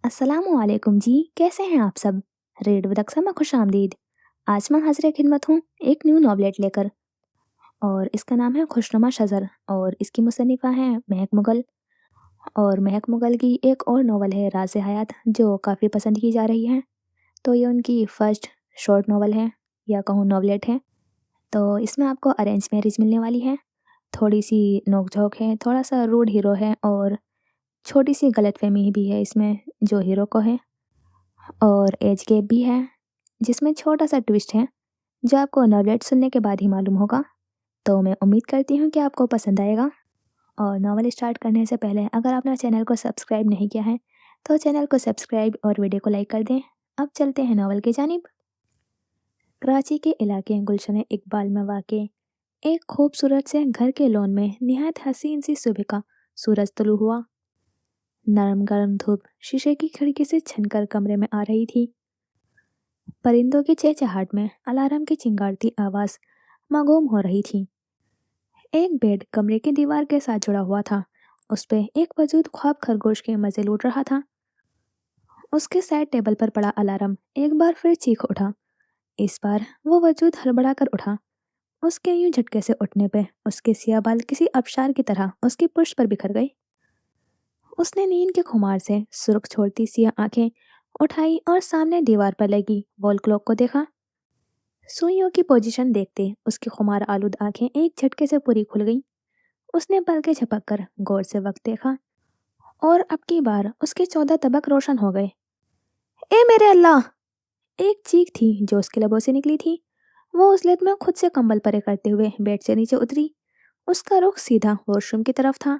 अस्सलामुअलैकुम जी, कैसे हैं आप सब? रेड बदख्शा में खुश आमदीद। आज मैं हाजिर खिदमत हूँ एक न्यू नॉवलेट लेकर, और इसका नाम है खुशनुमा शजर, और इसकी मुसन्निफ़ा हैं महक मुगल। और महक मुगल की एक और नॉवल है राज़ हयात, जो काफ़ी पसंद की जा रही है। तो ये उनकी फर्स्ट शॉर्ट नॉवल है, या कहूँ नॉवलेट है। तो इसमें आपको अरेंज मैरिज मिलने वाली है, थोड़ी सी नोक झोंक है, थोड़ा सा रूड हीरो है, और छोटी सी गलतफहमी भी है इसमें जो हीरो को है, और एज गैप भी है जिसमें छोटा-सा ट्विस्ट है, जो आपको नॉवलेट सुनने के बाद ही मालूम होगा। तो मैं उम्मीद करती हूँ कि आपको पसंद आएगा। और नॉवल स्टार्ट करने से पहले अगर आपने चैनल को सब्सक्राइब नहीं किया है, तो चैनल को सब्सक्राइब और वीडियो को लाइक कर दें। अब चलते हैं नॉवल की जानिब। कराची के इलाके गुलशन इकबाल में वाक़ एक खूबसूरत से घर के लॉन में निहायत हसीन सी सुबह का सूरज तुलू हुआ। नरम गरम धूप शीशे की खिड़की से छनकर कमरे में आ रही थी। परिंदों की चहचहाट में अलार्म की चिंगारती आवाज़ मगूम हो रही थी। एक बेड कमरे की दीवार के साथ जुड़ा हुआ था। उस पे एक वजूद ख्वाब खरगोश के मजे लूट रहा था। उसके साइड टेबल पर पड़ा अलार्म एक बार फिर चीख उठा। इस बार वो वजूद हड़बड़ा कर उठा। उसके यूं झटके से उठने पे उसके सिया बाल किसी अबशार की तरह उसकी पुष्ट पर बिखर गए। उसने नींद के खुमार से सुर्ख छोड़ती सिया आंखें उठाई और सामने दीवार पर लगी वॉल क्लॉक को देखा। सुइयों की पोजीशन देखते उसकी खुमार आलूद आंखें एक झटके से पूरी खुल गईं। उसने पलकें झपक कर गौर से वक्त देखा, और अब की बार उसके 14 तबक रोशन हो गए। ए मेरे अल्लाह! एक चीख थी जो उसके लबों से निकली थी। वो उस लेट में खुद से कंबल परे करते हुए बेड से नीचे उतरी। उसका रुख सीधा वॉशरूम की तरफ था।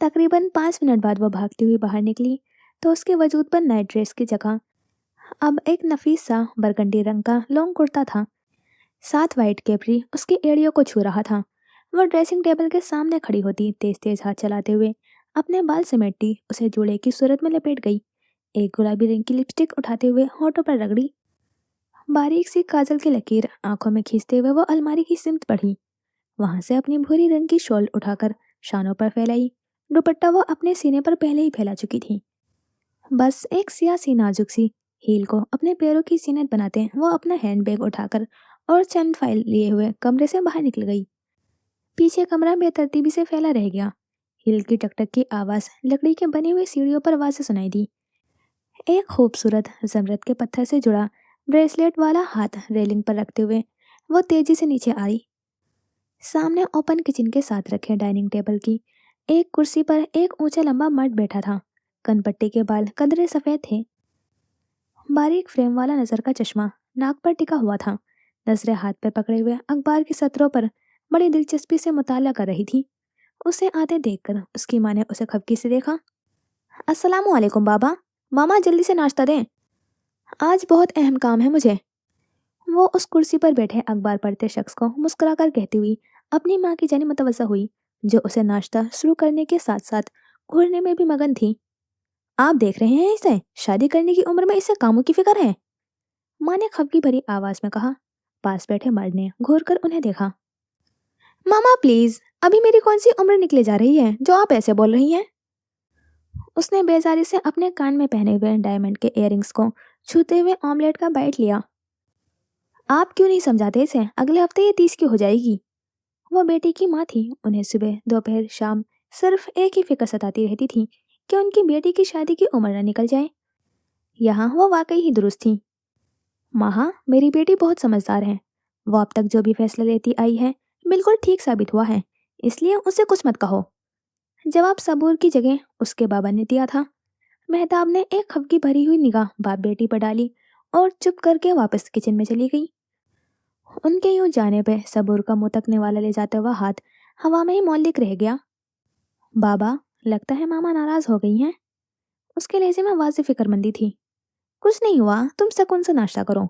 तकरीबन 5 मिनट बाद वो भागती हुई बाहर निकली, तो उसके वजूद पर नाइट ड्रेस की जगह अब एक नफीस सा बरगंडी रंग का लॉन्ग कुर्ता था। साथ वाइट कैपरी उसकी एड़ियों को छू रहा था। वो ड्रेसिंग टेबल के सामने खड़ी होती तेज तेज हाथ चलाते हुए अपने बाल समेटती उसे जूड़े की सूरत में लपेट गई। एक गुलाबी रंग की लिपस्टिक उठाते हुए होठों पर रगड़ी। बारीक सी काजल की लकीर आंखों में खींचते हुए वो अलमारी की सिमत बढ़ी। वहां से अपनी भूरी रंग की शॉल उठाकर शानों पर फैलाई। दुपट्टा वो अपने सीने पर पहले ही फैला चुकी थी। बस एक सियासी नाजुक सी हील को अपने पैरों की सीनत बनाते वो अपना हैंडबैग उठाकर और चंद फाइल लिए हुए कमरे से बाहर निकल गई। पीछे कमरा बेतरतीबी से फैला रह गया। हील की टकटक की आवाज लकड़ी के बनी हुई सीढ़ियों पर वाज़ेह सुनाई दी। एक खूबसूरत जमरद के पत्थर से जुड़ा ब्रेसलेट वाला हाथ रेलिंग पर रखते हुए वो तेजी से नीचे आई। सामने ओपन किचन के साथ रखे डाइनिंग टेबल की एक कुर्सी पर एक ऊंचा लंबा मर्द बैठा था। कनपट्टी के बाल कदरे सफेद थे। बारीक फ्रेम वाला नजर का चश्मा नाक पर टिका हुआ था। नजरें हाथ पर पकड़े हुए अखबार के सत्रों पर बड़ी दिलचस्पी से मुताला कर रही थी। उसे आते देखकर उसकी माँ ने उसे खपकी से देखा। अस्सलाम वालेकुम बाबा, मामा जल्दी से नाश्ता दें, आज बहुत अहम काम है मुझे। वो उस कुर्सी पर बैठे अखबार पढ़ते शख्स को मुस्कुराकर कहती हुई अपनी माँ की जानिब मुतवज्जा हुई, जो उसे नाश्ता शुरू करने के साथ साथ घूरने में भी मगन थी। आप देख रहे हैं इसे, शादी करने की उम्र में इसे कामों की फिक्र है, माँ ने खपकी भरी आवाज में कहा। पास बैठे मर्द ने घूर कर उन्हें देखा। मामा प्लीज, अभी मेरी कौन सी उम्र निकले जा रही है जो आप ऐसे बोल रही हैं? उसने बेजारी से अपने कान में पहने हुए डायमंड के इयररिंग्स को छूते हुए ऑमलेट का बाइट लिया। आप क्यों नहीं समझाते इसे, अगले हफ्ते ये 30 की हो जाएगी। वो बेटी की माँ थी, उन्हें सुबह दोपहर शाम सिर्फ एक ही फिक्र सताती रहती थी कि उनकी बेटी की शादी की उम्र न निकल जाए। यहाँ वो वाकई ही दुरुस्त थी। माँ, मेरी बेटी बहुत समझदार है। वो अब तक जो भी फैसला लेती आई है बिल्कुल ठीक साबित हुआ है, इसलिए उसे कुछ मत कहो। जवाब सबूर की जगह उसके बाबा ने दिया था। मेहताब ने एक खफकी भरी हुई निगाह बाप बेटी पर डाली और चुप करके वापस किचन में चली गई। उनके यूं जाने पे सबूर का मुंह तकने वाला ले जाता हुआ हाथ हवा में ही मौलिक रह गया। बाबा, लगता है मामा नाराज हो गई हैं। उसके लहजे में वाज़ेह फिक्रमंदी थी। कुछ नहीं हुआ, तुम सुकून से नाश्ता करो।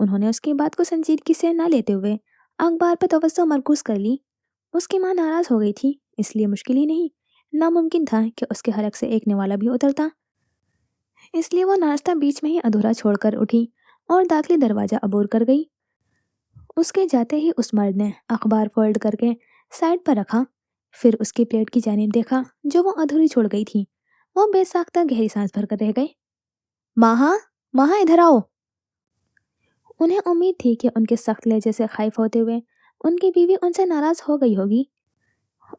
उन्होंने उसकी बात को संजीदगी से न लेते हुए अखबार पर तवज्जो मरकूज कर ली। उसकी माँ नाराज हो गई थी, इसलिए मुश्किल ही नहीं, नामुमकिन था कि उसके हलक से एक निवाला भी उतरता। इसलिए वो नाश्ता बीच में ही अधूरा छोड़कर उठी और दाखिली दरवाजा अबूर कर गई। उसके जाते ही उस मर्द ने अखबार फोल्ड करके साइड पर रखा, फिर उसकी प्लेट की जानिब देखा जो वो अधूरी छोड़ गई थी। वो बेसाख्ता गहरी सांस भरकर रह गए। माहा, माहा इधर आओ। उन्हें उम्मीद थी कि उनके सख्त लहजे से खौफ होते हुए उनकी बीवी उनसे नाराज हो गई होगी।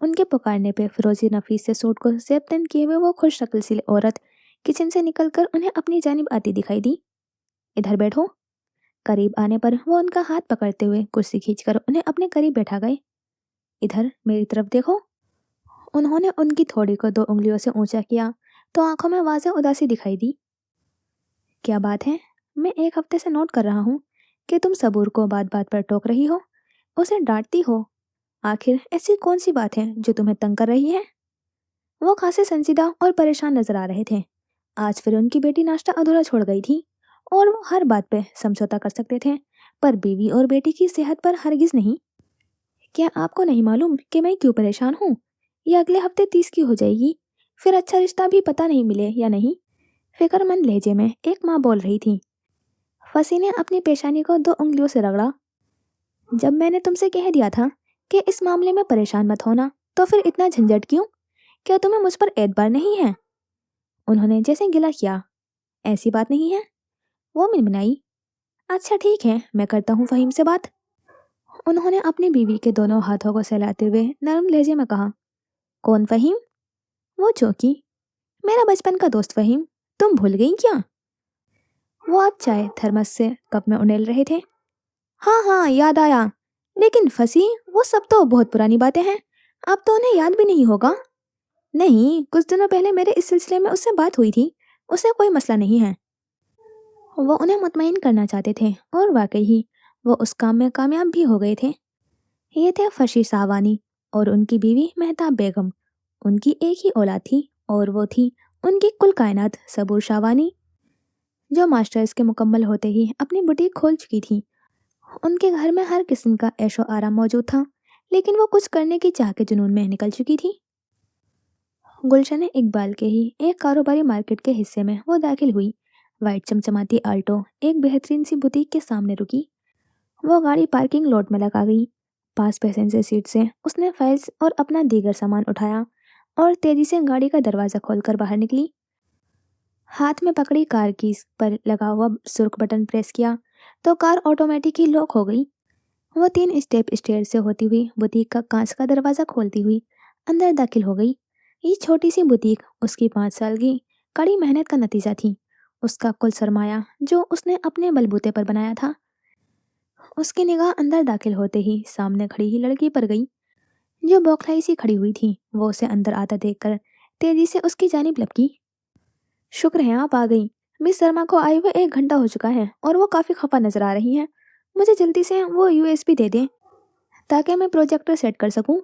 उनके पुकारने पे फिरोजी नफीस से सूट को जेब किए हुए वो खुश शक्ल सी औरत किचन से निकलकर उन्हें अपनी जानिब आती दिखाई दी। इधर बैठो। करीब आने पर वो उनका हाथ पकड़ते हुए कुर्सी खींचकर उन्हें अपने करीब बैठा गए। इधर मेरी तरफ देखो। उन्होंने उनकी थोड़ी को 2 उंगलियों से ऊंचा किया तो आंखों में वाज़ेह उदासी दिखाई दी। क्या बात है? मैं 1 हफ्ते से नोट कर रहा हूँ कि तुम सबूर को बात बात पर टोक रही हो, उसे डांटती हो। आखिर ऐसी कौन सी बात है जो तुम्हें तंग कर रही है? वो खासे संजीदा और परेशान नजर आ रहे थे। आज फिर उनकी बेटी नाश्ता अधूरा छोड़ गई थी और वो हर बात पे समझौता कर सकते थे, पर बीवी और बेटी की सेहत पर हरगिज नहीं। क्या आपको नहीं मालूम कि मैं क्यों परेशान हूँ? ये अगले हफ्ते 30 की हो जाएगी, फिर अच्छा रिश्ता भी पता नहीं मिले या नहीं। फिक्रमंद लहजे में एक माँ बोल रही थी। फसी ने अपनी पेशानी को 2 उंगलियों से रगड़ा। जब मैंने तुमसे कह दिया था कि इस मामले में परेशान मत होना, तो फिर इतना झंझट क्यों? क्या तुम्हें मुझ पर एतबार नहीं है? उन्होंने जैसे गिला किया। ऐसी बात नहीं है, वो मिनमिनाई। अच्छा ठीक है, मैं करता हूँ फहीम से बात। उन्होंने अपनी बीवी के दोनों हाथों को सहलाते हुए नरम लहजे में कहा। कौन फहीम? वो चौंकी। मेरा बचपन का दोस्त फहीम, तुम भूल गई क्या? वो अब चाय थर्मस से कप में उंडेल रहे थे। हाँ हाँ, याद आया। लेकिन फंसी, वो सब तो बहुत पुरानी बातें हैं, अब तो उन्हें याद भी नहीं होगा। नहीं, कुछ दिनों पहले मेरे इस सिलसिले में उससे बात हुई थी, उसे कोई मसला नहीं है। वो उन्हें मुतमईन करना चाहते थे और वाकई ही वो उस काम में कामयाब भी हो गए थे। ये थे फशी साहवानी और उनकी बीवी मेहताब बेगम। उनकी एक ही औलाद थी और वो थी उनकी कुल कायनात सबूर शाहवानी, जो मास्टर्स के मुकम्मल होते ही अपनी बुटीक खोल चुकी थी। उनके घर में हर किस्म का ऐशो आराम मौजूद था, लेकिन वो कुछ करने की चाह के जुनून में निकल चुकी थी। गुलशन इकबाल के ही एक कारोबारी मार्केट के हिस्से में वो दाखिल हुई। वाइट चमचमाती आल्टो एक बेहतरीन सी बुटीक के सामने रुकी। वो गाड़ी पार्किंग लॉट में लगा गई। पास पैसेंजर सीट से उसने फाइल्स और अपना दीगर सामान उठाया और तेजी से गाड़ी का दरवाज़ा खोलकर बाहर निकली। हाथ में पकड़ी कार की पर लगा हुआ सुर्ख बटन प्रेस किया तो कार ऑटोमेटिक ही लॉक हो गई। वो 3 स्टेप स्टेयर से होती हुई बुटीक का कांच का दरवाज़ा खोलती हुई अंदर दाखिल हो गई। ये छोटी सी बुटीक उसकी 5 साल की कड़ी मेहनत का नतीजा थी। उसका कुल सरमाया जो उसने अपने बलबूते पर बनाया था। उसकी निगाह अंदर दाखिल होते ही सामने खड़ी ही लड़की पर गई, जो बौखलाई सी खड़ी हुई थी। वो उसे अंदर आता देखकर तेजी से उसकी जानिब लपकी। शुक्र है आप आ गई। मिस शर्मा को आए हुए 1 घंटा हो चुका है और वो काफ़ी खफा नजर आ रही हैं। मुझे जल्दी से वो यूएसबी दे दें ताकि मैं प्रोजेक्टर सेट कर सकूं।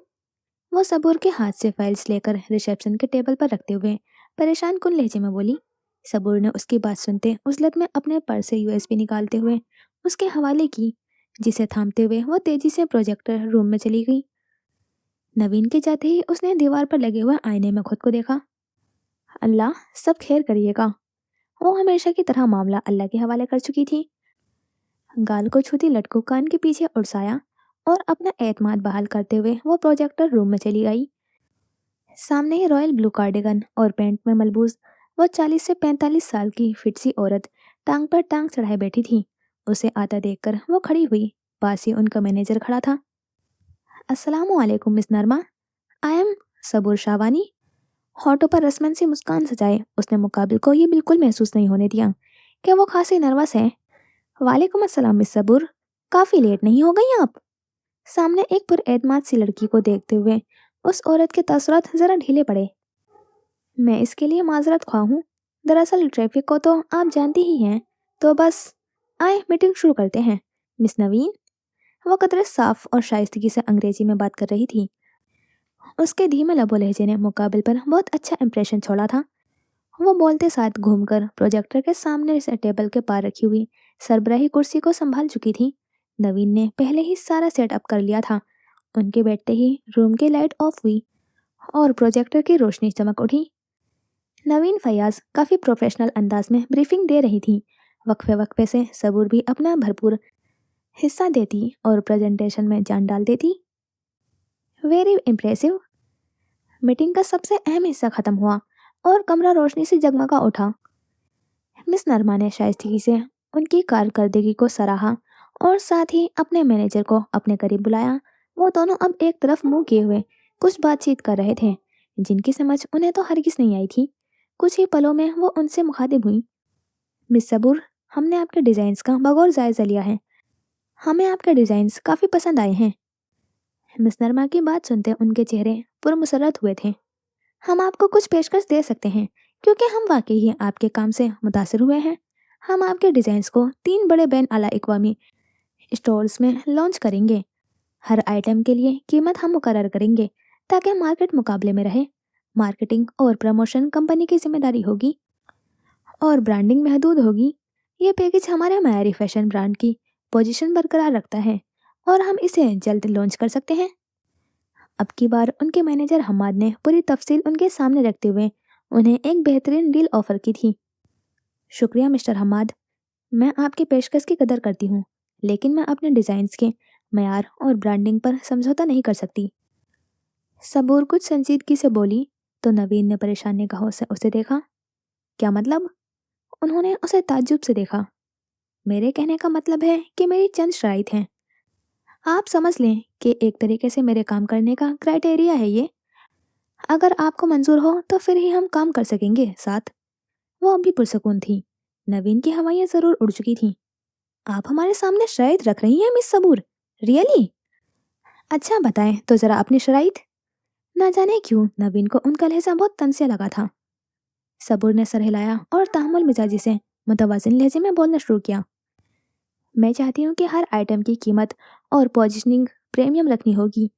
वो सबूर के हाथ से फाइल्स लेकर रिसेप्शन के टेबल पर रखते हुए परेशान कुन लहजे में बोली। सबूर ने उसकी बात सुनते उजलत में अपने पर्स से यूएसबी निकालते हुए उसके हवाले की, जिसे थामते हुए वो तेजी से प्रोजेक्टर रूम में चली गई। नवीन के जाते ही उसने दीवार पर लगे हुए आईने में खुद को देखा। अल्लाह सब खैर करिएगा। वो हमेशा की तरह मामला अल्लाह के हवाले कर चुकी थी। गाल को छूती लटकू कान के पीछे उड़साया और अपना एतमाद बहाल करते हुए वो प्रोजेक्टर रूम में चली गई। सामने ही रॉयल ब्लू कार्डिगन और पैंट में मलबूस वो 40 से 45 साल की फिट सी औरत टांग पर टांग चढ़ाए बैठी थी। उसे आता देखकर वो खड़ी हुई। पास ही उनका मैनेजर खड़ा था। अस्सलामु अलैकुम मिस नरमा, आई एम सबूर शाहवानी। होठों पर रस्मन सी मुस्कान सजाए उसने मुकाबिल को ये बिल्कुल महसूस नहीं होने दिया कि वो खासी नर्वस है। वालेकुम अस्सलाम मिस सबूर, काफ़ी लेट नहीं हो गई आप? सामने एक पुरएतमाद सी लड़की को देखते हुए उस औरत के तसरत जरा ढीले पड़े। मैं इसके लिए माजरत ख्वाह हूँ। दरअसल ट्रैफिक को तो आप जानती ही हैं, तो बस आए मीटिंग शुरू करते हैं। मिस नवीन, वो कतरे साफ और शाइस्तगी से अंग्रेजी में बात कर रही थी। उसके धीमे लबो लहजे ने मुकाबिल पर बहुत अच्छा इंप्रेशन छोड़ा था। वो बोलते साथ घूमकर प्रोजेक्टर के सामने से टेबल के पार रखी हुई सरबराही कुर्सी को संभाल चुकी थी। नवीन ने पहले ही सारा सेटअप कर लिया था। उनके बैठते ही रूम की लाइट ऑफ हुई और प्रोजेक्टर की रोशनी चमक उठी। नवीन फयाज काफ़ी प्रोफेशनल अंदाज में ब्रीफिंग दे रही थी। वक्फे वक्फे से सबूर भी अपना भरपूर हिस्सा देती और प्रेजेंटेशन में जान डाल देती। Very impressive. मीटिंग का सबसे अहम हिस्सा खत्म हुआ اور कमरा रोशनी से जगमगा उठा। मिस नरमा ने शाइस्तगी से उनकी कारकर्दगी को सराहा और साथ ही अपने मैनेजर को अपने करीब बुलाया। वो दोनों अब एक तरफ मुंह किए हुए कुछ बातचीत कर रहे थे, जिनकी समझ उन्हें तो हरगिज नहीं आई थी। कुछ ही पलों में वो उनसे मुखातिब हुई। मिस सबूर, हमने आपके डिज़ाइंस का बगौर जायज़ा लिया है। हमें आपके डिज़ाइंस काफ़ी पसंद आए हैं। मिस नरमा की बात सुनते उनके चेहरे पुरमुसर्रत हुए थे। हम आपको कुछ पेशकश दे सकते हैं, क्योंकि हम वाकई ही आपके काम से मुतासिर हुए हैं। हम आपके डिज़ाइंस को 3 बड़े बैन अला इक़वामी स्टोर्स में लॉन्च करेंगे। हर आइटम के लिए कीमत हम मुकर्रर करेंगे ताकि मार्केट मुकाबले में रहे। मार्केटिंग और प्रमोशन कंपनी की जिम्मेदारी होगी और ब्रांडिंग महदूद होगी। ये पैकेज हमारे मयारी फैशन ब्रांड की पोजीशन बरकरार रखता है और हम इसे जल्द लॉन्च कर सकते हैं। अब की बार उनके मैनेजर हमाद ने पूरी तफसील उनके सामने रखते हुए उन्हें एक बेहतरीन डील ऑफर की थी। शुक्रिया मिस्टर हमाद, मैं आपकी पेशकश की कदर करती हूँ, लेकिन मैं अपने डिज़ाइंस के मयार और ब्रांडिंग पर समझौता नहीं कर सकती। सबूर कुछ संजीदगी से बोली तो नवीन ने परेशान निगाहों से उसे देखा। क्या मतलब? उन्होंने उसे ताज्जुब से देखा। मेरे कहने का मतलब है कि मेरी चंद शराइत हैं। आप समझ लें कि एक तरीके से मेरे काम करने का क्राइटेरिया है ये। अगर आपको मंजूर हो तो फिर ही हम काम कर सकेंगे साथ। वो अब भी पुरसकून थी। नवीन की हवाइयाँ ज़रूर उड़ चुकी थीं। आप हमारे सामने शराइत रख रही हैं मिस सबूर? रियली? अच्छा बताएं तो ज़रा अपनी शराइत। ना जाने क्यों नवीन को उनका लहजा बहुत तंजिया लगा था। सबूर ने सर हिलाया और तामुल मिजाजी से मुतवाजिन लहजे में बोलना शुरू किया। मैं चाहती हूँ कि हर आइटम की कीमत और पोजीशनिंग प्रीमियम रखनी होगी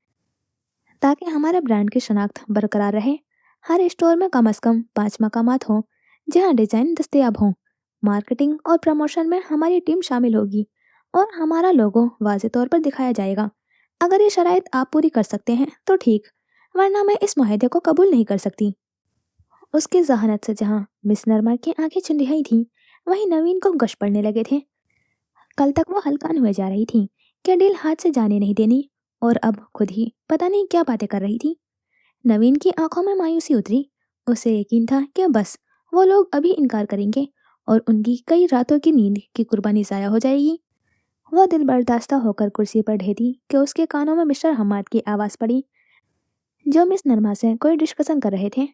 ताकि हमारे ब्रांड की शनाख्त बरकरार रहे। हर स्टोर में कम से कम 5 मकामात हों जहाँ डिज़ाइन दस्तयाब हों। मार्केटिंग और प्रमोशन में हमारी टीम शामिल होगी और हमारा लोगो वाज़े तौर पर दिखाया जाएगा। अगर ये शराइत आप पूरी कर सकते हैं तो ठीक, वरना मैं इस मुआहदे को कबूल नहीं कर सकती। उसकी जहानत से जहाँ मिस नरमा की आंखें चुंधियाई थीं, वहीं नवीन को गश पड़ने लगे थे। कल तक वो हल्कान हुए जा रही थी कि डील हाथ से जाने नहीं देनी, और अब खुद ही पता नहीं क्या बातें कर रही थी। नवीन की आंखों में मायूसी उतरी। उसे यकीन था कि बस वो लोग अभी इनकार करेंगे और उनकी कई रातों की नींद की कुर्बानी ज़ाया हो जाएगी। वह दिल बर्दाश्ता होकर कुर्सी पर ढेती कि उसके कानों में मिस्टर हमाद की आवाज़ पड़ी, जो मिस नरमा से कोई डिस्कशन कर रहे थे।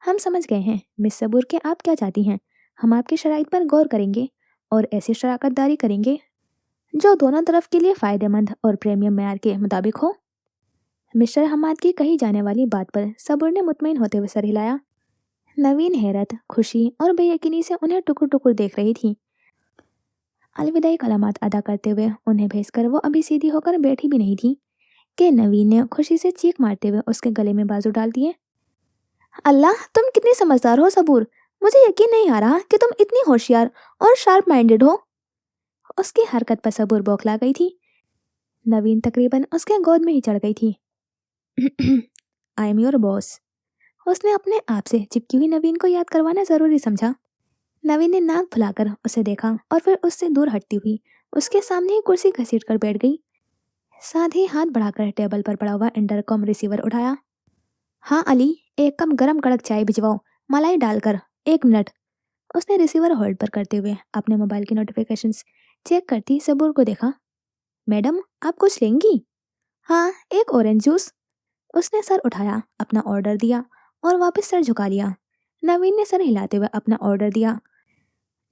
हम समझ गए हैं मिस सबूर के आप क्या चाहती हैं। हम आपकी शराइत पर गौर करेंगे और ऐसी शराकतदारी करेंगे जो दोनों तरफ के लिए फ़ायदेमंद और प्रीमियम मेयार के मुताबिक हो। मिस्टर हमाद की कही जाने वाली बात पर सबूर ने मुतमईन होते हुए सर हिलाया। नवीन हैरत, खुशी और बेयकीनी से उन्हें टुकुर टुकुर देख रही थी। अलविदाई कलामात अदा करते हुए उन्हें भेजकर वो अभी सीधी होकर बैठी भी नहीं थी कि नवीन ने खुशी से चीख मारते हुए उसके गले में बाजू डाल दिए। अल्लाह, तुम कितनी समझदार हो सबूर। मुझे यकीन नहीं आ रहा कि तुम इतनी होशियार और शार्प माइंडेड हो। उसकी हरकत पर सबूर बौखला गई थी। नवीन तकरीबन उसके गोद में ही चढ़ गई थी। I am your boss. उसने अपने आप से चिपकी हुई नवीन को याद करवाना जरूरी समझा। नवीन ने नाक फुलाकर उसे देखा और फिर उससे दूर हटती हुई उसके सामने ही कुर्सी घसीट कर बैठ गई। साथ ही हाथ बढ़ाकर टेबल पर पड़ा हुआ इंटरकॉम रिसीवर उठाया। हाँ अली, एक कप गरम कड़क चाय भिजवाओ, मलाई डालकर। 1 मिनट। उसने रिसीवर होल्ड पर करते हुए अपने मोबाइल की नोटिफिकेशंस चेक करती सबूर को देखा। मैडम, आप कुछ लेंगी? हाँ, एक ऑरेंज जूस। उसने सर उठाया, अपना ऑर्डर दिया और वापस सर झुका लिया। नवीन ने सर हिलाते हुए अपना ऑर्डर दिया,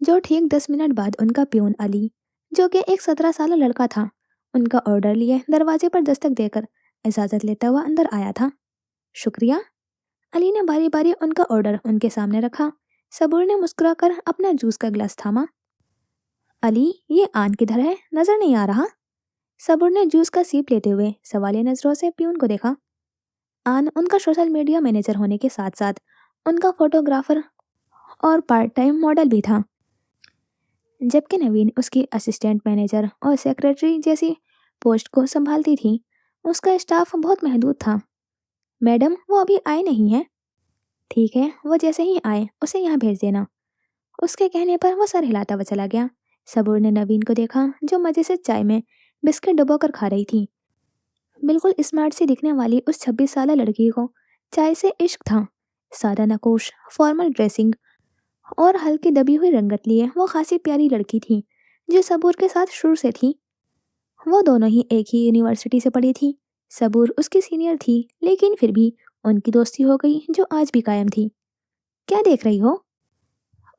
जो ठीक 10 मिनट बाद उनका प्यून अली, जो कि एक 17 साल लड़का था, उनका ऑर्डर लिए दरवाजे पर दस्तक देकर इजाज़त लेता हुआ अंदर आया था। शुक्रिया। अली ने बारी बारी उनका ऑर्डर उनके सामने रखा। सबूर ने मुस्कुराकर अपना जूस का गिलास थामा। अली, ये आन किधर है, नजर नहीं आ रहा। सबूर ने जूस का सीप लेते हुए सवालिया नजरों से प्यून को देखा। आन उनका सोशल मीडिया मैनेजर होने के साथ साथ उनका फोटोग्राफर और पार्ट टाइम मॉडल भी था, जबकि नवीन उसकी असिस्टेंट मैनेजर और सेक्रेटरी जैसी पोस्ट को संभालती थी। उसका स्टाफ बहुत महदूद था। मैडम, वो अभी आए नहीं हैं। ठीक है, वो जैसे ही आए उसे यहाँ भेज देना। उसके कहने पर वो सर हिलाता हुआ चला गया। सबूर ने नवीन को देखा, जो मजे से चाय में बिस्किट डुबोकर खा रही थी। बिल्कुल स्मार्ट सी दिखने वाली उस 26 साल लड़की को चाय से इश्क था। सादा नकोश, फॉर्मल ड्रेसिंग और हल्की दबी हुई रंगत लिए वो खासी प्यारी लड़की थी जो सबूर के साथ शुरू से थी। वो दोनों ही एक ही यूनिवर्सिटी से पढ़ी थी। सबूर उसकी सीनियर थी, लेकिन फिर भी उनकी दोस्ती हो गई जो आज भी कायम थी। क्या देख रही हो?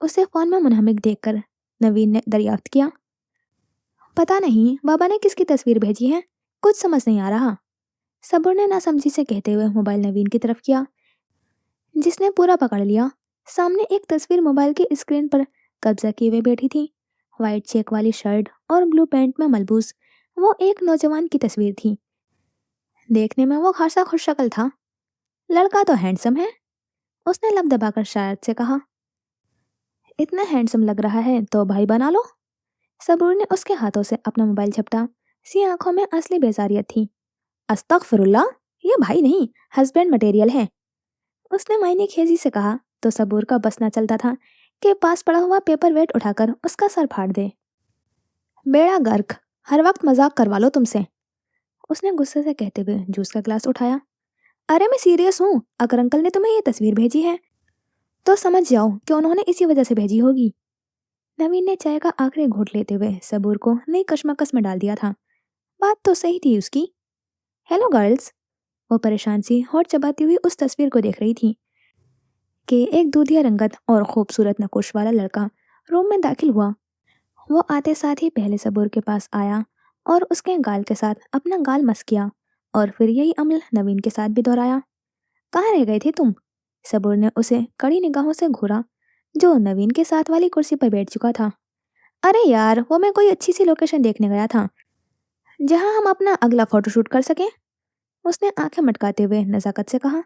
उसे फोन में मुनहमिक देखकर नवीन ने दरियाफ्त किया। पता नहीं बाबा ने किसकी तस्वीर भेजी है, कुछ समझ नहीं आ रहा। सबूर ने नासमझी से कहते हुए मोबाइल नवीन की तरफ किया, जिसने पूरा पकड़ लिया। सामने एक तस्वीर मोबाइल की स्क्रीन पर कब्जा किए हुए बैठी थी। वाइट चेक वाली शर्ट और ब्लू पैंट में मलबूस वो एक नौजवान की तस्वीर थी। देखने में वो खासा खुशशक्ल था। लड़का तो हैंडसम है, उसने लब दबाकर शायद से कहा। इतना हैंडसम लग रहा है तो भाई बना लो। सबूर ने उसके हाथों से अपना मोबाइल झपटा। सी आंखों में असली बेजारियत थी। अस्तगफिरुल्लाह, ये भाई नहीं, हस्बैंड मटेरियल है, उसने मायने खेजी से कहा। तो सबूर का बस न चलता था कि पास पड़ा हुआ पेपर वेट उठाकर उसका सर फाड़ दे। बेड़ा गर्क, हर वक्त मजाक करवा लो तुमसे, उसने गुस्से से कहते हुए जूस का गिलास उठाया। अरे मैं सीरियस हूँ, अगर अंकल ने तुम्हें ये तस्वीर भेजी है तो समझ जाओ कि उन्होंने इसी वजह से भेजी होगी। नवीन ने चाय का आखिरी घूंट लेते हुए सबूर को नई कशमकश में डाल दिया था। बात तो सही थी उसकी। हेलो गर्ल्स, वो परेशान सी होठ चबाती हुई उस तस्वीर को देख रही थी कि एक दूधिया रंगत और खूबसूरत नकोश वाला लड़का रूम में दाखिल हुआ। वो आते साथ ही पहले सबूर के पास आया और उसके गाल के साथ अपना गाल मस किया और फिर यही अमल नवीन के साथ भी दोहराया। कहाँ रह गए थे तुम? सबूर ने उसे कड़ी निगाहों से घूरा, जो नवीन के साथ वाली कुर्सी पर बैठ चुका था। अरे यार, वो मैं कोई अच्छी सी लोकेशन देखने गया था जहां हम अपना अगला फोटोशूट कर सकें, उसने आंखें मटकाते हुए नजाकत से कहा।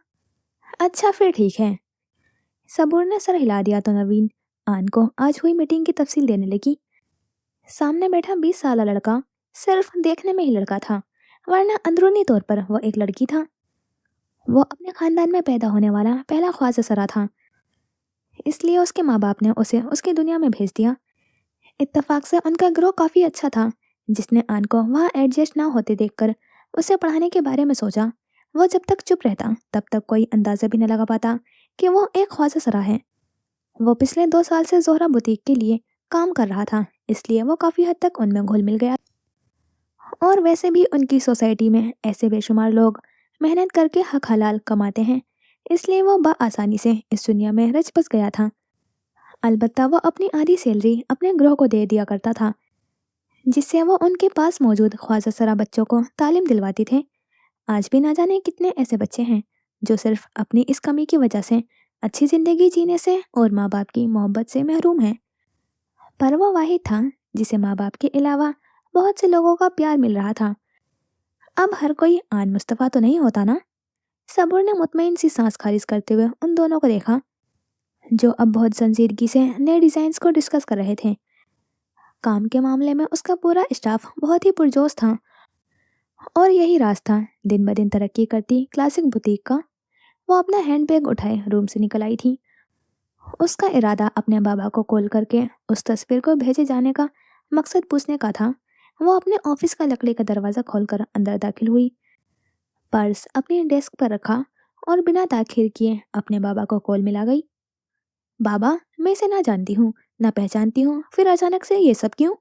अच्छा फिर ठीक है। सबूर ने सर हिला दिया तो नवीन आन को आज हुई मीटिंग की तफसील देने लगी। सामने बैठा 20 साल लड़का सिर्फ देखने में ही लड़का था, वरना अंदरूनी तौर पर वो एक लड़की था। वो अपने खानदान में पैदा होने वाला पहला ख्वाजा सरा था, इसलिए उसके माँ बाप ने उसे उसकी दुनिया में भेज दिया। इत्तेफाक से उनका ग्रोह काफ़ी अच्छा था, जिसने आन को वहाँ एडजस्ट ना होते देखकर उसे पढ़ाने के बारे में सोचा। वो जब तक चुप रहता तब तक कोई अंदाज़ा भी न लगा पाता कि वो एक ख्वाजा सरा है। वो पिछले 2 साल से जोहरा बुटीक के लिए काम कर रहा था, इसलिए वो काफ़ी हद तक उनमें घुल मिल गया। और वैसे भी उनकी सोसाइटी में ऐसे बेशुमार लोग मेहनत करके हक हलाल कमाते हैं, इसलिए वो बआसानी से इस दुनिया में रच बस गया था। अलबत्ता वो अपनी आधी सैलरी अपने ग्रोह को दे दिया करता था, जिससे वो उनके पास मौजूद ख्वाजा सरा बच्चों को तालीम दिलवाती थे। आज भी ना जाने कितने ऐसे बच्चे हैं जो सिर्फ अपनी इस कमी की वजह से अच्छी ज़िंदगी जीने से और माँ बाप की मोहब्बत से महरूम हैं। पर वो वाहिद था जिसे माँ बाप के अलावा बहुत से लोगों का प्यार मिल रहा था। अब हर कोई आन मुस्तफ़ा तो नहीं होता ना। सबूर ने मुतमईन सी सांस खारिज करते हुए उन दोनों को देखा, जो अब बहुत संजीदगी से नए डिज़ाइंस को डिस्कस कर रहे थे। काम के मामले में उसका पूरा स्टाफ बहुत ही पुरजोश था और यही राज था दिन ब दिन तरक्की करती क्लासिक बुटीक का। वो अपना हैंड बैग उठाए रूम से निकल आई थी। उसका इरादा अपने बाबा को कॉल करके उस तस्वीर को भेजे जाने का मकसद पूछने का था। वो अपने ऑफिस का लकड़ी का दरवाज़ा खोलकर अंदर दाखिल हुई, पर्स अपनी डेस्क पर रखा और बिना ताखिर किए अपने बाबा को कॉल मिला गई। बाबा, मैं इसे ना जानती हूँ ना पहचानती हूँ, फिर अचानक से ये सब क्यों?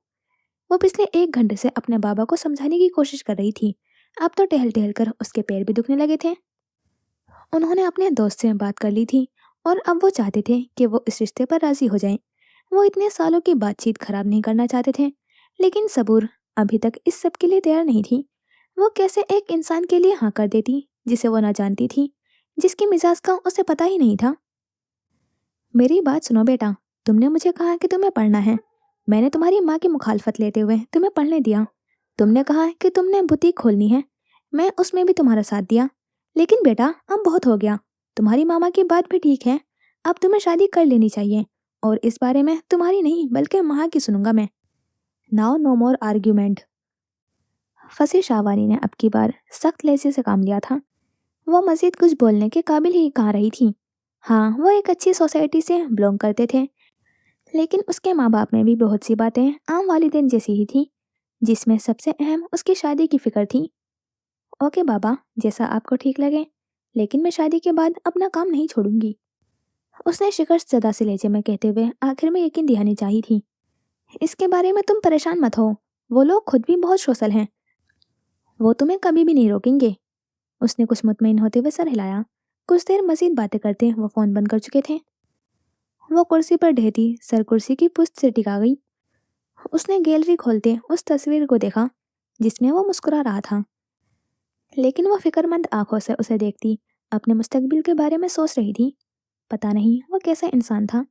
वो पिछले 1 घंटे से अपने बाबा को समझाने की कोशिश कर रही थी। अब तो टहल टहल कर उसके पैर भी दुखने लगे थे। उन्होंने अपने दोस्त से बात कर ली थी और अब वो चाहते थे कि वो इस रिश्ते पर राजी हो जाएं। वो इतने सालों की बातचीत खराब नहीं करना चाहते थे, लेकिन सबूर अभी तक इस सब के लिए तैयार नहीं थी। वो कैसे एक इंसान के लिए हाँ कर देती जिसे वो ना जानती थी, जिसकी मिजाज का उसे पता ही नहीं था। मेरी बात सुनो बेटा, तुमने मुझे कहा कि तुम्हें पढ़ना है। मैंने तुम्हारी माँ की मुखालफत लेते हुए तुम्हें पढ़ने दिया। तुमने कहा कि तुमने बुटीक खोलनी है, मैं उसमें भी तुम्हारा साथ दिया। लेकिन बेटा, अब बहुत हो गया। तुम्हारी मामा की बात भी ठीक है, अब तुम्हें शादी कर लेनी चाहिए और इस बारे में तुम्हारी नहीं बल्कि माँ की सुनूंगा मैं। नाउ नो मोर आर्ग्यूमेंट। फंसी शाहवानी ने अब की बार सख्त लहजे से काम लिया था। वो मजीद कुछ बोलने के काबिल ही कहाँ रही थी। हाँ, वो एक अच्छी सोसाइटी से बिलोंग करते थे, लेकिन उसके माँ बाप में भी बहुत सी बातें आम वालिदैन जैसी ही थी, जिसमें सबसे अहम उसकी शादी की फिक्र थी। ओके बाबा, जैसा आपको ठीक लगे, लेकिन मैं शादी के बाद अपना काम नहीं छोड़ूंगी। उसने शिकस्त ज़दा से लहजे में कहते हुए आखिर में यकीन दिलानी चाहिए थी। इसके बारे में तुम परेशान मत हो, वो लोग खुद भी बहुत सोशल हैं, वो तुम्हें कभी भी नहीं रोकेंगे। उसने कुछ मुतमईन होते हुए सर हिलाया। कुछ देर मजीद बातें करते वो फ़ोन बंद कर चुके थे। वो कुर्सी पर ढहती सर कुर्सी की पुश्त से टिका गई। उसने गैलरी खोलते उस तस्वीर को देखा जिसमें वो मुस्कुरा रहा था, लेकिन वो फिक्रमंद आंखों से उसे देखती अपने मुस्तकबिल के बारे में सोच रही थी। पता नहीं वो कैसा इंसान था।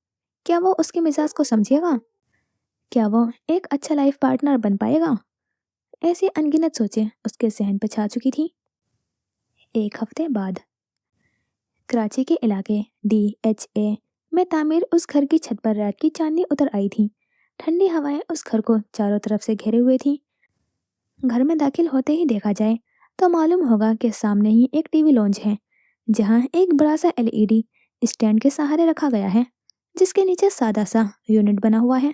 क्या वो उसके मिजाज को समझेगा? क्या वो एक अच्छा लाइफ पार्टनर बन पाएगा? ऐसी अनगिनत सोचें उसके जहन पर छा चुकी थी। एक हफ्ते बाद कराची के इलाके DHA में तामीर उस घर की छत पर रात की चांदनी उतर आई थी। ठंडी हवाएं उस घर को चारों तरफ से घेरे हुए थी। घर में दाखिल होते ही देखा जाए तो मालूम होगा कि सामने ही एक टीवी लॉन्च है, जहां एक बड़ा सा LED स्टैंड के सहारे रखा गया है, जिसके नीचे सादा सा यूनिट बना हुआ है।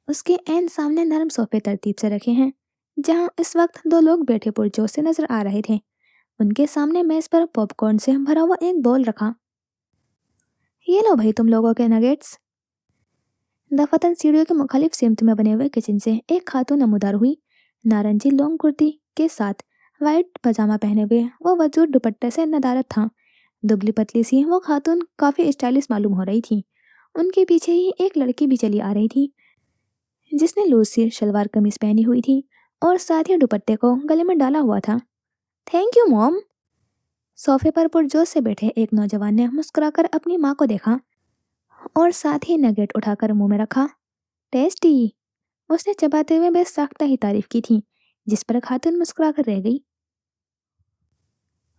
उसके ऐन सामने नरम सोफे तरतीब से रखे हैं, जहां इस वक्त दो लोग बैठे पुरजोश से नजर आ रहे थे। उनके सामने मेज पर पॉपकॉर्न से भरा हुआ एक बोल रखा। ये लो भाई तुम लोगों के नगेट्स। दफातन सीढ़ियों के मुखालिफ सिमत में बने हुए किचन से एक खातून नमूदार हुई। नारंगी लॉन्ग कुर्ती के साथ वाइट पजामा पहने हुए वो वजूद दुपट्टे से नदारत था। दुबली पतली सी वो खातून काफ़ी स्टाइलिश मालूम हो रही थी। उनके पीछे ही एक लड़की भी चली आ रही थी, जिसने लूज सी शलवार कमीज पहनी हुई थी और साथ ही दुपट्टे को गले में डाला हुआ था। Thank you mom. सोफे पर पुरजोश से बैठे एक नौजवान ने मुस्कुराकर अपनी माँ को देखा और साथ ही नगेट उठाकर मुंह में रखा। टेस्टी, उसने चबाते हुए बेसाख्ता ही तारीफ की थी, जिस पर खातून मुस्कुराकर रह गई।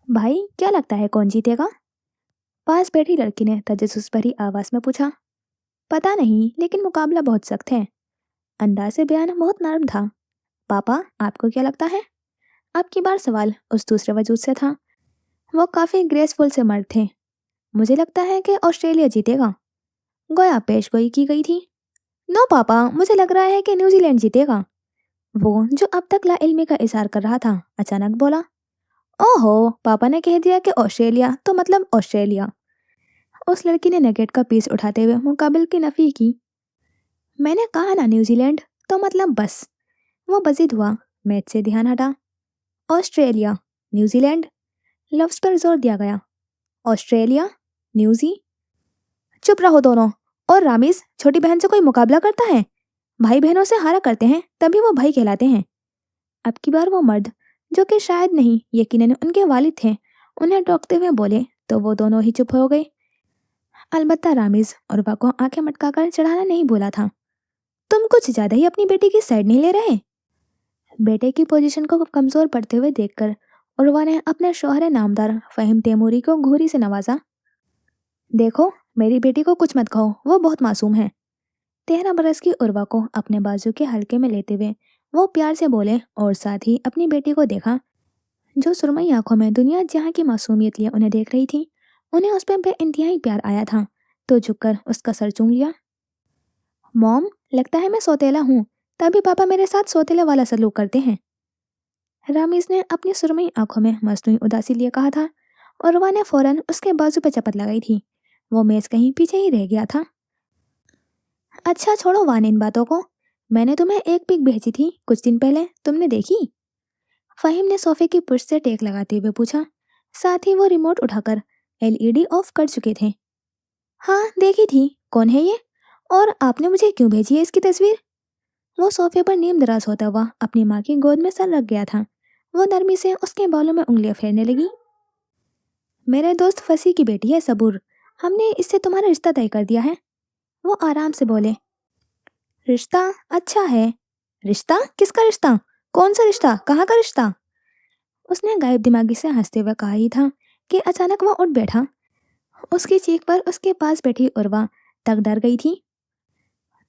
भाई क्या लगता है कौन जीतेगा? पास बैठी लड़की ने तजस्सुस भरी आवाज में पूछा। पता नहीं, लेकिन मुकाबला बहुत सख्त है। अंदाज से बयान बहुत नरम था। पापा आपको क्या लगता है? अब की बार सवाल उस दूसरे वजूद से था। वो काफी ग्रेसफुल से मर्द थे। मुझे लगता है कि ऑस्ट्रेलिया जीतेगा। गोया पेश गोई की गई थी। नो पापा, मुझे लग रहा है कि न्यूजीलैंड जीतेगा। वो जो अब तक लाइल्मी का इजहार कर रहा था अचानक बोला। ओहो, पापा ने कह दिया कि ऑस्ट्रेलिया तो मतलब ऑस्ट्रेलिया। उस लड़की ने नगेट का पीस उठाते हुए मुकाबिल की नफी की। मैंने कहा ना न्यूजीलैंड, तो मतलब बस। वो बजिद हुआ। मैच से ध्यान हटा। ऑस्ट्रेलिया, न्यूजीलैंड, लफ्ज पर जोर दिया गया। ऑस्ट्रेलिया, न्यूजी। चुप रहो दोनों। और रामीज छोटी बहन से कोई मुकाबला करता है? भाई बहनों से हारा करते हैं तभी वो भाई कहलाते हैं। अब की बार वो मर्द, जो कि शायद नहीं यकीनन उनके वालिद थे, उन्हें टोकते हुए बोले तो वो दोनों ही चुप हो गए। अलबत्ता रामीज उर्वा को आंखें मटकाकर चढ़ाना नहीं भूला था। तुम कुछ ज्यादा ही अपनी बेटी की साइड नहीं ले रहे? बेटे की पोजीशन को कमजोर पड़ते हुए देखकर उर्वा ने अपने शौहर नामदार फहीम तैमूरी को घूरी से नवाजा। देखो, मेरी बेटी को कुछ मत कहो, वो बहुत मासूम है। 13 बरस की उर्वा को अपने बाजू के हल्के में लेते हुए वो प्यार से बोले और साथ ही अपनी बेटी को देखा, जो सुरमई आंखों में दुनिया जहाँ की मासूमियत लिए उन्हें देख रही थी। उन्हें उस पर बेइंतहाई प्यार आया था, तो झुककर उसका सर चूम लिया। मॉम, लगता है मैं सौतेला हूँ, तभी पापा मेरे साथ सौतेले वाला सलूक करते हैं। रामीज ने अपनी सुरमई आंखों में मसनूई उदासी लिए कहा था और उर्वा ने फौरन उसके बाजू पर चपत लगाई थी। वो मेज कहीं पीछे ही रह गया था। अच्छा छोड़ो वान इन बातों को। मैंने तुम्हें एक पिक भेजी थी कुछ दिन पहले, तुमने देखी? फहीम ने सोफे की पुश से टेक लगाते हुए पूछा। साथ ही वो रिमोट उठाकर LED ऑफ कर चुके थे। हाँ देखी थी। कौन है ये? और आपने मुझे क्यों भेजी है इसकी तस्वीर? वो सोफे पर नीम दराज होता हुआ अपनी माँ की गोद में सर रख गया था। वो नरमी से उसके बालों में उंगलियां फेरने लगी। मेरे दोस्त फसी की बेटी है सबूर, हमने इससे तुम्हारा रिश्ता तय कर दिया है। वो आराम से बोले। रिश्ता? अच्छा है। रिश्ता? किसका रिश्ता? कौन सा रिश्ता? कहाँ का रिश्ता? उसने गायब दिमागी से हंसते हुए कहा ही था कि अचानक वो उठ बैठा। उसकी चीख पर उसके पास बैठी उर्वा तक डर गई थी।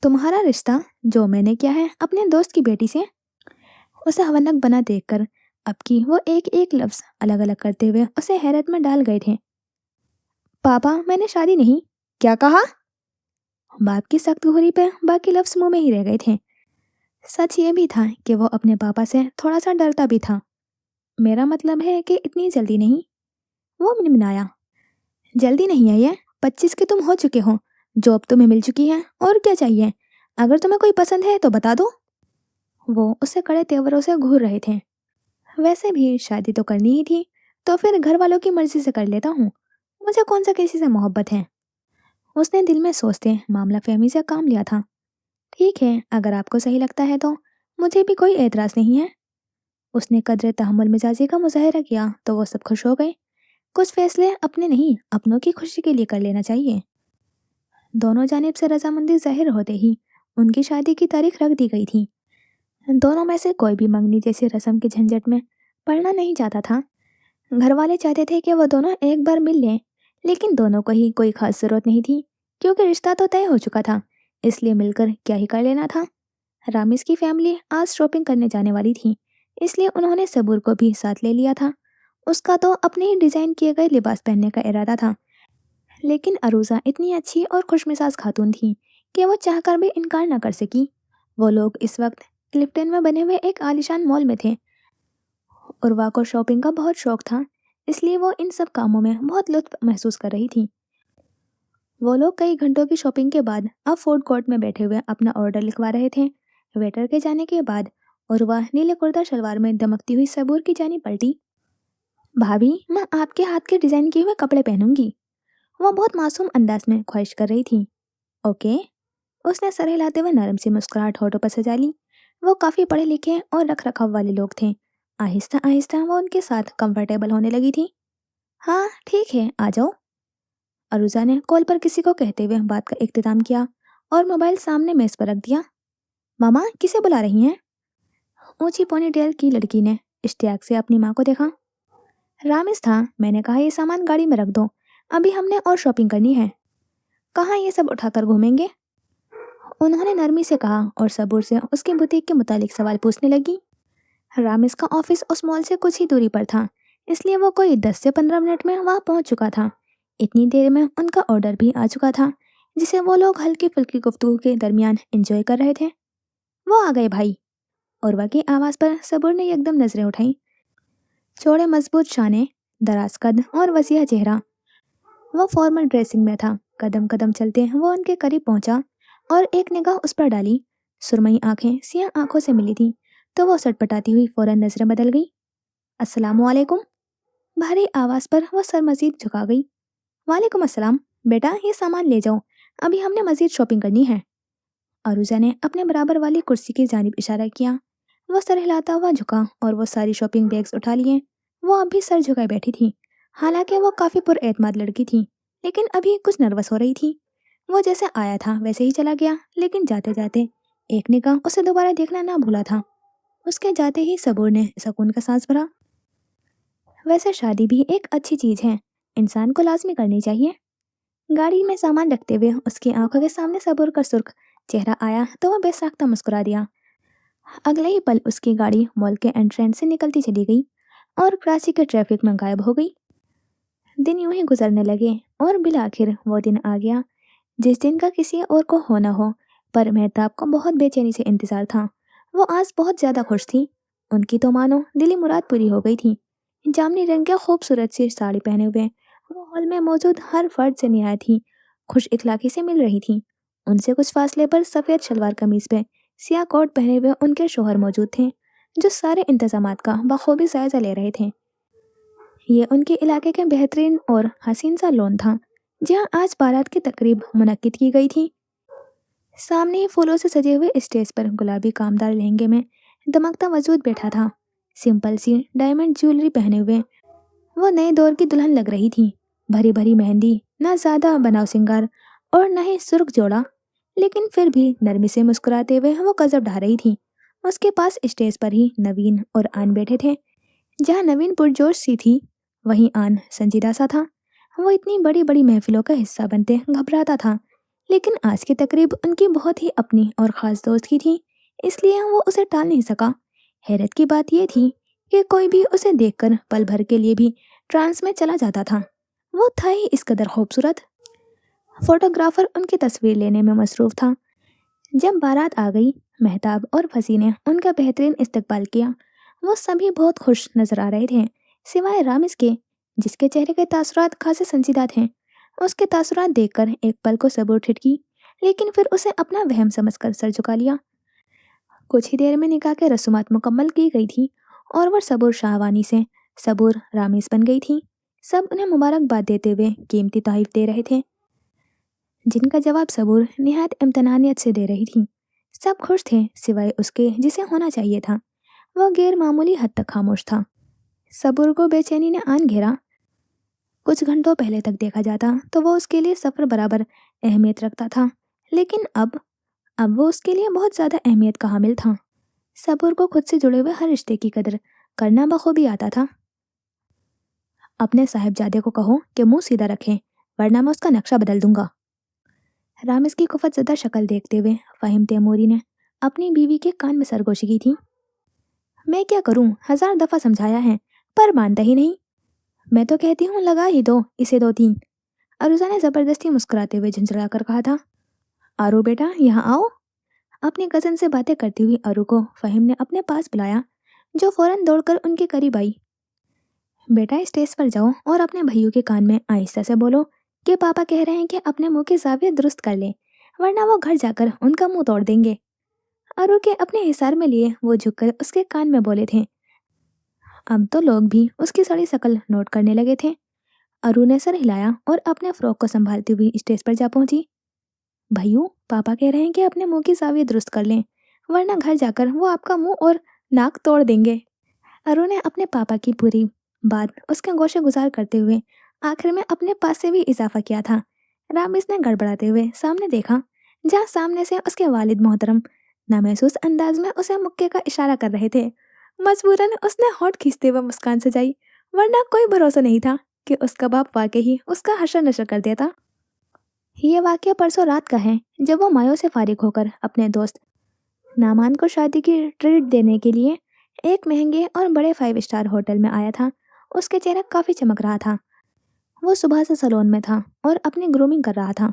तुम्हारा रिश्ता जो मैंने किया है अपने दोस्त की बेटी से? उसे हवनक बना देखकर अब की वो एक एक लफ्ज अलग अलग करते हुए उसे हैरत में डाल गए थे। पापा, मैंने शादी नहीं। क्या कहा? बाप की सख्त घूरी पे बाकी लफ्ज मुंह में ही रह गए थे। सच ये भी था कि वो अपने पापा से थोड़ा सा डरता भी था। मेरा मतलब है कि इतनी जल्दी नहीं। वो मिनमिनाया। जल्दी नहीं है ये, 25 के तुम हो चुके हो, जॉब तुम्हें मिल चुकी है, और क्या चाहिए? अगर तुम्हें कोई पसंद है तो बता दो। वो उसे कड़े तेवरों से घूर रहे थे। वैसे भी शादी तो करनी ही थी, तो फिर घर वालों की मर्जी से कर लेता हूँ। मुझे कौन सा किसी से मोहब्बत है? उसने दिल में सोचते मामला फहमी से काम लिया था। ठीक है, अगर आपको सही लगता है तो मुझे भी कोई एतराज़ नहीं है। उसने कदरे तहम्मुल मिजाजी का मुजाहिरा किया तो वो सब खुश हो गए। कुछ फैसले अपने नहीं, अपनों की खुशी के लिए कर लेना चाहिए। दोनों जानिब से रजामंदी जाहिर होते ही उनकी शादी की तारीख रख दी गई थी। दोनों में से कोई भी मंगनी जैसी रस्म के झंझट में पड़ना नहीं चाहता था। घर वाले चाहते थे कि वो दोनों एक बार मिल लें, लेकिन दोनों को ही कोई खास जरूरत नहीं थी, क्योंकि रिश्ता तो तय हो चुका था। इसलिए मिलकर क्या ही कर लेना था। रामिस की फैमिली आज शॉपिंग करने जाने वाली थी, इसलिए उन्होंने सबूर को भी साथ ले लिया था। उसका तो अपने ही डिजाइन किए गए लिबास पहनने का इरादा था, लेकिन अरूजा इतनी अच्छी और खुशमिजाज खातून थी कि वो चाहकर भी इनकार न कर सकी। वो लोग इस वक्त क्लिफ्टन में बने हुए एक आलीशान मॉल में थे। उर्वा को शॉपिंग का बहुत शौक था, इसलिए वो इन सब कामों में बहुत लुत्फ महसूस कर रही थी। वो लोग कई घंटों की शॉपिंग के बाद अब फूड कोर्ट में बैठे हुए अपना ऑर्डर लिखवा रहे थे। वेटर के जाने के बाद उर्वा नीले कुर्ता शलवार में दमकती हुई सबूर की जानी पलटी। भाभी, मैं आपके हाथ के डिजाइन किए हुए कपड़े पहनूंगी। वो बहुत मासूम अंदाज में ख्वाहिश कर रही थी। ओके, उसने सर हिलाते हुए नरम सी मुस्कुराहट होठों पर सजा ली। वो काफी पढ़े लिखे और रख रखाव वाले लोग थे। आहिस्ता आहिस्ता वो उनके साथ कंफर्टेबल होने लगी थी। हाँ ठीक है, आ जाओ। अरुजा ने कॉल पर किसी को कहते हुए बात का इख्तिताम किया और मोबाइल सामने मेज पर रख दिया। मामा, किसे बुला रही हैं? ऊंची पोनीटेल की लड़की ने इश्तियाक से अपनी माँ को देखा। रामिस था, मैंने कहा ये सामान गाड़ी में रख दो, अभी हमने और शॉपिंग करनी है। कहाँ ये सब उठाकर घूमेंगे? उन्होंने नरमी से कहा और सबूर से उसके बुटीक के मुतालिक सवाल पूछने लगी। रामिस का ऑफिस उस मॉल से कुछ ही दूरी पर था, इसलिए वो कोई 10 से 15 मिनट में वहाँ पहुँच चुका था। इतनी देर में उनका ऑर्डर भी आ चुका था, जिसे वो लोग हल्की फुल्की गुफ्तगू के दरमियान एंजॉय कर रहे थे। वो आ गए भाई। उर्वा की आवाज़ पर सबूर ने एकदम नजरें उठाई। चौड़े मजबूत शाने, दराज कद और वसीहा चेहरा। वो फॉर्मल ड्रेसिंग में था। कदम कदम चलते वो उनके करीब पहुंचा और एक निगाह उस पर डाली। सुरमई आंखें सियाह आंखों से मिली थी, तो वो सटपटाती हुई फौरन नजरें बदल गई। अस्सलामुअलैकुम। भारी आवाज़ पर वो सर मजीद झुका गई। वालेकुम अस्सलाम। बेटा, ये सामान ले जाओ, अभी हमने मजीद शॉपिंग करनी है। अरूजा ने अपने बराबर वाली कुर्सी की जानिब इशारा किया। वो सर हिलाता हुआ झुका और वो सारी शॉपिंग बैग्स उठा लिए। वो अब भी सर झुकाए बैठी थी। हालांकि वो काफ़ी पुरएतमाद लड़की थी, लेकिन अभी कुछ नर्वस हो रही थी। वो जैसे आया था वैसे ही चला गया, लेकिन जाते जाते एक निगाह उसे दोबारा देखना ना भूला था। उसके जाते ही सबूर ने सुकून का सांस भरा। वैसे शादी भी एक अच्छी चीज़ है, इंसान को लाजमी करनी चाहिए। गाड़ी में सामान रखते हुए उसकी आंखों के सामने सबूर का सुर्ख चेहरा आया तो वह बेसाख्ता मुस्कुरा दिया। अगले ही पल उसकी गाड़ी मॉल के एंट्रेंस से निकलती चली गई और कराची के ट्रैफिक में गायब हो गई। दिन यूं ही गुजरने लगे और बिल आखिर वो दिन आ गया जिस दिन का किसी और को होना हो, पर मेहताब को बहुत बेचैनी से इंतजार था। वो आज बहुत ज़्यादा खुश थी। उनकी तो मानो दिली मुराद पूरी हो गई थी। जामनी रंग के खूबसूरत सी साड़ी पहने हुए वो हॉल में मौजूद हर फर्द से निहायत ही खुश इखलाकी से मिल रही थी। उनसे कुछ फासले पर सफ़ेद शलवार कमीज पे सियाह कोट पहने हुए उनके शोहर मौजूद थे, जो सारे इंतजामात का बखूबी जायजा ले रहे थे। ये उनके इलाके के बेहतरीन और हसीन सा लॉन था, जहाँ आज बारात की तकरीब मुनक्किद की गई थी। सामने ही फूलों से सजे हुए स्टेज पर गुलाबी कामदार लहंगे में दमकता वजूद बैठा था। सिंपल सी डायमंड ज्वेलरी पहने हुए वो नए दौर की दुल्हन लग रही थी। भरी भरी मेहंदी, ना ज्यादा बनाव सिंगार और न ही सुर्ख जोड़ा, लेकिन फिर भी नरमी से मुस्कुराते हुए वो गजब ढा रही थी। उसके पास स्टेज पर ही नवीन और आन बैठे थे। जहाँ नवीन पुरजोश सी थी, वहीं आन संजीदा सा था। वो इतनी बड़ी बड़ी महफिलों का हिस्सा बनते घबराता था, लेकिन आज की तकरीब उनकी बहुत ही अपनी और ख़ास दोस्त की थी, इसलिए वो उसे टाल नहीं सका। हैरत की बात यह थी कि कोई भी उसे देखकर पल भर के लिए भी ट्रांस में चला जाता था। वो था ही इस कदर खूबसूरत। फोटोग्राफर उनकी तस्वीर लेने में मसरूफ़ था। जब बारात आ गई, मेहताब और फसी ने उनका बेहतरीन इस्तकबाल किया। वो सभी बहुत खुश नजर आ रहे थे, सिवाय रामिस के, जिसके चेहरे के तासुरात खासे संजीदा थे। اس کے तासुरात देखकर एक पल को सबूर ठिठकी, लेकिन फिर उसे अपना वहम समझकर सर झुका लिया। कुछ ही देर में निकाह के रस्मात मुकम्मल की गई थी और वह सबूर शाहवानी से सबूर रामीस बन गई थी। सब उन्हें मुबारकबाद देते हुए कीमती तोहफे दे रहे थे, जिनका जवाब सबूर निहायत इम्तनानियत से दे रही थी। सब खुश थे सिवाय उसके जिसे होना चाहिए था। वह गैर मामूली हद तक खामोश था। सबूर को बेचैनी ने आन घेरा। कुछ घंटों पहले तक देखा जाता तो वो उसके लिए सफ़र बराबर अहमियत रखता था, लेकिन अब वो उसके लिए बहुत ज़्यादा अहमियत का हामिल था। सबूर को खुद से जुड़े हुए हर रिश्ते की कदर करना बखूबी आता था। अपने साहिबजादे को कहो कि मुंह सीधा रखें, वरना मैं उसका नक्शा बदल दूंगा। रामिस की खौफजदा शक्ल देखते हुए फ़हीम तैमूरी ने अपनी बीवी के कान में सरगोशी की थी। मैं क्या करूं, 1000 दफ़ा समझाया है, पर मानता ही नहीं। मैं तो कहती हूँ लगा ही दो इसे 2-3। अरुजा ने ज़बरदस्ती मुस्कुराते हुए झुंझला कर कहा था। आरू बेटा, यहाँ आओ। अपनी कज़न से बातें करती हुई अरू को फ़हीम ने अपने पास बुलाया, जो फ़ौरन दौड़कर उनके करीब आई। बेटा, स्टेज पर जाओ और अपने भैयों के कान में आहिस्ता से बोलो कि पापा कह रहे हैं कि अपने मुंह की जाविया दुरुस्त कर लें, वरना वो घर जाकर उनका मुंह तोड़ देंगे। अरू के अपने हिसार में लिए वो झुककर उसके कान में बोले थे। अब तो लोग भी उसकी सड़ी शक्ल नोट करने लगे थे। अरू ने सर हिलाया और अपने फ्रॉक को संभालती हुई स्टेज पर जा पहुंची। भैयू, पापा कह रहे हैं कि अपने मुंह की जाविया दुरुस्त कर लें, वरना घर जाकर वो आपका मुंह और नाक तोड़ देंगे। अरू ने अपने पापा की पूरी बात उसके गोशे गुजार करते हुए आखिर में अपने पास से भी इजाफा किया था। रामिस ने गड़बड़ाते हुए सामने देखा, जहाँ सामने से उसके वालिद मोहतरम नामहसूस अंदाज में उसे मुक्के का इशारा कर रहे थे। मजबूरन उसने होठ खींचते हुए मुस्कान सजाई, वरना कोई भरोसा नहीं था कि उसका बाप वाकई ही उसका हशर नशर कर देता। ये वाकया परसों रात का है, जब वो मायो से फारिग होकर अपने दोस्त नामान को शादी की ट्रीट देने के लिए एक महंगे और बड़े 5 स्टार होटल में आया था। उसके चेहरा काफ़ी चमक रहा था। वो सुबह से सैलून में था और अपनी ग्रूमिंग कर रहा था।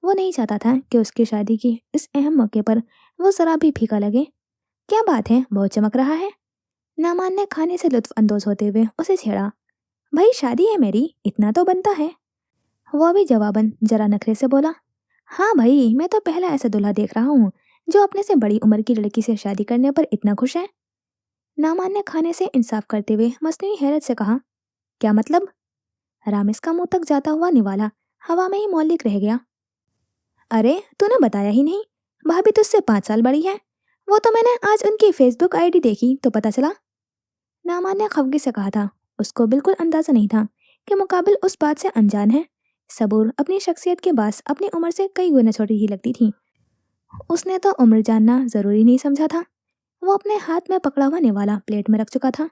वो नहीं चाहता था कि उसकी शादी की इस अहम मौके पर वो ज़रा भी फीका लगे। क्या बात है, बहुत चमक रहा है। नामान ने खाने से लुत्फ अंदोज होते हुए उसे छेड़ा। भाई, शादी है मेरी, इतना तो बनता है। वो भी जवाबन जरा नखरे से बोला, हाँ भाई, मैं तो पहला ऐसा दूल्हा देख रहा हूँ जो अपने से बड़ी उम्र की लड़की से शादी करने पर इतना खुश है। नामान ने खाने से इंसाफ करते हुए मसनूई हैरत से कहा, क्या मतलब? रामिस का मुंह तक जाता हुआ निवाला हवा में ही मौलिक रह गया। अरे, तूने बताया ही नहीं, भाभी तुझसे 5 साल बड़ी है। वो तो मैंने आज उनकी फेसबुक आईडी देखी तो पता चला। नामान ने खफगी से कहा था। उसको बिल्कुल अंदाजा नहीं था कि मुकाबिल उस बात से अनजान है। सबूर अपनी शख्सियत के बास अपनी उम्र से कई गुना छोटी ही लगती थी। उसने तो उम्र जानना जरूरी नहीं समझा था। वो अपने हाथ में पकड़ा हुआ निवाला प्लेट में रख चुका था।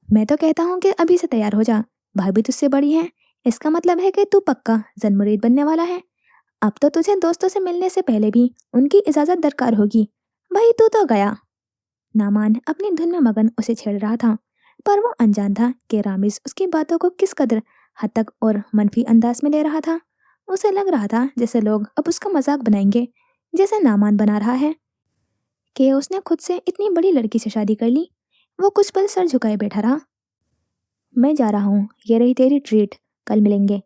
मैं तो कहता हूँ कि अभी से तैयार हो जा, भाभी तुझसे बड़ी है, इसका मतलब है कि तू पक्का जन्मुरीद बनने वाला है। अब तो तुझे दोस्तों से मिलने से पहले भी उनकी इजाजत दरकार होगी। भाई, तू तो गया। नामान अपनी धुन में मगन उसे छेड़ रहा था, पर वो अनजान था कि रामिस उसकी बातों को किस कदर हद तक और मनफी अंदाज में ले रहा था। उसे लग रहा था जैसे लोग अब उसका मजाक बनाएंगे, जैसे नामान बना रहा है कि उसने खुद से इतनी बड़ी लड़की से शादी कर ली। वो कुछ पल सर झुकाए बैठा रहा। मैं जा रहा हूँ, ये रही तेरी ट्रीट, कल मिलेंगे।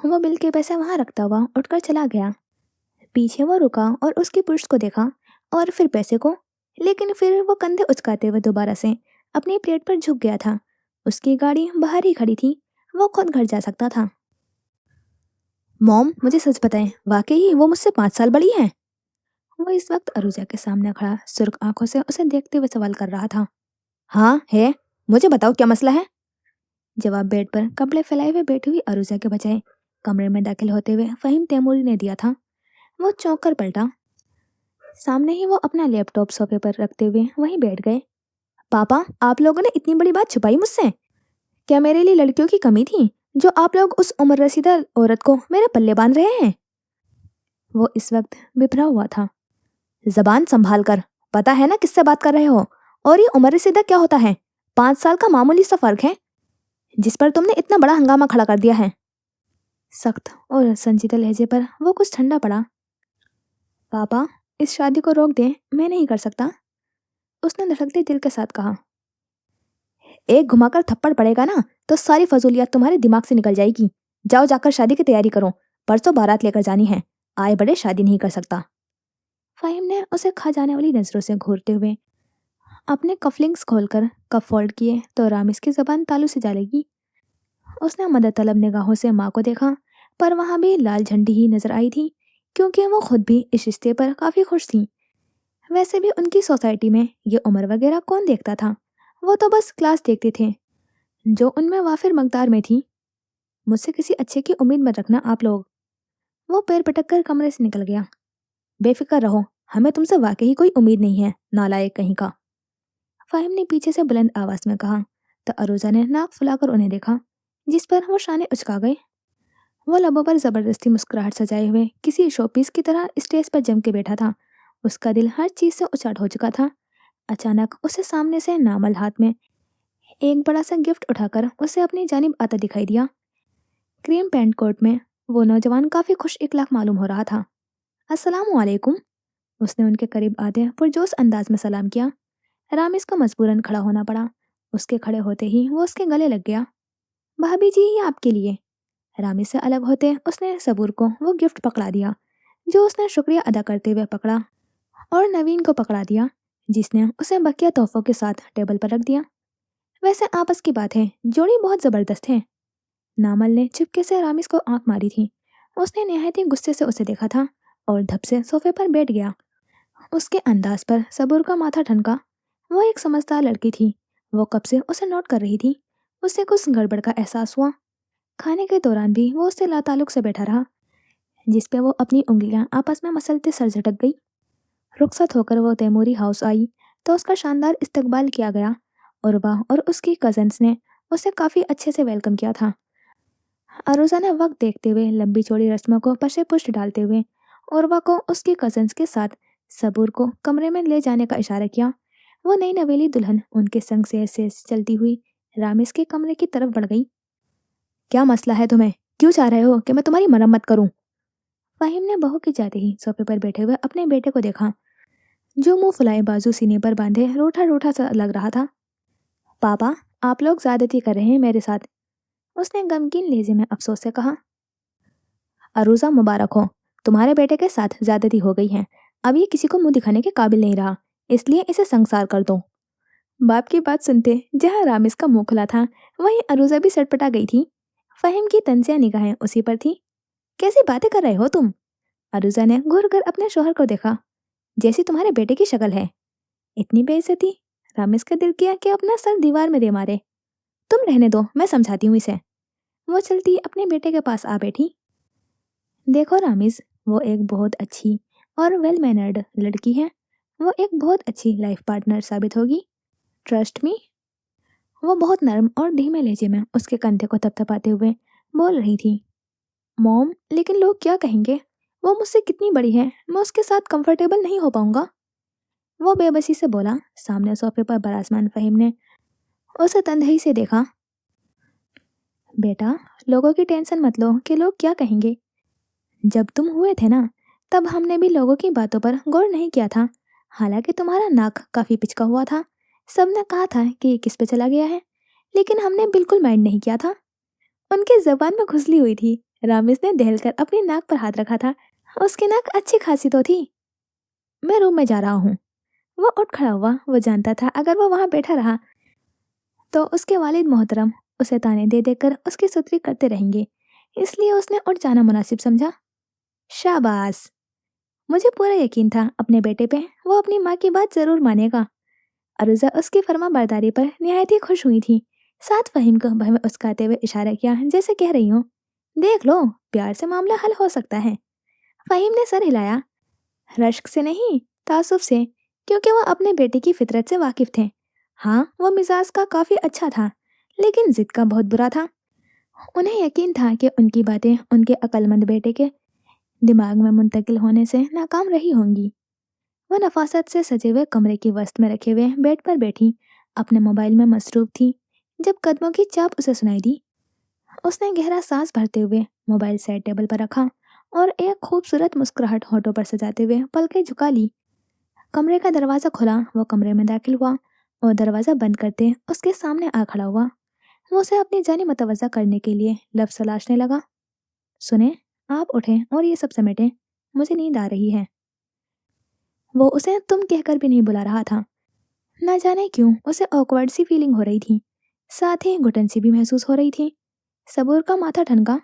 वो बिल के पैसे वहां रखता हुआ उठकर चला गया। पीछे वो रुका और उसकी पुरुष को देखा और फिर पैसे को, लेकिन फिर वो कंधे उचकाते हुए दोबारा से अपनी प्लेट पर झुक गया था। उसकी गाड़ी बाहर ही खड़ी थी, वो खुद घर जा सकता था। मॉम, मुझे सच बताएं, वाकई वो मुझसे 5 साल बड़ी है? वो इस वक्त अरुजा के सामने खड़ा सुर्ख आंखों से उसे देखते हुए सवाल कर रहा था। हाँ है, मुझे बताओ क्या मसला है। जवाब बेड पर कपड़े फैलाए हुए बैठी हुई अरुजा के बजाय कमरे में दाखिल होते हुए फ़हीम तैमूरी ने दिया था। वो चौंक कर पलटा। सामने ही वो अपना लैपटॉप सोफे पर रखते हुए वहीं बैठ गए। पापा, आप लोगों ने इतनी बड़ी बात छुपाई मुझसे? क्या मेरे लिए लड़कियों की कमी थी जो आप लोग उस उम्र रसीदा औरत को मेरे पल्ले बांध रहे हैं? वो इस वक्त बिफरा हुआ था। जबान संभाल कर, पता है ना किससे बात कर रहे हो? और ये उम्र रसीदा क्या होता है? 5 साल का मामूली सा फर्क है, जिस पर तुमने इतना बड़ा हंगामा खड़ा कर दिया है। सख्त और संजीदा लहजे पर वो कुछ ठंडा पड़ा। पापा, इस शादी को रोक दें, मैं नहीं कर सकता, उसने धड़कते दिल के साथ कहा। एक घुमाकर थप्पड़ पड़ेगा ना तो सारी फजूलियत तुम्हारे दिमाग से निकल जाएगी। जाओ जाकर शादी की तैयारी करो, परसों बारात लेकर जानी है, आए बड़े शादी नहीं कर सकता। फ़हीम ने उसे खा जाने वाली नज़रों से घूरते हुए अपने कफलिंग्स खोलकर कप फोल्ड किए तो रामिस की ज़बान तालू से जा लगी। उसने मदद तलब निगाहों से माँ को देखा, पर वहाँ भी लाल झंडी ही नजर आई थी, क्योंकि वो खुद भी इस रिश्ते पर काफ़ी खुश थी। वैसे भी उनकी सोसाइटी में ये उम्र वगैरह कौन देखता था, वो तो बस क्लास देखते थे जो उनमें वाफिर मकदार में थी। मुझसे किसी अच्छे की उम्मीद मत रखना आप लोग। वो पैर पटक कर कमरे से निकल गया। बेफिक्र रहो, हमें तुमसे वाकई कोई उम्मीद नहीं है, नालायक कहीं का। फ़हीम ने पीछे से बुलंद आवाज में कहा तो अरूजा ने नाक फुलाकर उन्हें देखा, जिस पर वो शाने उचका गए। वो लबों पर जबरदस्ती मुस्कुराहट सजाए हुए किसी शोपीस की तरह स्टेज पर जम के बैठा था। उसका दिल हर चीज से उचाट हो चुका था। अचानक उसे सामने से नामल हाथ में एक बड़ा सा गिफ्ट उठाकर उसे अपनी जानिब आता दिखाई दिया। क्रीम पैंट कोट में वो नौजवान काफी खुश इखलाक मालूम हो रहा था। अस्सलाम वालेकुम। उसने उनके करीब आते पुरजोश अंदाज में सलाम किया। रामिस को मजबूरन खड़ा होना पड़ा। उसके खड़े होते ही वो उसके गले लग गया। भाभी जी, ये आपके लिए। रामिस से अलग होते उसने सबूर को वो गिफ्ट पकड़ा दिया, जो उसने शुक्रिया अदा करते हुए पकड़ा, और नवीन को पकड़ा दिया, जिसने उसे बकिया तोहफों के साथ टेबल पर रख दिया। वैसे आपस की बात है, जोड़ी बहुत जबरदस्त है। नामल ने चुपके से रामिस को आंख मारी थी। उसने निहायत ही गुस्से से उसे देखा था और धप से सोफे पर बैठ गया। उसके अंदाज पर सबूर का माथा ठनका। वो एक समझदार लड़की थी। वो कब से उसे नोट कर रही थी। उसे कुछ गड़बड़ का एहसास हुआ। खाने के दौरान भी वो उससे लाताल्लुक से बैठा रहा, जिस पे वो अपनी उंगलियां आपस में मसलते सर झटक गई। रुखसत होकर वो तैमूरी हाउस आई तो उसका शानदार इस्तकबाल किया गया। उर्वा और उसकी कजन्स ने उसे काफ़ी अच्छे से वेलकम किया था। अरूजा ने वक्त देखते हुए लंबी चौड़ी रस्मों को पशे पुष्ट डालते हुए उर्वा को उसकी कजन्स के साथ सबूर को कमरे में ले जाने का इशारा किया। वो नई नवेली दुल्हन उनके संग से चलती हुई रामिस के कमरे की तरफ बढ़ गई। क्या मसला है तुम्हें? क्यों चाह रहे हो कि मैं तुम्हारी मरम्मत करूं? फ़हीम ने बहू के जाते ही सोफे पर बैठे हुए अपने बेटे को देखा, जो मुंह फुलाए बाजू सीने पर बांधे रूठा रूठा सा लग रहा था। पापा, आप लोग ज्यादती कर रहे हैं मेरे साथ। उसने गमगीन लहजे में अफसोस से कहा। अरूजा, मुबारक हो, तुम्हारे बेटे के साथ ज्यादती हो गई है। अब ये किसी को मुंह दिखाने के काबिल नहीं रहा, इसलिए इसे संसार कर दो। बाप की बात सुनते जहाँ रामिस का मुंह खुला था, वहीं अरूजा भी सटपटा गई थी। फ़हीम की तंजिया निगाहें उसी पर थी। कैसी बातें कर रहे हो तुम? अरूजा ने घूर कर अपने शोहर को देखा। जैसी तुम्हारे बेटे की शक्ल है। इतनी बेइज्जती। रामिस का दिल किया कि अपना सर दीवार में दे मारे। तुम रहने दो, मैं समझाती हूँ इसे। वो चलती अपने बेटे के पास आ बैठी। देखो रामिस, वो एक बहुत अच्छी और वेल मैनर्ड लड़की है। वो एक बहुत अच्छी लाइफ पार्टनर साबित होगी। Trust me. वो बहुत नरम और धीमे लहजे में उसके कंधे को थपथपाते हुए बोल रही थी। मॉम, लेकिन लोग क्या कहेंगे? वो मुझसे कितनी बड़ी है, मैं उसके साथ कंफर्टेबल नहीं हो पाऊंगा। वो बेबसी से बोला। सामने सोफे पर बराजमान फ़हीम ने उसे तन्हाई से देखा। बेटा, लोगों की टेंशन मत लो कि लोग क्या कहेंगे। जब तुम हुए थे ना, तब हमने भी लोगों की बातों पर गौर नहीं किया था। हालांकि तुम्हारा नाक काफी पिचका हुआ था। सबने कहा था कि ये किस पे चला गया है, लेकिन हमने बिल्कुल माइंड नहीं किया था। उनकी जबान में खुजली हुई थी। रामिस ने दहलकर अपनी नाक पर हाथ रखा था। उसकी नाक अच्छी खासी तो थी। मैं रूम में जा रहा हूँ। वो उठ खड़ा हुआ। वो जानता था अगर वो वहां बैठा रहा तो उसके वालिद मोहतरम उसे ताने दे देकर उसकी सुतरी करते रहेंगे, इसलिए उसने उठ जाना मुनासिब समझा। शाबाश। मुझे पूरा यकीन था अपने बेटे पे, वो अपनी माँ की बात जरूर मानेगा। अरुजा उसकी फर्मा बरदारी पर निहायत ही खुश हुई थी। साथ फ़हीम को भय में उस्काते हुए इशारा किया, जैसे कह रही हूँ, देख लो, प्यार से मामला हल हो सकता है। फ़हीम ने सर हिलाया। रश्क से नहीं, तासुफ से, क्योंकि वो अपने बेटे की फितरत से वाकिफ थे। हाँ, वो मिजाज का काफ़ी अच्छा था, लेकिन जिद का बहुत बुरा था। उन्हें यकीन था कि उनकी बातें उनके अक्लमंद बेटे के दिमाग में मुंतकिल होने से नाकाम रही होंगी। वह नफासत से सजे हुए कमरे की वस्त में रखे हुए बेड पर बैठी अपने मोबाइल में मसरूफ थी, जब कदमों की चाप उसे सुनाई दी। उसने गहरा सांस भरते हुए मोबाइल साइड टेबल पर रखा और एक खूबसूरत मुस्कुराहट होठों पर सजाते हुए पलकें झुका ली। कमरे का दरवाज़ा खुला। वो कमरे में दाखिल हुआ और दरवाज़ा बंद करते उसके सामने आ खड़ा हुआ। वो उसे अपनी जानी मुतवज़्ज़ा करने के लिए लफ्ज़ तलाशने लगा। सुने, आप उठें और ये सब समेटें, मुझे नींद आ रही है। वो उसे तुम कहकर भी नहीं बुला रहा था। ना जाने क्यों उसे ऑकवर्ड सी फीलिंग हो रही थी, साथ ही घुटन सी भी महसूस हो रही थी। सबूर का माथा ठनका।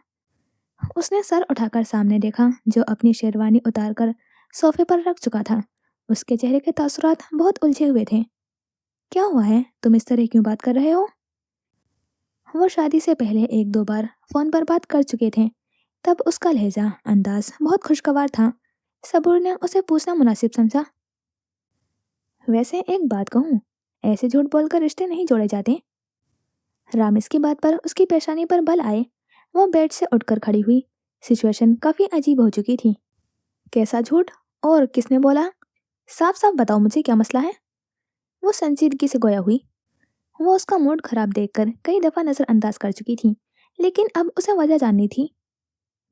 उसने सर उठाकर सामने देखा, जो अपनी शेरवानी उतारकर सोफे पर रख चुका था। उसके चेहरे के तासुरात बहुत उलझे हुए थे। क्या हुआ है, तुम इस तरह क्यों बात कर रहे हो? वो शादी से पहले एक दो बार फोन पर बात कर चुके थे, तब उसका लहजा अंदाज बहुत खुशगवार था। सबूर ने उसे पूछना मुनासिब समझा। वैसे एक बात कहूँ, ऐसे झूठ बोलकर रिश्ते नहीं जोड़े जाते। रामिस की बात पर उसकी पेशानी पर बल आए। वो बेड से उठकर खड़ी हुई। सिचुएशन काफी अजीब हो चुकी थी। कैसा झूठ, और किसने बोला? साफ साफ बताओ मुझे, क्या मसला है? वो संजीदगी से गोया हुई। वो उसका मूड खराब देखकर कई दफा नजरअंदाज कर चुकी थी, लेकिन अब उसे वजह जाननी थी।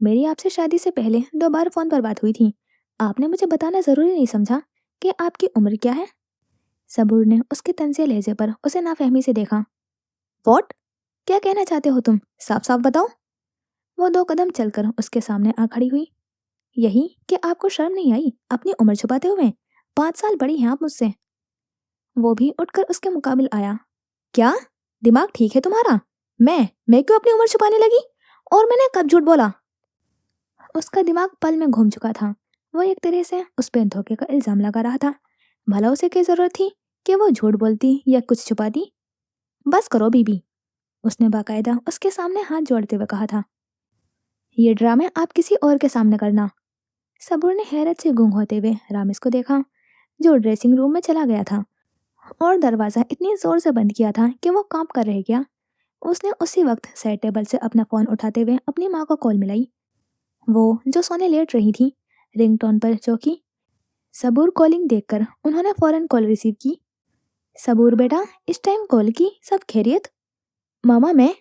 मेरी आपसे शादी से पहले 2 बार फोन पर बात हुई थी। आपने मुझे बताना जरूरी नहीं समझा कि आपकी उम्र क्या है? सबूर ने उसके तंजिया लहजे पर उसे नाफहमी से देखा। वॉट? क्या कहना चाहते हो तुम? साफ साफ बताओ। वो 2 कदम चलकर उसके सामने आ खड़ी हुई। यही कि आपको शर्म नहीं आई अपनी उम्र छुपाते हुए? 5 साल बड़ी हैं आप मुझसे। वो भी उठकर उसके मुकाबिल आया। क्या दिमाग ठीक है तुम्हारा? मैं क्यों अपनी उम्र छुपाने लगी? और मैंने कब झूठ बोला? उसका दिमाग पल में घूम चुका था। वो एक तरह से उस पर धोखे का इल्जाम लगा रहा था। भला उसे क्या जरूरत थी कि वो झूठ बोलती या कुछ छुपाती? बस करो बीबी, उसने बाकायदा उसके सामने हाथ जोड़ते हुए कहा था। ये ड्रामे आप किसी और के सामने करना। सबूर ने हैरत से गुंग होते हुए रामिस को देखा, जो ड्रेसिंग रूम में चला गया था और दरवाजा इतनी जोर से बंद किया था कि वो कांप कर रह गया। उसने उसी वक्त साइड टेबल से अपना फोन उठाते हुए अपनी माँ को कॉल मिलाई। वो जो सोने लेट रही थी, रिंगटोन पर चौकी। सबूर कॉलिंग देखकर उन्होंने फौरन कॉल रिसीव की। सबूर बेटा, इस टाइम कॉल की, सब खैरियत? मामा मैं।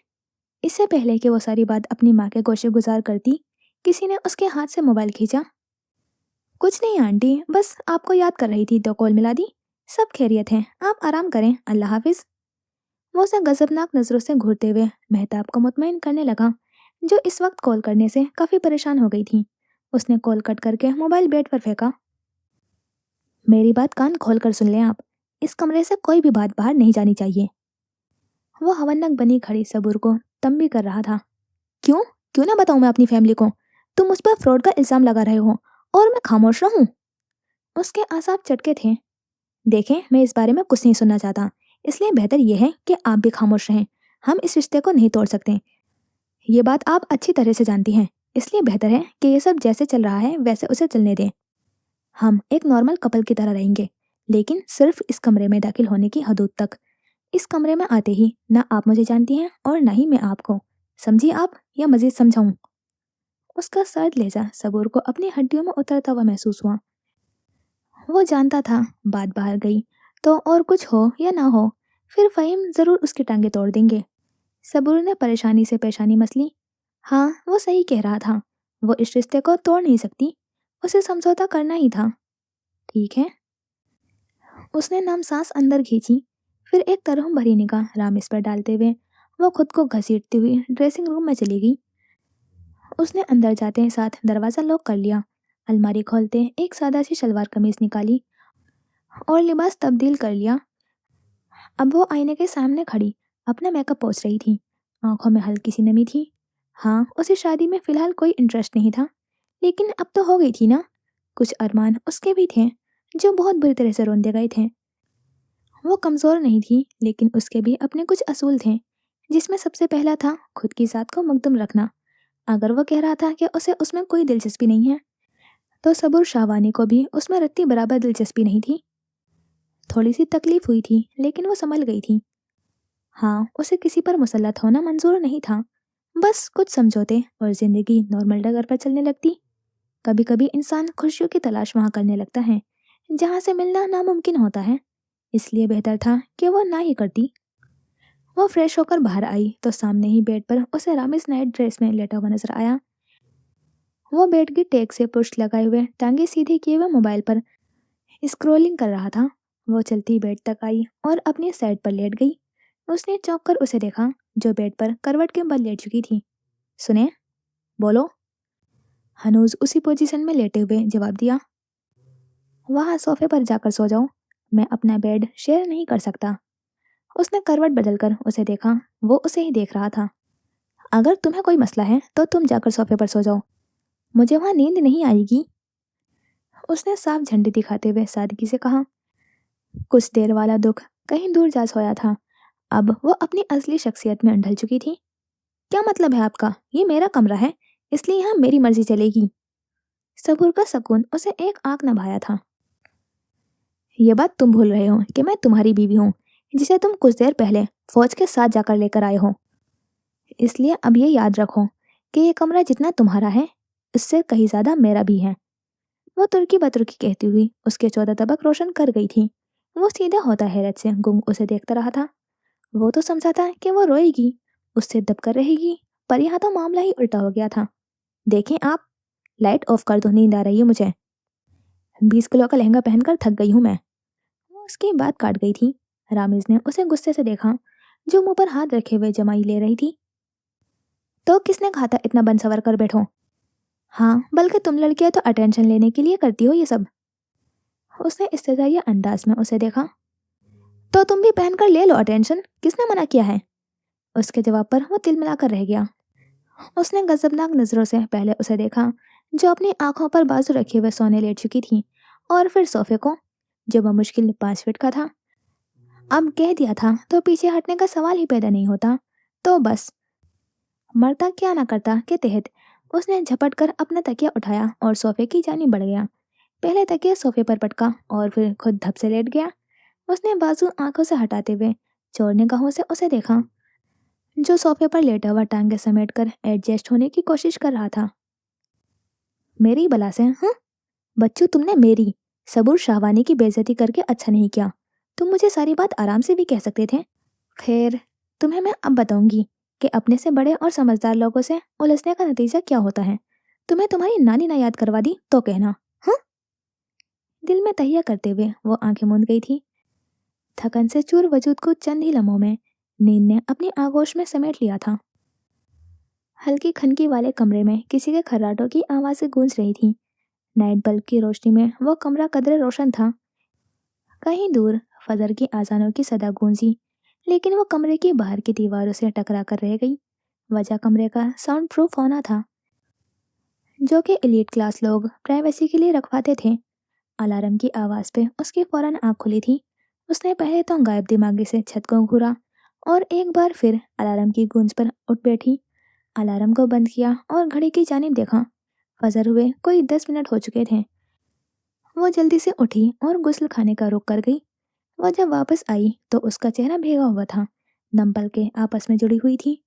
इससे पहले कि वो सारी बात अपनी माँ के गोशे गुजार करती, किसी ने उसके हाथ से मोबाइल खींचा। कुछ नहीं आंटी, बस आपको याद कर रही थी तो कॉल मिला दी। सब खैरियत है, आप आराम करें, अल्लाह हाफिज। वो उसे गजबनाक नजरों से घूरते हुए मेहताब को मुतमईन करने लगा, जो इस वक्त कॉल करने से काफी परेशान हो गई थी। उसने कॉल कट करके मोबाइल बेड पर फेंका। मेरी बात कान खोल कर सुन लें आप, इस कमरे से कोई भी बात बाहर नहीं जानी चाहिए। वो हवन्नक बनी खड़ी सबूर को तंबी कर रहा था। क्यों क्यों ना बताऊं मैं अपनी फैमिली को? तुम उस पर फ्रॉड का इल्जाम लगा रहे हो और मैं खामोश रहूं? उसके आसाब चटके थे। देखें, मैं इस बारे में कुछ नहीं सुनना चाहता, इसलिए बेहतर यह है कि आप भी खामोश रहें। हम इस रिश्ते को नहीं तोड़ सकते, ये बात आप अच्छी तरह से जानती हैं। इसलिए बेहतर है कि ये सब जैसे चल रहा है वैसे उसे चलने दें। हम एक नॉर्मल कपल की तरह रहेंगे, लेकिन सिर्फ इस कमरे में दाखिल होने की हदूद तक। इस कमरे में आते ही ना आप मुझे जानती हैं और ना ही मैं आपको। समझी आप, या मजीद समझाऊं? उसका सर्द लहजा सबूर को अपनी हड्डियों में उतरता हुआ महसूस हुआ। वो जानता था बात बाहर गई तो और कुछ हो या ना हो, फिर फ़हीम ज़रूर उसकी टांगे तोड़ देंगे। सबूर ने परेशानी से पेशानी मसली। हाँ, वो सही कह रहा था। वो इस रिश्ते को तोड़ नहीं सकती, उसे समझौता करना ही था। ठीक है। उसने नम सांस अंदर खींची, फिर एक तरह भरी निगाह रामिस पर डालते हुए वो खुद को घसीटती हुई ड्रेसिंग रूम में चली गई। उसने अंदर जाते साथ दरवाज़ा लॉक कर लिया। अलमारी खोलते एक सादा सी शलवार कमीज निकाली और लिबास तब्दील कर लिया। अब वो आईने के सामने खड़ी अपना मेकअप पोंछ रही थी। आंखों में हल्की सी नमी थी। हाँ, उसे शादी में फिलहाल कोई इंटरेस्ट नहीं था, लेकिन अब तो हो गई थी ना। कुछ अरमान उसके भी थे, जो बहुत बुरी तरह से रौंदे गए थे। वो कमज़ोर नहीं थी, लेकिन उसके भी अपने कुछ असूल थे, जिसमें सबसे पहला था खुद की ज़ात को मुकद्दम रखना। अगर वो कह रहा था कि उसे उसमें कोई दिलचस्पी नहीं है, तो सबूर शाहवानी को भी उसमें रत्ती बराबर दिलचस्पी नहीं थी। थोड़ी सी तकलीफ हुई थी, लेकिन वो संभल गई थी। हाँ, उसे किसी पर मुसल्लत होना मंजूर नहीं था। बस कुछ समझौते और जिंदगी नॉर्मल डगर पर चलने लगती। कभी कभी इंसान खुशियों की तलाश वहाँ करने लगता है जहाँ से मिलना नामुमकिन होता है। इसलिए बेहतर था कि वो ना ही करती। वो फ्रेश होकर बाहर आई तो सामने ही बेड पर उसे रामिस नाइट ड्रेस में लेटा हुआ नजर आया। वो बेड की टेक से पुश लगाए हुए टांगे सीधे किए हुए मोबाइल पर स्क्रॉलिंग कर रहा था। वो चलती बेड तक आई और अपनी साइड पर लेट गई। उसने चौंक कर उसे देखा, जो बेड पर करवट के बल लेट चुकी थी। सुने, बोलो। हनूज उसी पोजीशन में लेटे हुए जवाब दिया, वहाँ सोफे पर जाकर सो जाओ, मैं अपना बेड शेयर नहीं कर सकता। उसने करवट बदलकर उसे देखा, वो उसे ही देख रहा था। अगर तुम्हें कोई मसला है तो तुम जाकर सोफे पर सो जाओ, मुझे वहाँ नींद नहीं आएगी। उसने साफ झंडी दिखाते हुए सादगी से कहा। कुछ देर वाला दुख कहीं दूर जा सोया था, अब वो अपनी असली शख्सियत में ढल चुकी थी। क्या मतलब है आपका? ये मेरा कमरा है, इसलिए यहाँ मेरी मर्जी चलेगी। सबूर का सुकून उसे एक आंख न भाया था। ये बात तुम भूल रहे हो कि मैं तुम्हारी बीवी हूँ, जिसे तुम कुछ देर पहले फौज के साथ जाकर लेकर आए हो। इसलिए अब ये याद रखो कि ये कमरा जितना तुम्हारा है, इससे कहीं ज्यादा मेरा भी है। वो तुर्की बतुर्की कहती हुई उसके 14 तबक रोशन कर गई थी। वो सीधा होता हैरत से गुम उसे देखता रहा था। वो तो समझा था कि वो रोएगी, उससे दबकर रहेगी, पर यहाँ तो मामला ही उल्टा हो गया था। देखें आप, लाइट ऑफ कर दो, नींद आ रही है मुझे। 20 किलो का लहंगा पहनकर थक गई हूँ मैं। वो उसकी बात काट गई थी। रामिज ने उसे गुस्से से देखा, जो मुंह पर हाथ रखे हुए जमाई ले रही थी। तो किसने कहा था इतना बन सवर कर बैठो? हाँ, बल्कि तुम लड़कियां तो अटेंशन लेने के लिए करती हो ये सब। उसने इस्तेज़ाइया अंदाज में उसे देखा। तो तुम भी पहनकर ले लो अटेंशन, किसने मना किया है? उसके जवाब पर वो तिलमिलाकर रह गया। उसने गजबनाक नजरों से पहले उसे देखा, जो अपनी आंखों पर बाजू रखे हुए सोने लेट चुकी थी, और फिर सोफे को, जो मुश्किल 5 फीट का था। अब कह दिया था तो पीछे हटने का सवाल ही पैदा नहीं होता। तो बस मरता क्या ना करता के तहत उसने झपट कर अपना तकिया उठाया और सोफे की जानी बढ़ गया। पहले तकिया सोफे पर पटका और फिर खुद धप से लेट गया। उसने बाजू आंखों से हटाते हुए चोर निगाहों से उसे देखा, जो सोफे पर लेटा हुआ टांगे समेटकर एडजस्ट होने की कोशिश कर रहा था। मेरी बला से, हाँ बच्चू, तुमने मेरी सबूर शाहवानी की बेइज्जती करके अच्छा नहीं किया। तुम मुझे सारी बात आराम से भी कह सकते थे। खैर, तुम्हें मैं अब बताऊंगी कि अपने से बड़े और समझदार लोगों से उलझने का नतीजा क्या होता है। तुम्हें तुम्हारी नानी ना याद करवा दी तो कहना। हाँ? दिल में तहिया करते हुए वो आंखें मूंद गई थी। थकन से चूर वजूद को चंद ही लम्हों में नींद ने अपनी आगोश में समेट लिया था। हल्की खनकी वाले कमरे में किसी के खर्राटों की आवाज़ें गूंज रही थी। नाइट बल्ब की रोशनी में वो कमरा कदरे रोशन था। कहीं दूर फजर की आजानों की सदा गूंजी, लेकिन वो कमरे की बाहर की दीवारों से टकरा कर रह गई। वजह कमरे का साउंड प्रूफ होना था, जो कि एलीट क्लास लोग प्राइवेसी के लिए रखवाते थे। अलार्म की आवाज़ पे उसकी फौरन आँख खुली थी। उसने पहले तो गायब दिमागी से छत को घूरा और एक बार फिर अलार्म की गूंज पर उठ बैठी। अलार्म को बंद किया और घड़ी की जानिब देखा। फजर हुए कोई 10 मिनट हो चुके थे। वो जल्दी से उठी और गुस्ल खाने का रुख कर गई। वो जब वापस आई तो उसका चेहरा भीगा हुआ था, दम पलकें आपस में जुड़ी हुई थी।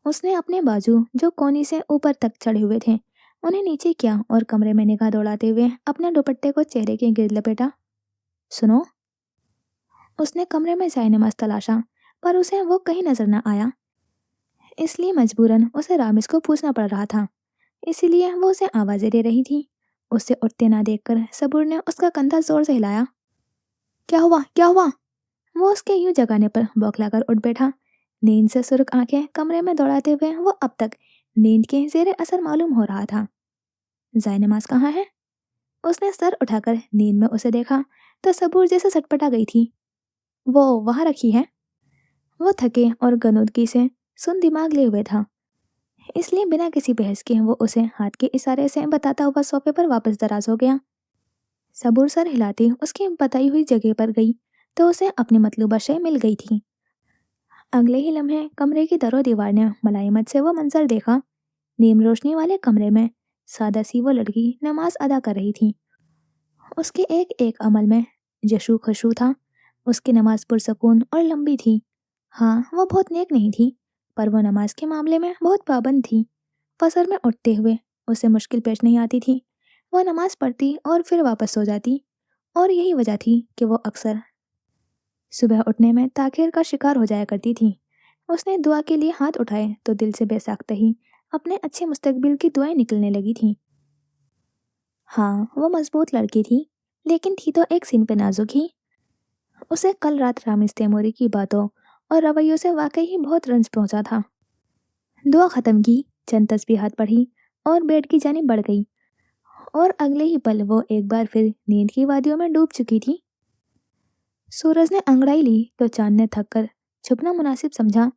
उसने अपने बाजू, जो कोनी से ऊपर तक चढ़े हुए थे, उन्हें नीचे किया और कमरे में निगाह दौड़ाते हुए अपने दुपट्टे को चेहरे के गिर्द लपेटा। सुनो। उसने कमरे में जायनमाज तलाशा, पर उसे वो कहीं नजर न आया। इसलिए मजबूरन उसे रामिस को पूछना पड़ रहा था। इसीलिए वो उसे आवाजें दे रही थी। उसे उठते ना देखकर सबूर ने उसका कंधा जोर से हिलाया। क्या हुआ, क्या हुआ? वो उसके यूं जगाने पर बौखलाकर उठ बैठा। नींद से सुर्ख आंखें कमरे में दौड़ाते हुए वो अब तक नींद के जेर असर मालूम हो रहा था। जायनमाज कहाँ है? उसने सर उठाकर नींद में उसे देखा तो सबूर जैसे सटपटा गई थी। वो वहां रखी है। वो थके और गनुदगी से सुन दिमाग लिए हुए था, इसलिए बिना किसी बहस के वो उसे हाथ के इशारे से बताता हुआ सोफे पर वापस दराज हो गया। सबूर सर हिलाती उसकी बताई हुई जगह पर गई तो उसे अपनी मतलूबा शय मिल गई थी। अगले ही लम्हे कमरे की दरो दीवार ने मलाइमत से वो मंजर देखा। नीम रोशनी वाले कमरे में सादा सी वो लड़की नमाज अदा कर रही थी। उसके एक एक अमल में जशू खशू था। उसकी नमाज पुरसकून और लंबी थी। हाँ, वो बहुत नेक नहीं थी, पर वो नमाज के मामले में बहुत पाबंद थी। फसर में उठते हुए उसे मुश्किल पेश नहीं आती थी। वह नमाज पढ़ती और फिर वापस सो जाती, और यही वजह थी कि वो अक्सर सुबह उठने में ताखिर का शिकार हो जाया करती थी। उसने दुआ के लिए हाथ उठाए तो दिल से बेसाख्ता ही अपने अच्छे मुस्तकबिल की दुआएं निकलने लगी थीं। हाँ, वो मजबूत लड़की थी, लेकिन थी तो एक सीन पे नाजुक ही। उसे कल रात रामिस तैमूरी की बातों और रवैयों से वाकई ही बहुत रंज पहुंचा था। दुआ ख़त्म की, चंद तस्बीहात पढ़ी और बेड की जानिब बढ़ गई, और अगले ही पल वो एक बार फिर नींद की वादियों में डूब चुकी थी। सूरज ने अंगड़ाई ली तो चांद ने थक कर छुपना मुनासिब समझा।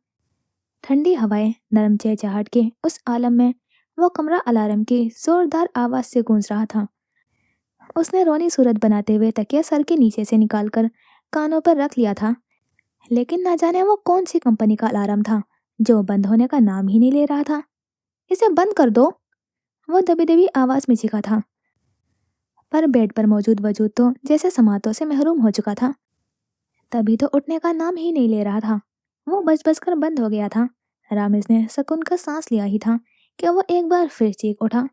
ठंडी हवाएं नरम चहचहाट के उस आलम में वो कमरा अलार्म की जोरदार आवाज से गूंज रहा था। उसने रोनी सूरत बनाते हुए तकिया सर के नीचे से निकालकर कानों पर रख लिया था, लेकिन ना जाने वो कौन सी कंपनी का अलार्म था जो बंद होने का नाम ही नहीं ले रहा था। इसे बंद कर दो, वो दबी दबी आवाज में चीखा था, पर बेड पर मौजूद वजूद तो जैसे समातों से महरूम हो चुका था। तभी तो उठने का नाम ही नहीं ले रहा था। वो बज बज कर बंद हो गया था। रामिज ने सुकून का सांस लिया ही था कि वो एक बार फिर चीख उठा।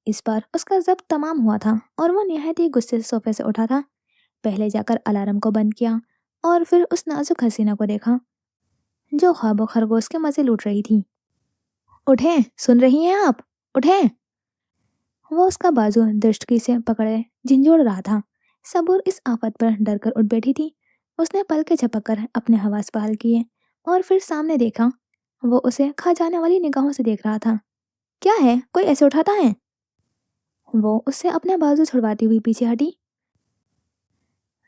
इस बार उसका जब्त तमाम हुआ था और वो निहायत ही गुस्से से सोफे से उठा था। पहले जाकर अलार्म को बंद किया और फिर उस नाजुक हसीना को देखा जो ख्वाबो खरगोश के मजे लूट रही थी। उठें, सुन रही हैं आप? उठें। वो उसका बाजू दृष्टि से पकड़े झिंझोड़ रहा था। सबूर इस आफत पर डर कर उठ बैठी थी। उसने पलके झपककर अपने हवास बहाल किए और फिर सामने देखा। वो उसे खा जाने वाली निगाहों से देख रहा था। क्या है, कोई ऐसे उठाता है? वो उससे अपने बाजू छुड़वाती हुई पीछे हटी।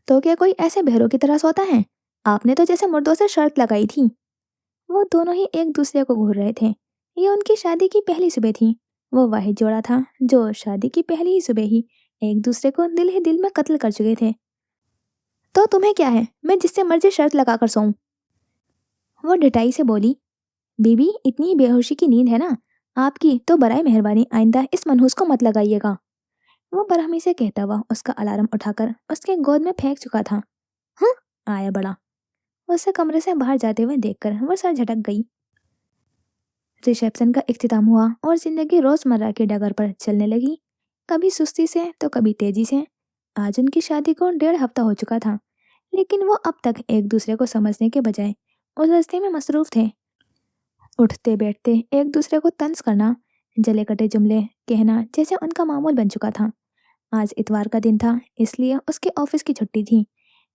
तो क्या कोई ऐसे बहरों की तरह सोता है? आपने तो जैसे मुर्दों से शर्त लगाई थी। वो दोनों ही एक दूसरे को घूर रहे थे। ये उनकी शादी की पहली सुबह थी। वो वाहिद जोड़ा था जो शादी की पहली ही सुबह ही एक दूसरे को दिल ही दिल में कत्ल कर चुके थे। तो तुम्हें क्या है, मैं जिससे मर्जी शर्त लगाकर सोऊं? वो ढिठाई से बोली। बीबी, इतनी बेहोशी की नींद है ना आपकी, तो बराए मेहरबानी आइंदा इस मनहूस को मत लगाइएगा। वो बरहमी से कहता हुआ उसका अलार्म उठाकर उसके गोद में फेंक चुका था। हाँ, आया बड़ा। उसे कमरे से बाहर जाते हुए देखकर वो सर झटक गई। रिसेप्शन का इख्तिताम हुआ और जिंदगी रोजमर्रा की डगर पर चलने लगी, कभी सुस्ती से तो कभी तेजी से। आज उनकी शादी को 1.5 हफ्ता हो चुका था, लेकिन वो अब तक एक दूसरे को समझने के बजाय उलझने में मसरूफ थे। उठते बैठते एक दूसरे को तंज करना, जले कटे जुमले कहना जैसे उनका मामूल बन चुका था। आज इतवार का दिन था, इसलिए उसके ऑफिस की छुट्टी थी।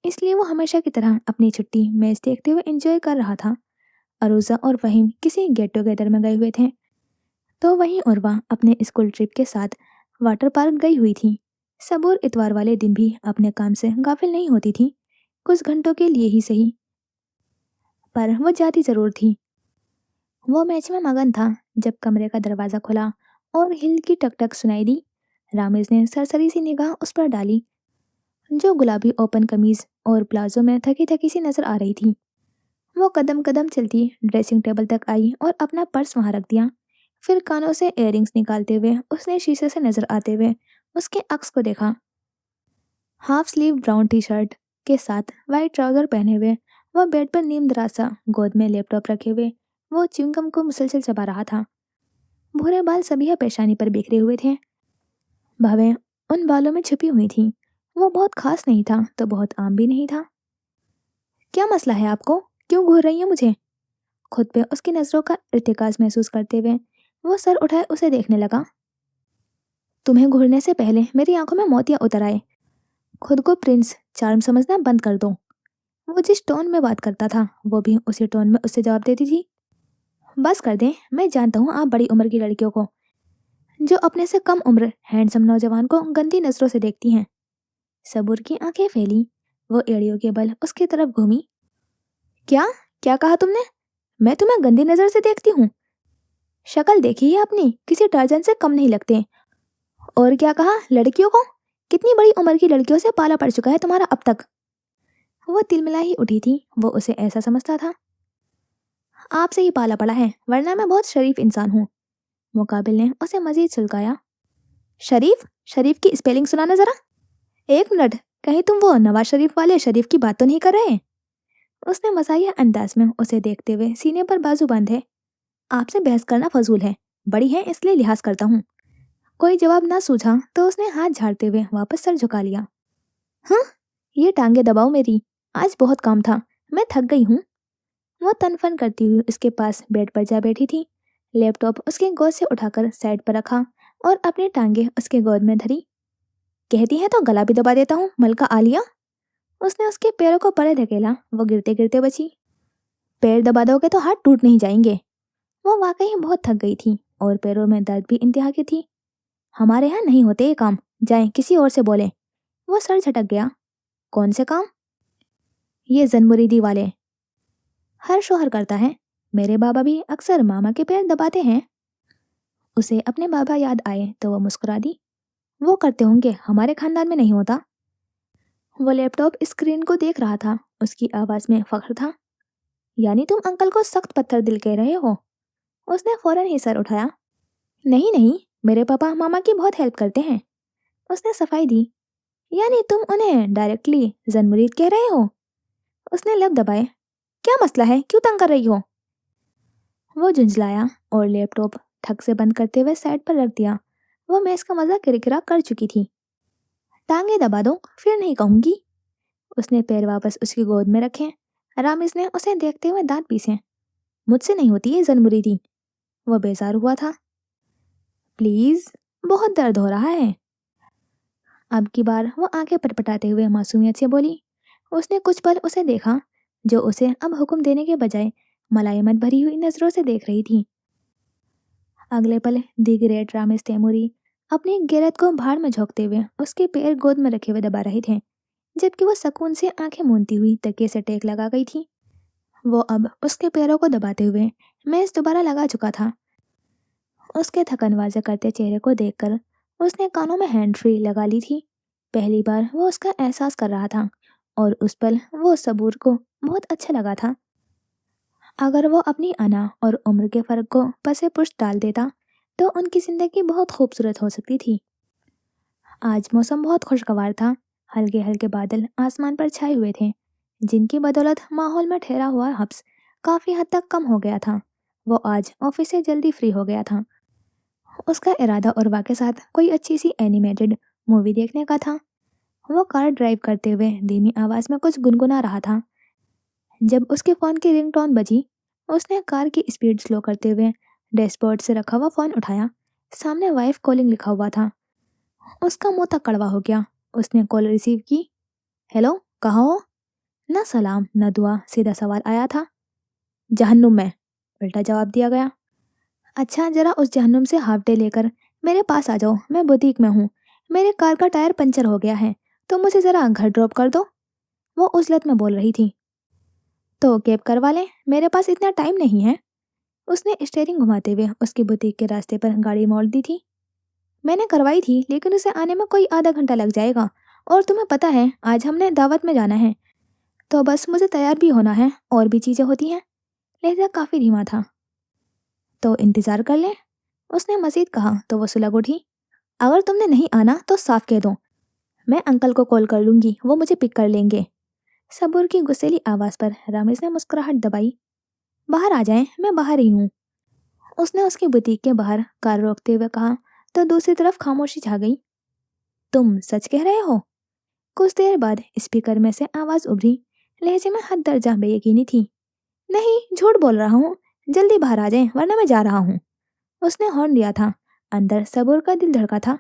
इसलिए वो हमेशा की तरह अपनी छुट्टी मैच देखते हुए एंजॉय कर रहा था। अरूजा और फहीम किसी गेट टुगेदर में गए हुए थे, तो वहीं उर्वा अपने स्कूल ट्रिप के साथ वाटर पार्क गई हुई थी। सबूर इतवार वाले दिन भी अपने काम से गाफिल नहीं होती थी, कुछ घंटों के लिए ही सही, पर वो जाती जरूर थी। वो मैच में मगन था जब कमरे का दरवाजा खुला और हिल की टकटक सुनाई दी। रामेश ने सरसरी सी निगाह उस पर डाली जो गुलाबी ओपन कमीज और प्लाजो में थकी थकी सी नजर आ रही थी। वो कदम कदम चलती ड्रेसिंग टेबल तक आई और अपना पर्स वहां रख दिया। फिर कानों से इयररिंग्स निकालते हुए उसने शीशे से नजर आते हुए उसके अक्स को देखा। Half sleeve brown T shirt के साथ वाइट ट्राउजर पहने हुए वह बेड पर नीम दरासा गोद में लैपटॉप रखे हुए वो च्युइंगम को मुसलसल चबा रहा था। भूरे बाल सभी पेशानी पर बिखरे हुए थे, भवें उन बालों में छुपी हुई थी। वो बहुत खास नहीं था तो बहुत आम भी नहीं था। क्या मसला है आपको, क्यों घूर रही है मुझे? खुद पे उसकी नजरों का इर्तिकाज महसूस करते हुए वो सर उठाए उसे देखने लगा। तुम्हें घूरने से पहले मेरी आंखों में मोतियां उतर आए। खुद को प्रिंस चार्म समझना बंद कर दो। वो जिस टोन में बात करता था वो भी उसी टोन में उससे जवाब देती थी। बस कर दें, मैं जानता हूँ आप बड़ी उम्र की लड़कियों को जो अपने से कम उम्र हैंडसम नौजवान को गंदी नजरों से देखती हैं। सबूर की आंखें फैली, वो एड़ियों के बल उसकी तरफ घूमी। क्या क्या कहा तुमने? मैं तुम्हें गंदी नजर से देखती हूँ? शक्ल देखी है अपनी, किसी टार्जन से कम नहीं लगते। और क्या कहा, लड़कियों को? कितनी बड़ी उम्र की लड़कियों से पाला पड़ चुका है तुम्हारा अब तक? वो तिलमिला ही उठी थी, वो उसे ऐसा समझता था। आपसे ही पाला पड़ा है, वरना मैं बहुत शरीफ इंसान हूँ। मुकाबिल ने उसे मजीद सुलगाया। शरीफ? शरीफ की स्पेलिंग सुनाना जरा। एक मिनट, कहीं तुम वो नवाज शरीफ वाले शरीफ की बात तो नहीं कर रहे? उसने मजाहिया अंदाज में उसे देखते हुए सीने पर बाजू बांधे। आपसे बहस करना फजूल है, बड़ी है इसलिए लिहाज करता हूँ। कोई जवाब ना सूझा तो उसने हाथ झाड़ते हुए वापस सर झुका लिया। हाँ, ये टांगे दबाओ मेरी, आज बहुत काम था, मैं थक गई हूँ। वो तनफन करती हुई उसके पास बेड पर जा बैठी थी। लैपटॉप उसके गोद से उठाकर साइड पर रखा और अपनी टांगे उसके गोद में धरी। कहती है तो गला भी दबा देता हूँ, मलका आलिया। उसने उसके पैरों को परे धकेला, वो गिरते गिरते बची। पैर दबा दोगे तो हाथ टूट नहीं जाएंगे। वो वाकई बहुत थक गई थी, और पैरों में दर्द भी इंतहा की थी। हमारे यहाँ नहीं होते ये काम, जाएं किसी और से बोलें। वो सर झटक गया। कौन से काम? ये जनमुरीदी वाले। हर शौहर करता है। मेरे बाबा भी अक्सर मामा के पैर दबाते हैं। उसे अपने बाबा याद आए तो वो मुस्कुरा दी। वो करते होंगे, हमारे खानदान में नहीं होता। वो लैपटॉप स्क्रीन को देख रहा था। उसकी आवाज में फख्र था। यानी तुम अंकल को सख्त पत्थर दिल कह रहे हो? उसने फौरन ही सर उठाया। नहीं नहीं, मेरे पापा मामा की बहुत हेल्प करते हैं। उसने सफाई दी। यानी तुम उन्हें डायरेक्टली जनमुरीद कह रहे हो? उसने लब दबाए। क्या मसला है, क्यों तंग कर रही हो? वो झुंझलाया और लैपटॉप ठक से बंद करते हुए साइड पर रख दिया। वो मैं इसका मजा किरकिरा कर चुकी थी। टांगे दबा दो, फिर नहीं कहूंगी। उसने पैर वापस उसकी गोद में रखे। रामिस ने उसे देखते हुए दांत पीसे। मुझसे नहीं होती ये जनमुरीदी। वो बेजार हुआ था। प्लीज, बहुत दर्द हो रहा है। अब की बार वो आंखें पटपटाते हुए मासूमियत से बोली। उसने कुछ पल उसे देखा, जो उसे अब हुक्म देने के बजाय मलायमत भरी हुई नजरों से देख रही थी। अगले पल दी ग्रेट रामेश तैमूरी अपनी गैरत को भाड़ में झोंकते हुए उसके पैर गोद में रखे हुए दबा रहे थे, जबकि वो सुकून से आंखें मूंदती हुई तकिए से टेक लगा गई थी। वो अब उसके पैरों को दबाते हुए मेज दोबारा लगा चुका था। उसके थकन वाजे करते चेहरे को देखकर उसने कानों में हैंड फ्री लगा ली थी। पहली बार वो उसका एहसास कर रहा था और उस पल वो सबूर को बहुत अच्छा लगा था। अगर वो अपनी अना और उम्र के फर्क को पसे पुष्ट डाल देता तो उनकी जिंदगी बहुत खूबसूरत हो सकती थी। आज मौसम बहुत खुशगवार था। हल्के हल्के बादल आसमान पर छाए हुए थे, जिनकी बदौलत माहौल में ठहरा हुआ हब्स काफी हद तक कम हो गया था। वो आज ऑफिस से जल्दी फ्री हो गया था। उसका इरादा उर्वा के साथ कोई अच्छी सी एनिमेटेड मूवी देखने का था। वो कार ड्राइव करते हुए धीमी आवाज में कुछ गुनगुना रहा था। जब उसके फोन की रिंगटोन बजी, उसने कार की स्पीड स्लो करते हुए डैशबोर्ड से रखा हुआ फोन उठाया। सामने वाइफ कॉलिंग लिखा हुआ था। उसका मुंह तक कड़वा हो गया। उसने कॉल रिसीव की। हेलो, कहाँ हो? ना सलाम न दुआ, सीधा सवाल आया था। जहन्नुम में, उल्टा जवाब दिया गया। अच्छा, जरा उस जहन्नुम से हाफ डे लेकर मेरे पास आ जाओ, मैं बुटीक में हूँ। मेरे कार का टायर पंचर हो गया है, तो मुझे जरा घर ड्रॉप कर दो। वो उजलत में बोल रही थी। तो कैब करवा लें, मेरे पास इतना टाइम नहीं है। उसने स्टीयरिंग घुमाते हुए उसकी बुटीक के रास्ते पर गाड़ी मोड़ दी थी। मैंने करवाई थी, लेकिन उसे आने में कोई आधा घंटा लग जाएगा, और तुम्हें पता है आज हमने दावत में जाना है, तो बस मुझे तैयार भी होना है, और भी चीज़ें होती हैं। लहजा काफ़ी धीमा था। तो इंतज़ार कर लें, उसने मज़ीद कहा तो वो सुलग उठी। अगर तुमने नहीं आना तो साफ कह दो, मैं अंकल को कॉल कर लूँगी, वो मुझे पिक कर लेंगे। सबूर की गुस्सेली आवाज़ पर रमेश ने मुस्कुराहट दबाई। बाहर आ जाएं, मैं बाहर ही हूँ। उसने उसकी बुटीक के बाहर कार रोकते हुए कहा, तो दूसरी तरफ खामोशी छा गई। तुम सच कह रहे हो? कुछ देर बाद स्पीकर में से आवाज़ उभरी। लहजे में हद दर्जा बेयकीनी थी। नहीं, झूठ बोल रहा हूँ, जल्दी बाहर आ जाएं वरना मैं जा रहा हूँ। उसने हॉर्न दिया था। अंदर सबूर का दिल धड़का था।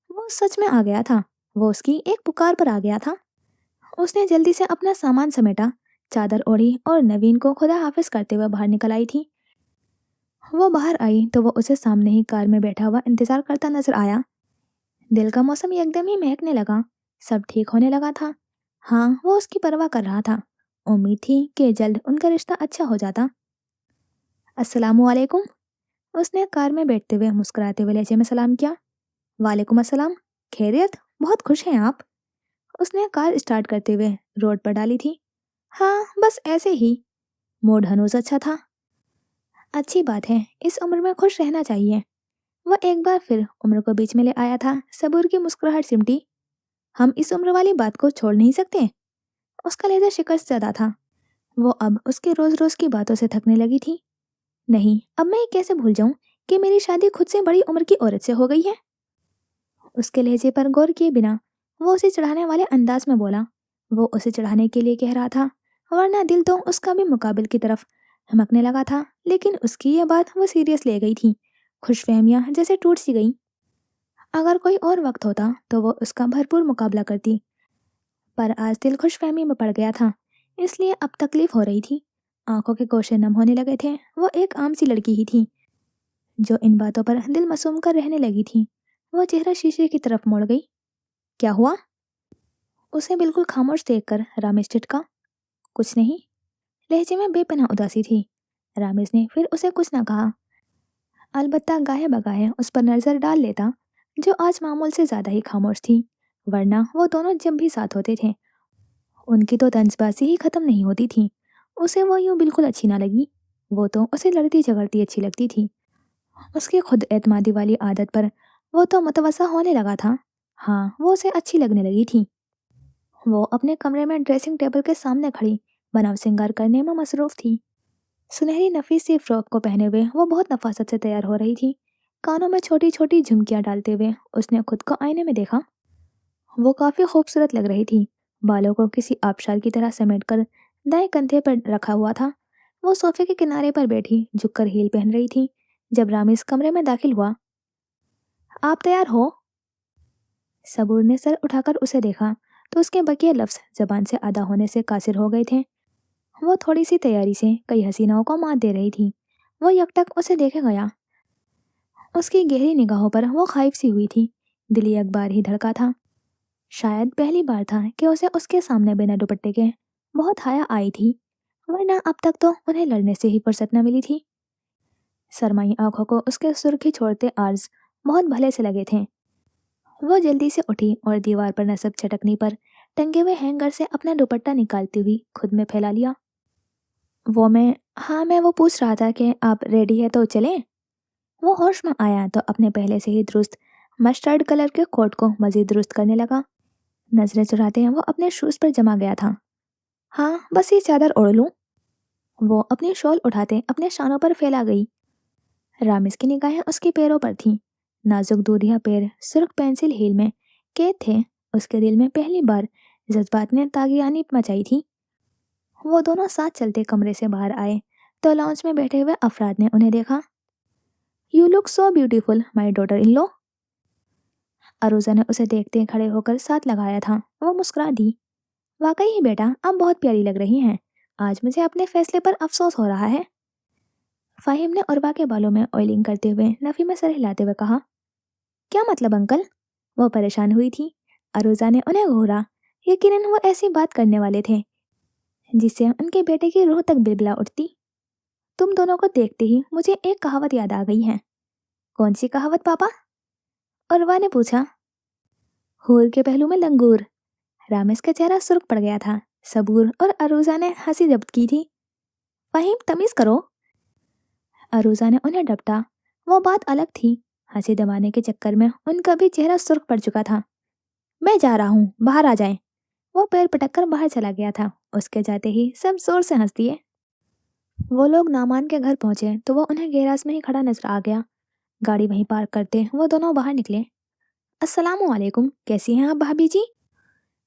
वो सच में आ गया था। वो उसकी एक पुकार पर आ गया था। उसने जल्दी से अपना सामान समेटा, चादर ओढ़ी और नवीन को खुदा हाफिज करते हुए बाहर निकल आई थी। वो बाहर आई तो वो उसे सामने ही कार में बैठा हुआ इंतजार करता नजर आया। दिल का मौसम एकदम ही महकने लगा। सब ठीक होने लगा था। हाँ, वो उसकी परवाह कर रहा था। उम्मीद थी कि जल्द उनका रिश्ता अच्छा हो जाता। अस्सलामुअलैकुम। उसने कार में बैठते हुए मुस्कुराते हुए लहजे में सलाम किया। वालेकुम अस्सलाम। खैरियत? बहुत खुश हैं आप? उसने कार स्टार्ट करते हुए रोड पर डाली थी। हाँ, बस ऐसे ही। मूड हनूज अच्छा था। अच्छी बात है, इस उम्र में खुश रहना चाहिए। वह एक बार फिर उम्र को बीच में ले आया था। सबूर की मुस्कुराहट सिमटी। हम इस उम्र वाली बात को छोड़ नहीं सकते। उसका लहजा शिकस्त ज़्यादा था। वो अब उसके रोज रोज की बातों से थकने लगी थी। नहीं, अब मैं ये कैसे भूल जाऊं कि मेरी शादी खुद से बड़ी उम्र की औरत से हो गई है। उसके लहजे पर गौर किए बिना वो उसे चढ़ाने वाले अंदाज में बोला। वो उसे चढ़ाने के लिए कह रहा था, वरना दिल तो उसका भी मुकाबिल की तरफ धमकने लगा था। लेकिन उसकी यह बात वो सीरियस ले गई थी। खुशफहमियां जैसे टूट सी गई। अगर कोई और वक्त होता तो वो उसका भरपूर मुकाबला करती, पर आज दिल खुशफहमी में पड़ गया था, इसलिए अब तकलीफ हो रही थी। आंखों के गोशे नम होने लगे थे। वो एक आम सी लड़की ही थी जो इन बातों पर दिल मसूम कर रहने लगी थी, वो चेहरा शीशे की तरफ मुड़ गई। क्या हुआ? उसे बिल्कुल खामोश देखकर रामेश चिढ़का। कुछ नहीं, लहजे में बेपनाह उदासी थी। रामेश ने फिर उसे कुछ न कहा, अलबत्ता गाहे बगाहे उस पर नजर डाल लेता, जो आज मामूल से ज्यादा ही खामोश थी। वरना वो दोनों जब भी साथ होते थे, उनकी तो तंजबाजी ही खत्म नहीं होती थी। उसे वो यूं बिल्कुल अच्छी ना लगी। वो तो उसे लड़ती झगड़ती अच्छी लगती थी। उसकी खुद एतमादी वाली आदत पर वो तो मुतवस्सा होने लगा था। हाँ, वो उसे अच्छी लगने लगी थी। वो अपने कमरे में ड्रेसिंग टेबल के सामने खड़ी बनाव श्रृंगार करने में मसरूफ थी। सुनहरी नफीस सी फ्रॉक को पहने हुए वो बहुत नफासत से तैयार हो रही थी। कानों में छोटी छोटी झुमकियां डालते हुए उसने खुद को आईने में देखा। वो काफी खूबसूरत लग रही थी। बालों को किसी आबशार की तरह समेटकर दाएं कंधे पर रखा हुआ था। वो सोफे के किनारे पर बैठी झुककर हील पहन रही थी। जब रामिस कमरे में दाखिल हुआ, आप तैयार हो? सबूर ने सर उठाकर उसे देखा तो उसके बकिया लफ्ज जबान से अदा होने से कासिर हो गए थे। वो थोड़ी सी तैयारी से कई हसीनाओं को मात दे रही थी। वो यकटक उसे देखे गया। उसकी गहरी निगाहों पर वो खाइफ सी हुई थी। दिल एक बार ही धड़का था। शायद पहली बार था कि उसे उसके सामने बिना दुपट्टे के बहुत हया आई थी, वरना अब तक तो उन्हें लड़ने से ही फुर्सत न मिली थी। शरमाई आंखों को उसके सुर्खी छोड़ते आर्ज बहुत भले से लगे थे। वो जल्दी से उठी और दीवार पर नसब चटकने पर टंगे हुए हैंगर से अपना दुपट्टा निकालती हुई खुद में फैला लिया। मैं वो पूछ रहा था कि आप रेडी है तो चलें? वो होश में आया तो अपने पहले से ही दुरुस्त मस्टर्ड कलर के कोट को मजीद दुरुस्त करने लगा। नजरें चुराते हैं वो अपने शूज पर जमा गया था। हाँ, बस ये चादर ओढ़ लूं। वो अपनी शॉल उठाते अपने शानों पर फैला गई। रामिस की निगाहें उसके पैरों पर थीं। नाजुक दूधिया पैर सुर्ख पेंसिल हील में कैद थे। उसके दिल में पहली बार जज्बात ने तागियानी मचाई थी। वो दोनों साथ चलते कमरे से बाहर आए तो लॉन्च में बैठे हुए अफराद ने उन्हें देखा। You look so beautiful my daughter in law. Arooja ने उसे देखते खड़े होकर साथ लगाया था। वो मुस्कुरा दी। वाकई ही बेटा, आप बहुत प्यारी लग रही हैं। आज मुझे अपने फैसले पर अफसोस हो रहा है। फाहिम ने उर्वा के बालों में ऑयलिंग करते हुए नफी में सर हिलाते हुए कहा। क्या मतलब अंकल? वो परेशान हुई थी। अरूजा ने उन्हें घूरा। यकीनन वो ऐसी बात करने वाले थे जिससे उनके बेटे की रूह तक बिलबिला उठती। तुम दोनों को देखते ही मुझे एक कहावत याद आ गई है। कौन सी कहावत पापा? उर्वा ने पूछा। हूर के पहलू में लंगूर। रामेश का चेहरा सुर्ख पड़ गया था। सबूर और अरूजा ने हंसी जब्त की थी। फहीम, तमीज करो। अरूजा ने उन्हें डपटा। वो बात अलग थी। हंसी दबाने के चक्कर में उनका भी चेहरा सुर्ख पड़ चुका था। मैं जा रहा हूँ, बाहर आ जाएं। वो पैर पटक कर बाहर चला गया था। उसके जाते ही सब जोर से हंस दिए। वो लोग नामान के घर पहुंचे तो वो उन्हें गैराज में ही खड़ा नजर आ गया। गाड़ी वहीं पार्क करते वो दोनों बाहर निकले। अस्सलामु अलैकुम, कैसी हैं आप भाभी जी?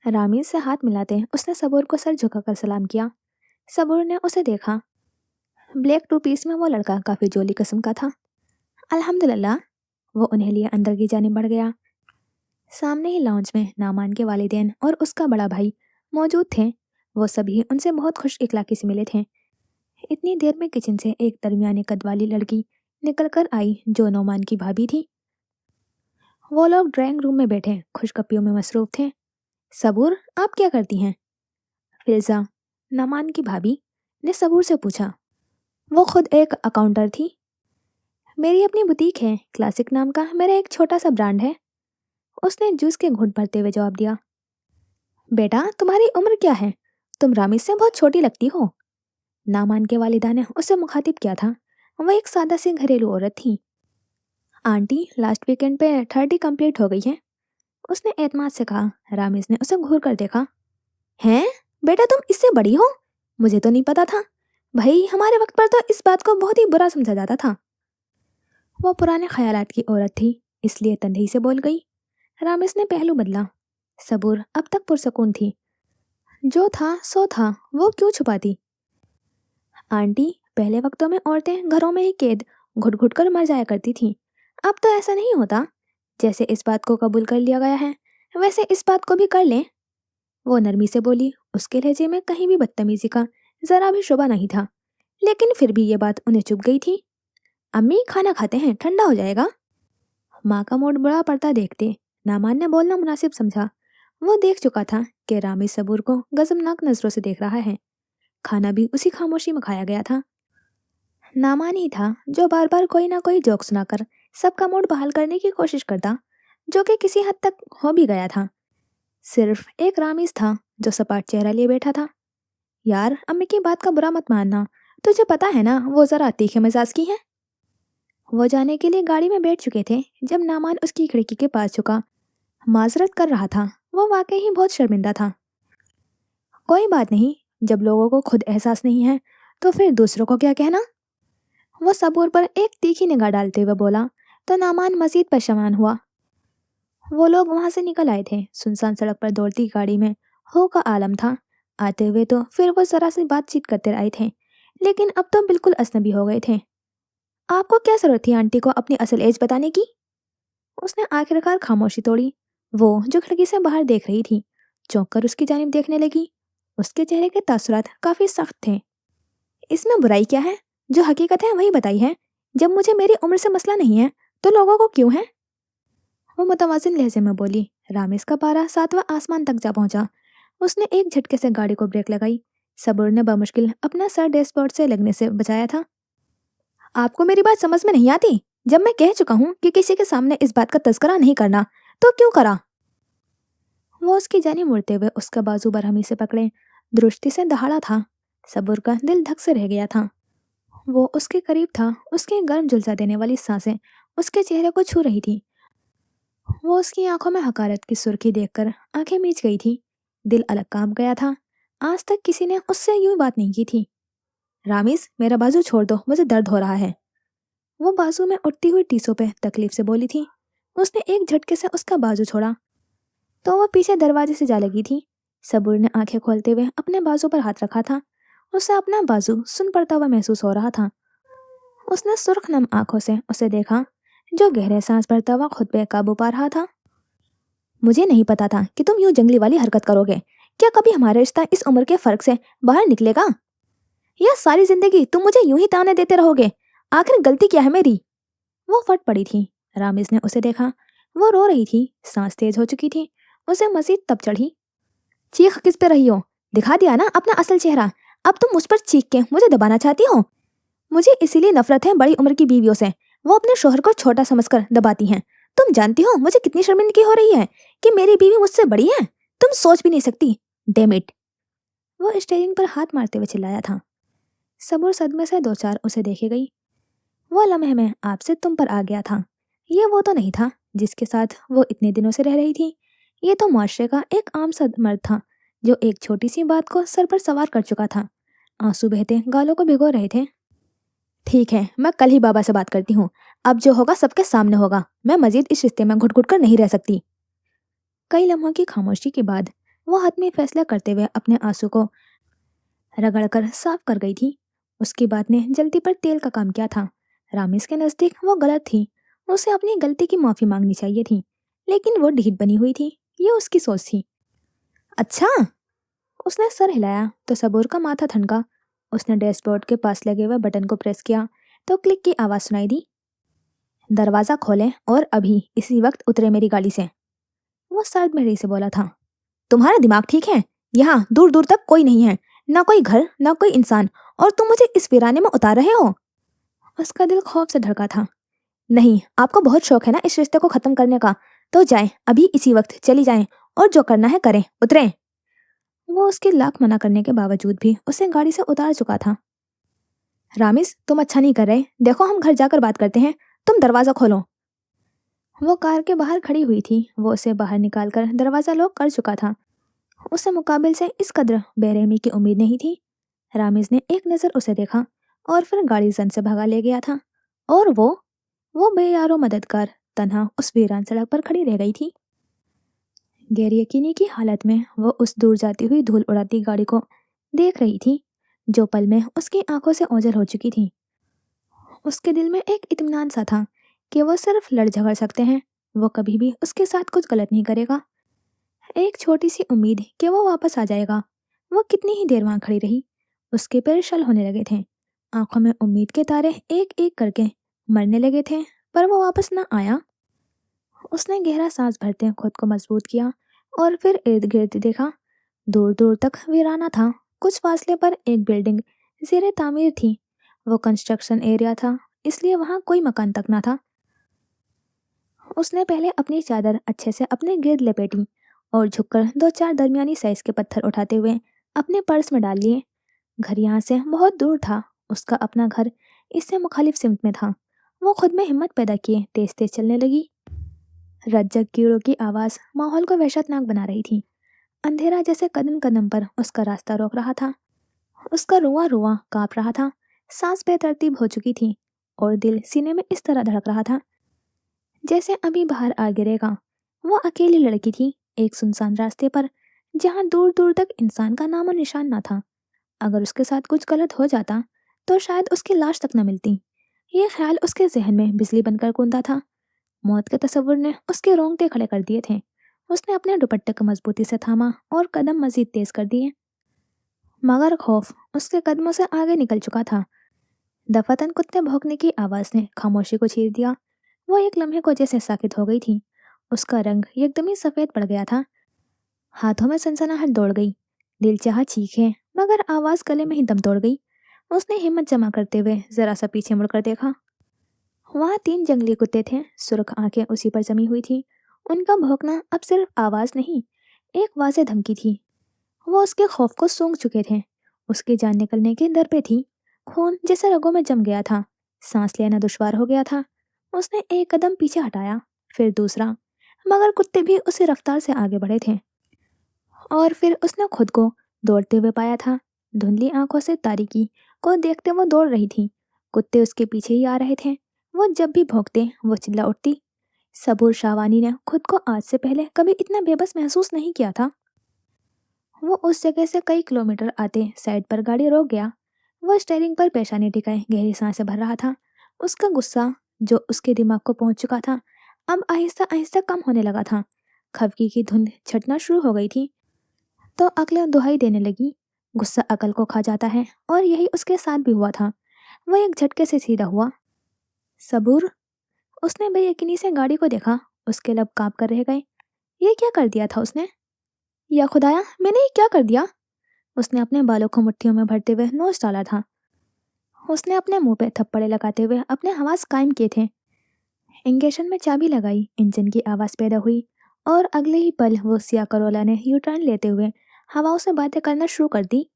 रामीज से हाथ मिलाते उसने सबूर को सर झुकाकर सलाम किया। सबूर ने उसे देखा। ब्लैक टू पीस में वो लड़का काफी जोली किस्म का था। अल्हम्दुलिल्लाह। वो उन्हें लिए अंदर की जानिब बढ़ गया। सामने ही लाउंज में नामान के वालिदैन और उसका बड़ा भाई मौजूद थे। वो सभी उनसे बहुत खुश इखलाकी से मिले थे। इतनी देर में किचन से एक दरमियाने कद वाली लड़की निकल कर आई जो नौमान की भाभी थी। वो लोग ड्राइंग रूम में बैठे खुशगपियों में मसरूफ थे। सबूर, आप क्या करती हैं? फिजा, नौमान की भाभी, ने सबूर से पूछा। वो खुद एक अकाउंटर थी। मेरी अपनी बुटीक है, क्लासिक नाम का मेरा एक छोटा सा ब्रांड है। उसने जूस के घुट भरते हुए जवाब दिया। बेटा, तुम्हारी उम्र क्या है? तुम रामिस से बहुत छोटी लगती हो। नामान के वालिदा ने उसे मुखातिब किया था। वो एक सादा सी घरेलू औरत थी। आंटी, लास्ट वीकेंड पे 30 कंप्लीट हो गई है, उसने एतमाद से कहा। रामिस ने उसे घूर कर देखा। हैं? बेटा, तुम इससे बड़ी हो? मुझे तो नहीं पता था। भाई, हमारे वक्त पर तो इस बात को बहुत ही बुरा समझा जाता था। वो पुराने ख्यालात की औरत थी, इसलिए तंदही से बोल गई। रामिस ने पहलू बदला। सबूर अब तक पुरसकून थी। जो था सो था, वो क्यों छुपाती? आंटी, पहले वक्तों में औरतें घरों में ही कैद घुट घुट कर मर जाया करती थीं। अब तो ऐसा नहीं होता। जैसे इस बात को कबूल कर लिया गया है, वैसे इस बात को भी कर लें। वो नरमी से बोली। उसके लहजे में कहीं भी बदतमीजी का जरा भी शुबा नहीं था, लेकिन फिर भी ये बात उन्हें चुभ गई थी। अम्मी खाना खाते हैं, ठंडा हो जाएगा। माँ का मूड बुरा पड़ता देखते नामान ने बोलना मुनासिब समझा। वो देख चुका था कि रामी सबूर को गजबनाक नजरों से देख रहा है। खाना भी उसी खामोशी में खाया गया था। नामान ही था जो बार बार कोई ना कोई जोक सुनाकर सबका मूड बहाल करने की कोशिश करता, जो कि किसी हद तक हो भी गया था। सिर्फ एक रामीज था जो सपाट चेहरा लिए बैठा था। यार अम्मी की बात का बुरा मत मानना, तुझे पता है ना वो जरा तीखे मिजाज की है। वो जाने के लिए गाड़ी में बैठ चुके थे जब नामान उसकी खिड़की के पास झुका, माजरत कर रहा था। वो वाकई ही बहुत शर्मिंदा था। कोई बात नहीं, जब लोगों को खुद एहसास नहीं है तो फिर दूसरों को क्या कहना। वो सबूर पर एक तीखी निगाह डालते हुए बोला तो नामान मजीद परेशान हुआ। वो लोग वहां से निकल आए थे। सुनसान सड़क पर दौड़ती गाड़ी में हो का आलम था। आते हुए तो फिर वो जरा सी बातचीत करते आए थे, लेकिन अब तो बिल्कुल अजनबी हो गए थे। आपको क्या जरूरत थी आंटी को अपनी असल एज बताने की? उसने आखिरकार खामोशी तोड़ी। वो जो खिड़की से बाहर देख रही थी चौंक कर उसकी जानिब देखने लगी। उसके चेहरे के तासुरात काफी सख्त थे। इसमें बुराई क्या है? जो हकीकत है वही बताई है। जब मुझे मेरी उम्र से मसला नहीं है तो लोगों को क्यों है? वो मुतवाजिन लहजे में बोली। रामेश का पारा सातवां आसमान तक जा पहुंचा। उसने एक झटके से गाड़ी को ब्रेक लगाई। सबूर ने बमुश्किल अपना सर डैशबोर्ड से लगने से बचाया था। आपको मेरी बात समझ में नहीं आती? जब मैं कह चुका हूँ कि किसी के सामने इस बात का तस्करा नहीं करना, तो क्यों करा? वो उसकी जानी मुड़ते हुए उसका बाजू बरहमी से पकड़े दृष्टि से दहाड़ा था। सबूर का दिल धक से रह गया था। वो उसके करीब था। उसकी गर्म झुलसा देने वाली सांसें उसके चेहरे को छू रही थी। वो उसकी आंखों में हकारत की सुर्खी देखकर आंखें मीच गई थी। दिल अलग काम गया था। आज तक किसी ने उससे यूं बात नहीं की थी। रामीज मेरा बाजू छोड़ दो, मुझे दर्द हो रहा है। वो बाजू में उठती हुई टीसों पे तकलीफ से बोली थी। उसने एक झटके से उसका बाजू छोड़ा तो वो पीछे दरवाजे से जा लगी थी। सबूर ने आंखें खोलते हुए अपने बाजू पर हाथ रखा था। उसे अपना बाजू सुन पड़ता हुआ महसूस हो रहा था। उसने सुर्ख नम आंखों से उसे देखा, जो गहरे सांस भरता हुआ खुद पे काबू पा रहा था। मुझे नहीं पता था कि तुम यूं जंगली वाली हरकत करोगे। क्या कभी हमारा रिश्ता इस उम्र के फर्क से बाहर निकलेगा, या सारी जिंदगी तुम मुझे यूं ही ताने देते रहोगे? आखिर गलती क्या है मेरी? वो फट पड़ी थी। रामिस ने उसे देखा। वो रो रही थी, सांस तेज हो चुकी थी। उसे मजीद तब चढ़ी। चीख किस पे रही हो? दिखा दिया ना अपना असल चेहरा। अब तुम मुझ पर चीख के मुझे दबाना चाहती हो। मुझे इसीलिए नफरत है बड़ी उम्र की बीवियों से। वो अपने शोहर को छोटा समझकर दबाती हैं। तुम जानती हो मुझे कितनी शर्मिंदगी हो रही है कि मेरी बीवी मुझसे बड़ी है। तुम सोच भी नहीं सकती। Damn it. वो स्टेरिंग पर हाथ मारते हुए चिल्लाया था। सबूर सदमे से दो चार उसे देखे गई। वो लम्हे में आपसे तुम पर आ गया था। ये वो तो नहीं था जिसके साथ वो इतने दिनों से रह रही थी। ये तो मुआशरे का एक आम सा मर्द था जो एक छोटी सी बात को सर पर सवार कर चुका था। आंसू बहते गालों को भिगो रहे थे। ठीक है, मैं कल ही बाबा से बात करती हूँ। अब जो होगा सबके सामने होगा। मैं मजीद इस रिश्ते में घुट घुट कर नहीं रह सकती। कई लम्हों की खामोशी के बाद वो हतमी फैसला करते हुए अपने आंसू को रगड़कर साफ कर गई थी। उसकी बात ने जल्दी पर तेल का काम किया था। रामिस के नजदीक वो गलत थी। उसे अपनी गलती की माफी मांगनी चाहिए थी, लेकिन वो ढीठ बनी हुई थी। ये उसकी सोच थी। अच्छा। उसने सर हिलाया तो सबूर का माथा ठनका। उसने डैशबोर्ड के पास लगे हुए बटन को प्रेस किया तो क्लिक की आवाज सुनाई दी। दरवाजा खोलें और अभी इसी वक्त उतरे मेरी गाड़ी से। वो सर्द महरी से बोला था। तुम्हारा दिमाग ठीक है? यहाँ दूर दूर तक कोई नहीं है, ना कोई घर ना कोई इंसान, और तुम मुझे इस वीराने में उतार रहे हो? उसका दिल खौफ से धड़का था। नहीं, आपको बहुत शौक है ना इस रिश्ते को खत्म करने का, तो जाएं अभी इसी वक्त चली जाएं और जो करना है करें, उतरें। वो उसके लाख मना करने के बावजूद भी उसे गाड़ी से उतार चुका था। रामिस तुम अच्छा नहीं कर रहे, देखो हम घर जाकर बात करते हैं। तुम दरवाजा खोलो। वो कार के बाहर खड़ी हुई थी। वो उसे बाहर निकालकर दरवाजा लॉक कर चुका था। उसे मुकाबिल से इस कदर बेरहमी की उम्मीद नहीं थी। रामिस ने एक नज़र उसे देखा और फिर गाड़ी जन से भगा ले गया था। और वो बेयारो मददगार तन्हा उस वीरान सड़क पर खड़ी रह गई थी। गैर यकीनी की हालत में वो उस दूर जाती हुई धूल उड़ाती गाड़ी को देख रही थी, जो पल में उसकी आंखों से ओझल हो चुकी थी। उसके दिल में एक इत्मीनान सा था कि वो सिर्फ लड़ झगड़ सकते हैं। वो कभी भी उसके साथ कुछ गलत नहीं करेगा। एक छोटी सी उम्मीद कि वो वापस आ जाएगा। वो कितनी ही देर वहां खड़ी रही। उसके पैर शल होने लगे थे। आंखों में उम्मीद के तारे एक एक करके मरने लगे थे, पर वो वापस न आया। उसने गहरा सांस भरते खुद को मजबूत किया और फिर इर्द गिर्द देखा। दूर दूर तक वीराना था। कुछ फासले पर एक बिल्डिंग जेर तामीर थी। वो कंस्ट्रक्शन एरिया था, इसलिए वहाँ कोई मकान तक ना था। उसने पहले अपनी चादर अच्छे से अपने गिर्द लपेटी और झुककर दो चार दरमियानी साइज के पत्थर उठाते हुए अपने पर्स में डाल लिए। घर यहाँ से बहुत दूर था। उसका अपना घर इससे मुखालिफ सिमत में था। वो खुद में हिम्मत पैदा किए तेज तेज चलने लगी। रज्जक कीड़ों की आवाज़ माहौल को वहशतनाक बना रही थी। अंधेरा जैसे कदम कदम पर उसका रास्ता रोक रहा था। उसका रुआ रुआ कांप रहा था। सांस बेतरतीब हो चुकी थी और दिल सीने में इस तरह धड़क रहा था जैसे अभी बाहर आ गिरेगा। वो अकेली लड़की थी एक सुनसान रास्ते पर, जहाँ दूर दूर तक इंसान का नामो निशान ना था। अगर उसके साथ कुछ गलत हो जाता तो शायद उसकी लाश तक न मिलती। ये ख्याल उसके जहन में बिजली बनकर कूदा था। मौत के तस्वुर ने उसके रोंगटे खड़े कर दिए थे। उसने अपने दुपट्टे को मजबूती से थामा और कदम मजीद तेज कर दिए, मगर खौफ उसके कदमों से आगे निकल चुका था। दफातन कुत्ते भौंकने की आवाज़ ने खामोशी को चीर दिया। वो एक लम्हे को जैसे साकित हो गई थी। उसका रंग एकदम ही सफ़ेद पड़ गया था। हाथों में सनसनाहट दौड़ गई। दिल चाहा चीखे, मगर आवाज़ गले में ही दम तोड़ गई। उसने हिम्मत जमा करते हुए ज़रा सा पीछे मुड़कर देखा। वहाँ 3 जंगली कुत्ते थे। सुर्ख आंखें उसी पर जमी हुई थी। उनका भौंकना अब सिर्फ आवाज़ नहीं, एक वाज़ेह धमकी थी। वो उसके खौफ को सूंघ चुके थे। उसकी जान निकलने के दर पे थी। खून जैसे रगों में जम गया था। सांस लेना दुश्वार हो गया था। उसने एक कदम पीछे हटाया, फिर दूसरा, मगर कुत्ते भी उसी रफ्तार से आगे बढ़े थे। और फिर उसने खुद को दौड़ते हुए पाया था। धुंधली आंखों से तारीकी को देखते वो दौड़ रही थी। कुत्ते उसके पीछे ही आ रहे थे। वो जब भी भौंकते वो चिल्ला उठती। सबूर शाहवानी ने खुद को आज से पहले कभी इतना बेबस महसूस नहीं किया था। वो उस जगह से कई किलोमीटर आते साइड पर गाड़ी रोक गया। वो स्टीयरिंग पर पेशानी टिकाए गहरी सांसें भर रहा था। उसका गुस्सा जो उसके दिमाग को पहुंच चुका था अब आहिस्ता आहिस्ता कम होने लगा था। खफकी की धुंध छटना शुरू हो गई थी तो अक्लें दुहाई देने लगी। गुस्सा अकल को खा जाता है और यही उसके साथ भी हुआ था। वो एक झटके से सीधा हुआ। सबूर, उसने बेयकीनी से गाड़ी को देखा। उसके लब कांप कर रह गए। ये क्या कर दिया था उसने? या खुदाया, मैंने ये क्या कर दिया? उसने अपने बालों को मुट्ठियों में भरते हुए नोच डाला था। उसने अपने मुंह पे थप्पड़े लगाते हुए अपने हवास कायम किए थे। इंजेक्शन में चाबी लगाई, इंजन की आवाज़ पैदा हुई और अगले ही पल वो सिया करोला ने यू टर्न लेते हुए हवाओं से बातें करना शुरू कर दी।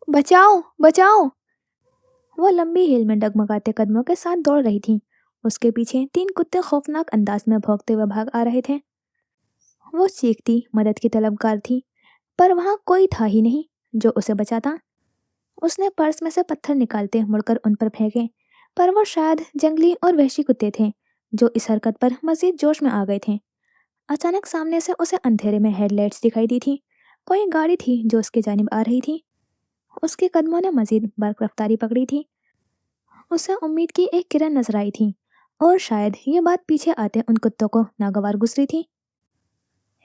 बचाओ बचाओ! वो लंबी हील में डगमगाते कदमों के साथ दौड़ रही थी। उसके पीछे 3 कुत्ते खौफनाक अंदाज में भौंकते हुए भाग आ रहे थे। वो चीखती मदद की तलबगार थी, पर वहाँ कोई था ही नहीं जो उसे बचाता। उसने पर्स में से पत्थर निकालते मुड़कर उन पर फेंके, पर वो शायद जंगली और वहशी कुत्ते थे जो इस हरकत पर मजीद जोश में आ गए थे। अचानक सामने से उसे अंधेरे में हेडलाइट्स दिखाई दी थी। कोई गाड़ी थी जो उसकी जानिब आ रही थी। उसके कदमों ने मजीद बर्क रफ्तारी पकड़ी थी। उसे उम्मीद की एक किरण नजर आई थी और शायद ये बात पीछे आते उन कुत्तों को नागवार गुजरी थी।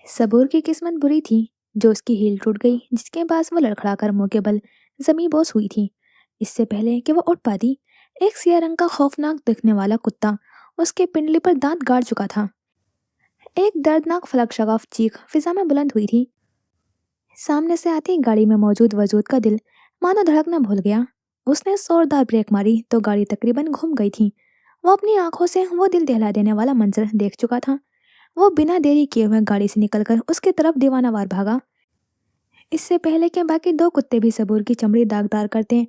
सबूर की किस्मत बुरी थी जो उसकी हील टूट गई, जिसके पास वो लड़खड़ाकर मुंह के बल जमी बोस हुई थी। इससे पहले कि वो उठ पाती, एक सिया रंग का खौफनाक दिखने वाला कुत्ता उसके पिंडली पर दांत गाड़ चुका था। एक दर्दनाक फलक शगाफ चीख फिजा में बुलंद हुई थी। सामने से आती गाड़ी में मौजूद वजूद का दिल मानो धड़कना भूल गया। उसने जोरदार ब्रेक मारी तो गाड़ी तकरीबन घूम गई थी। वो अपनी आंखों से वो दिल दहला देने वाला मंजर देख चुका था। वो बिना देरी किए हुए गाड़ी से निकलकर उसकी तरफ दीवानावार भागा। इससे पहले कि बाकी 2 कुत्ते भी सबूर की चमड़ी दागदार करते,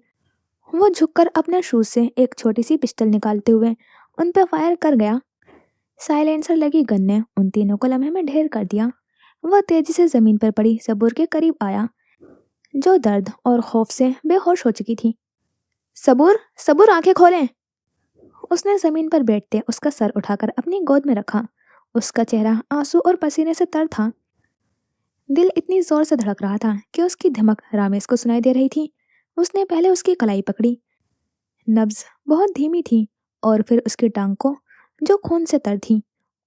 वो झुककर अपने शूज से एक छोटी सी पिस्टल निकालते हुए उन पर फायर कर गया। साइलेंसर लगी गन ने उन तीनों को लम्हे में ढेर कर दिया। वह तेजी से जमीन पर पड़ी सबूर के करीब आया, जो दर्द और खौफ से बेहोश हो चुकी थी। सबूर, सबूर, आंखें खोलें! उसने जमीन पर बैठते उसका सर उठाकर अपनी गोद में रखा। उसका चेहरा आंसू और पसीने से तर था। दिल इतनी जोर से धड़क रहा था कि उसकी धमक रामेश को सुनाई दे रही थी। उसने पहले उसकी कलाई पकड़ी। नब्ज बहुत धीमी थी और फिर उसकी टांग को, जो खून से तर थी।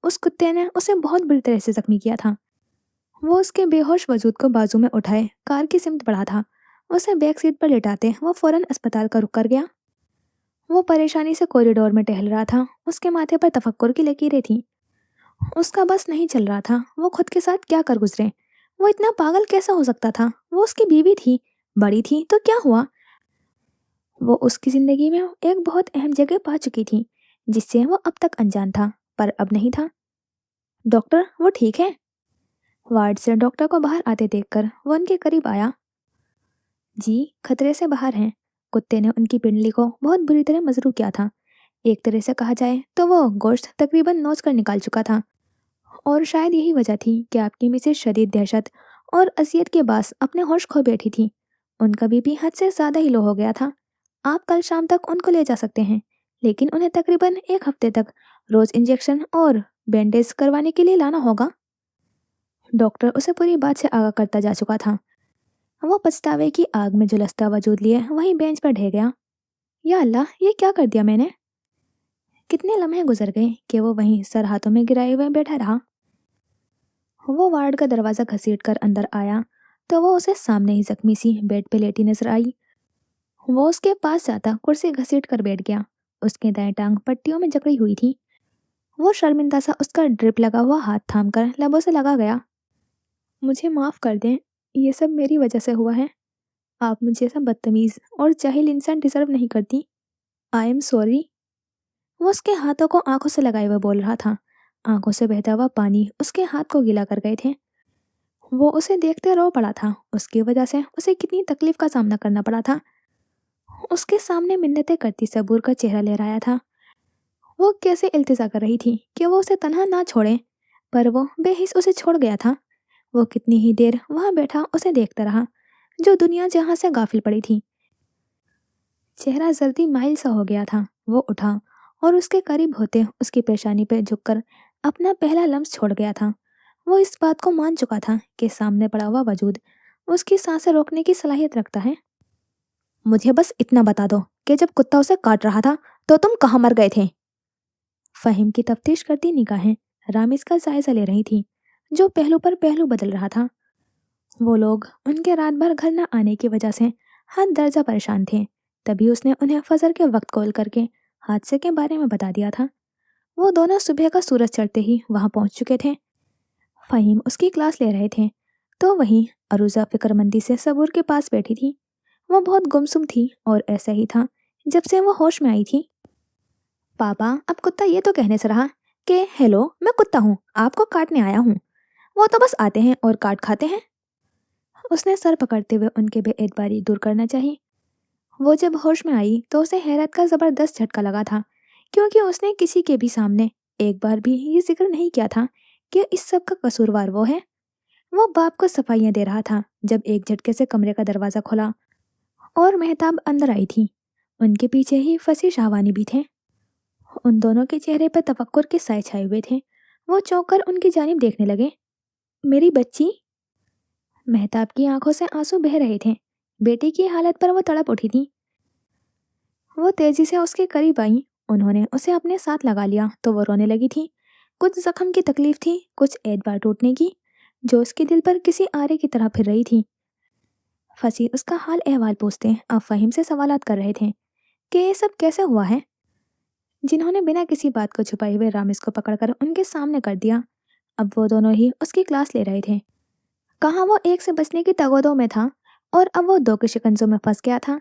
उस कुत्ते ने उसे बहुत बुरी तरह से जख्मी किया था। वो उसके बेहोश वजूद को बाजू में उठाए कार की सिमत बढ़ा था। उसे बैक सीट पर लिटाते वो फौरन अस्पताल का रुख कर गया। वो परेशानी से कॉरिडोर में टहल रहा था। उसके माथे पर तफक्कुर की लकीरें थीं। उसका बस नहीं चल रहा था, वो खुद के साथ क्या कर गुजरे। वो इतना पागल कैसा हो सकता था? वो उसकी बीवी थी, बड़ी थी तो क्या हुआ? वो उसकी जिंदगी में एक बहुत अहम जगह पा चुकी थी, जिससे वो अब तक अनजान था, पर अब नहीं था। डॉक्टर, वो ठीक है? वार्ड से डॉक्टर को बाहर आते देखकर वो उनके करीब आया। जी, खतरे से बाहर हैं। कुत्ते ने उनकी पिंडली को बहुत बुरी तरह मजरू किया था। एक तरह से कहा जाए तो वो गोश्त तकरीबन नोच कर निकाल चुका था। और शायद यही वजह थी कि आपकी मिसेज शदीद दहशत और असियत के बास अपने होश खो बैठी थी। उनका बीपी हद से ज़्यादा ही लो हो गया था। आप कल शाम तक उनको ले जा सकते हैं, लेकिन उन्हें तकरीबन एक हफ्ते तक रोज़ इंजेक्शन और बैंडेज करवाने के लिए लाना होगा। डॉक्टर उसे पूरी बात से आगाह करता जा चुका था। वो पछतावे की आग में झुलसता वजूद लिए वहीं बेंच पर ढह गया। या अल्लाह, ये क्या कर दिया मैंने? कितने लम्हे गुजर गए कि वो वहीं सर हाथों में गिराए हुए बैठा रहा। वो वार्ड का दरवाज़ा घसीट कर अंदर आया तो वो उसे सामने ही जख्मी सी बेड पे लेटी नजर आई। वो उसके पास जाता कुर्सी घसीट कर बैठ गया। उसकी दाएं टांग पट्टियों में जकड़ी हुई थी। वो शर्मिंदा सा उसका ड्रिप लगा हुआ हाथ थाम कर लबों से लगा गया। मुझे माफ़ कर दें, ये सब मेरी वजह से हुआ है। आप मुझे ऐसा बदतमीज़ और जाहिल इंसान डिजर्व नहीं करती। I am sorry. वो उसके हाथों को आंखों से लगाए हुए बोल रहा था। आंखों से बहता हुआ पानी उसके हाथ को गीला कर गए थे। वो उसे देखते रो पड़ा था। उसकी वजह से उसे कितनी तकलीफ का सामना करना पड़ा था। उसके सामने मिन्नतें करती सबूर का चेहरा लहराया था। वो कैसे इल्तिजा कर रही थी कि वो उसे तन्हा ना छोड़े, पर वो बेहिस उसे छोड़ गया था। वो कितनी ही देर वहां बैठा उसे देखता रहा, जो दुनिया जहां से गाफिल पड़ी थी। चेहरा जल्दी माइल सा हो गया था। वो उठा और उसके करीब होते उसकी पेशानी पर झुककर अपना पहला लम्स छोड़ गया था। वो इस बात को मान चुका था कि सामने पड़ा हुआ वजूद उसकी सांसें रोकने की सलाहियत रखता है। मुझे बस इतना बता दो कि जब कुत्ता उसे काट रहा था तो तुम कहाँ मर गए थे? फहीम की तफ्तीश करती निगाहें रामिस का जायजा ले रही थी, जो पहलू पर पहलू बदल रहा था। वो लोग उनके रात भर घर न आने की वजह से हद दर्जा परेशान थे। तभी उसने उन्हें फजर के वक्त कॉल करके हादसे के बारे में बता दिया था। वो दोनों सुबह का सूरज चढ़ते ही वहां पहुंच चुके थे। फहीम उसकी क्लास ले रहे थे, तो वहीं अरूजा फिक्रमंदी से सबूर के पास बैठी थी। वो बहुत गुमसुम थी और ऐसा ही था जब से वो होश में आई थी। पापा, अब कुत्ता ये तो कहने से रहा कि हेलो, मैं कुत्ता हूँ, आपको काटने आया हूँ। वो तो बस आते हैं और काट खाते हैं। उसने सर पकड़ते हुए उनके बेएतबारी दूर करना चाहिए। वो जब होश में आई तो उसे हैरत का जबरदस्त झटका लगा था, क्योंकि उसने किसी के भी सामने एक बार भी ये जिक्र नहीं किया था कि इस सब का कसूरवार वो है। वो बाप को सफाइयाँ दे रहा था जब एक झटके से कमरे का दरवाजा खुला और मेहताब अंदर आई थी। उनके पीछे ही फंसी शाहवानी भी थे। उन दोनों के चेहरे पर तफक्कुर के साए छाए हुए थे। वो चौंक कर उनकी जानिब देखने लगे। मेरी बच्ची? मेहताब की आंखों से आंसू बह रहे थे। बेटी की हालत पर वो तड़प उठी थी। वो तेजी से उसके करीब आई। उन्होंने उसे अपने साथ लगा लिया तो वो रोने लगी थी। कुछ जख्म की तकलीफ थी, कुछ एतबार टूटने की, जो उसके दिल पर किसी आरे की तरह फिर रही थी। फसी उसका हाल अहवाल पूछते अब फहीम से सवालात कर रहे थे कि ये सब कैसे हुआ है, जिन्होंने बिना किसी बात को छुपाए हुए रामिस को पकड़कर उनके सामने कर दिया। अब वो दोनों ही उसकी क्लास ले रहे थे। कहाँ वो एक से बचने की तगोदों में था और अब वो दो के शिकंजों में फंस गया था।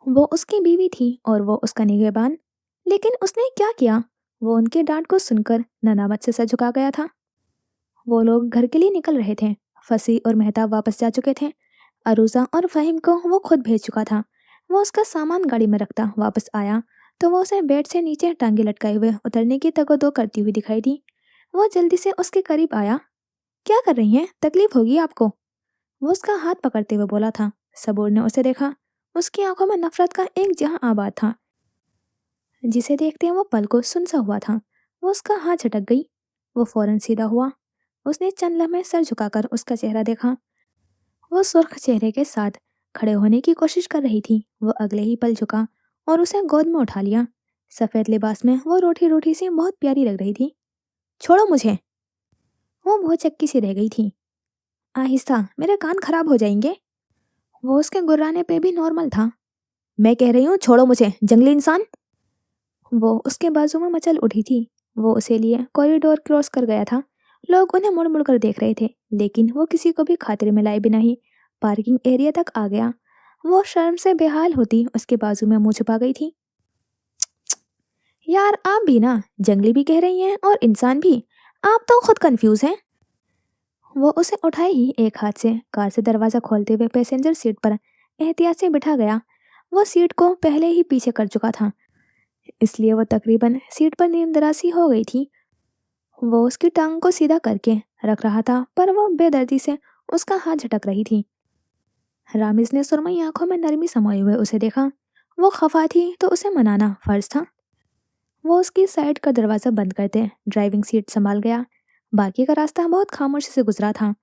वो उसकी बीवी थी और वो उसका निगहबान। लेकिन उसने क्या किया? वो उनके डांट को सुनकर नदामत से सर झुका गया था। वो लोग घर के लिए निकल रहे थे। फसी और मेहताब वापस जा चुके थे। अरूजा और फहीम को वो खुद भेज चुका था। वो उसका सामान गाड़ी में रखता वापस आया तो वो उसे बेड से नीचे टांगे लटकाए हुए उतरने की तगोदो करती हुई दिखाई दी। वो जल्दी से उसके करीब आया। क्या कर रही हैं? तकलीफ होगी आपको? वो उसका हाथ पकड़ते हुए बोला था। सबूर ने उसे देखा। उसकी आंखों में नफरत का एक जहां आबाद था, जिसे देखते वो पल को सुन सा हुआ था। वो उसका हाथ झटक गई। वो फौरन सीधा हुआ। उसने चंद लम्हे सर झुकाकर उसका चेहरा देखा। वो सुर्ख चेहरे के साथ खड़े होने की कोशिश कर रही थी। वो अगले ही पल झुका और उसे गोद में उठा लिया। सफेद लिबास में वो रूठी रूठी सी बहुत प्यारी लग रही थी। छोड़ो मुझे। वो बहुत चक्की सी रह गई थी। आहिस्ता, मेरे कान खराब हो जाएंगे। वो उसके गुर्राने पे भी नॉर्मल था। मैं कह रही हूँ छोड़ो मुझे, जंगली इंसान। वो उसके बाजू में मचल उठी थी। वो उसे लिए कॉरिडोर क्रॉस कर गया था। लोग उन्हें मुड़ मुड़ कर देख रहे थे, लेकिन वो किसी को भी खातिर में लाए बिना ही पार्किंग एरिया तक आ गया। वो शर्म से बेहाल होती उसके बाजू में मुंह छुपा गई थी। यार आप भी ना, जंगली भी कह रही हैं और इंसान भी। आप तो खुद कंफ्यूज हैं। वो उसे उठाए ही एक हाथ से कार से दरवाजा खोलते हुए पैसेंजर सीट पर एहतियात से बिठा गया। वो सीट को पहले ही पीछे कर चुका था, इसलिए वो तकरीबन सीट पर नींदरासी हो गई थी। वो उसकी टांग को सीधा करके रख रहा था, पर वो बेदर्दी से उसका हाथ झटक रही थी। रामिज ने सुरमई आंखों में नरमी समाये हुए उसे देखा। वो खफा थी तो उसे मनाना फर्ज था। वो उसकी साइड का दरवाज़ा बंद करते ड्राइविंग सीट संभाल गया। बाकी का रास्ता बहुत खामोशी से गुजरा था।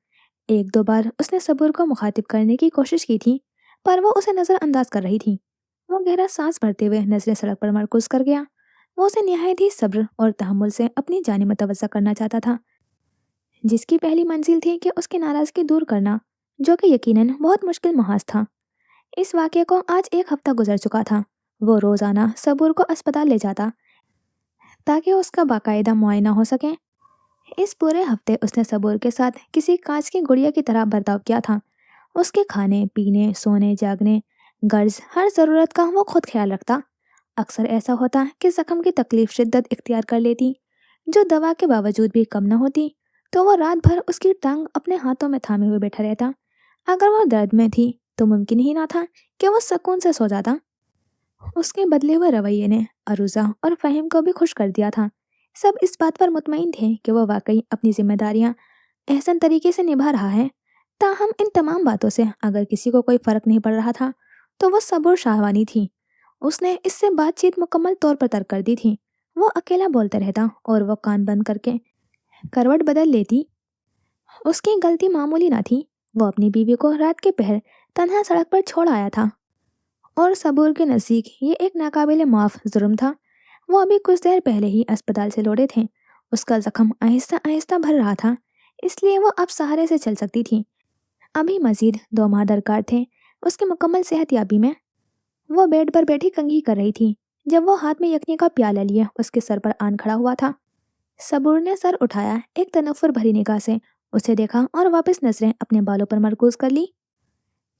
एक दो बार उसने सबूर को मुखातिब करने की कोशिश की थी, पर वो उसे नज़रअंदाज कर रही थी। वो गहरा सांस भरते हुए नजरें सड़क पर मरकूज कर गया। वो उसे निहायत ही सब्र और तहम्मुल से अपनी जानिब मुतवज्जा करना चाहता था, जिसकी पहली मंजिल थी कि उसकी नाराज़गी दूर करना, जो कि यकीनन बहुत मुश्किल महाज था। इस वाक़े को आज एक हफ्ता गुजर चुका था। वो रोज़ाना सबूर को अस्पताल ले जाता ताकि उसका बाकायदा मुआयना हो सके। इस पूरे हफ्ते उसने सबूर के साथ किसी कांच की गुड़िया की तरह बर्ताव किया था। उसके खाने पीने सोने जागने गर्ज हर ज़रूरत का वो खुद ख्याल रखता। अक्सर ऐसा होता कि ज़ख्म की तकलीफ शिद्दत इख्तियार कर लेती, जो दवा के बावजूद भी कम न होती, तो वो रात भर उसकी टांग अपने हाथों में थामे हुए बैठा रहता। अगर वो दर्द में थी तो मुमकिन ही ना था कि वो सुकून से सो जाता। उसके बदले हुए रवैये ने अरूजा और फ़हीम को भी खुश कर दिया था। सब इस बात पर मुतमईन थे कि वो वाकई अपनी जिम्मेदारियां एहसन तरीके से निभा रहा है। ताहम इन तमाम बातों से अगर किसी को कोई फ़र्क नहीं पड़ रहा था तो वो सबूर शाहवानी थी। उसने इससे बातचीत मुकम्मल तौर पर तर्क कर दी थी। वो अकेला बोलते रहता और वो कान बंद करके करवट बदल लेती। उसकी गलती मामूली ना थी। वो अपनी बीवी को रात के पहर तन्हा सड़क पर छोड़ आया था, और सबूर के नज़दीक ये एक नाकाबिले माफ़ जुर्म था। वो अभी कुछ देर पहले ही अस्पताल से लौटे थे। उसका जख्म आहिस्ता आहिस्ता भर रहा था, इसलिए वो अब सहारे से चल सकती थी। अभी मजीद 2 माह दरकार थे उसकी मुकम्मल सेहतयाबी में। वो बेड पर बैठी कंघी कर रही थी जब वो हाथ में यखनी का प्याला लिए उसके सर पर आन खड़ा हुआ था। सबूर ने सर उठाया, एक तनफ्फुर भरी निगाह से उसे देखा और वापस नजरें अपने बालों पर मरकूज कर ली।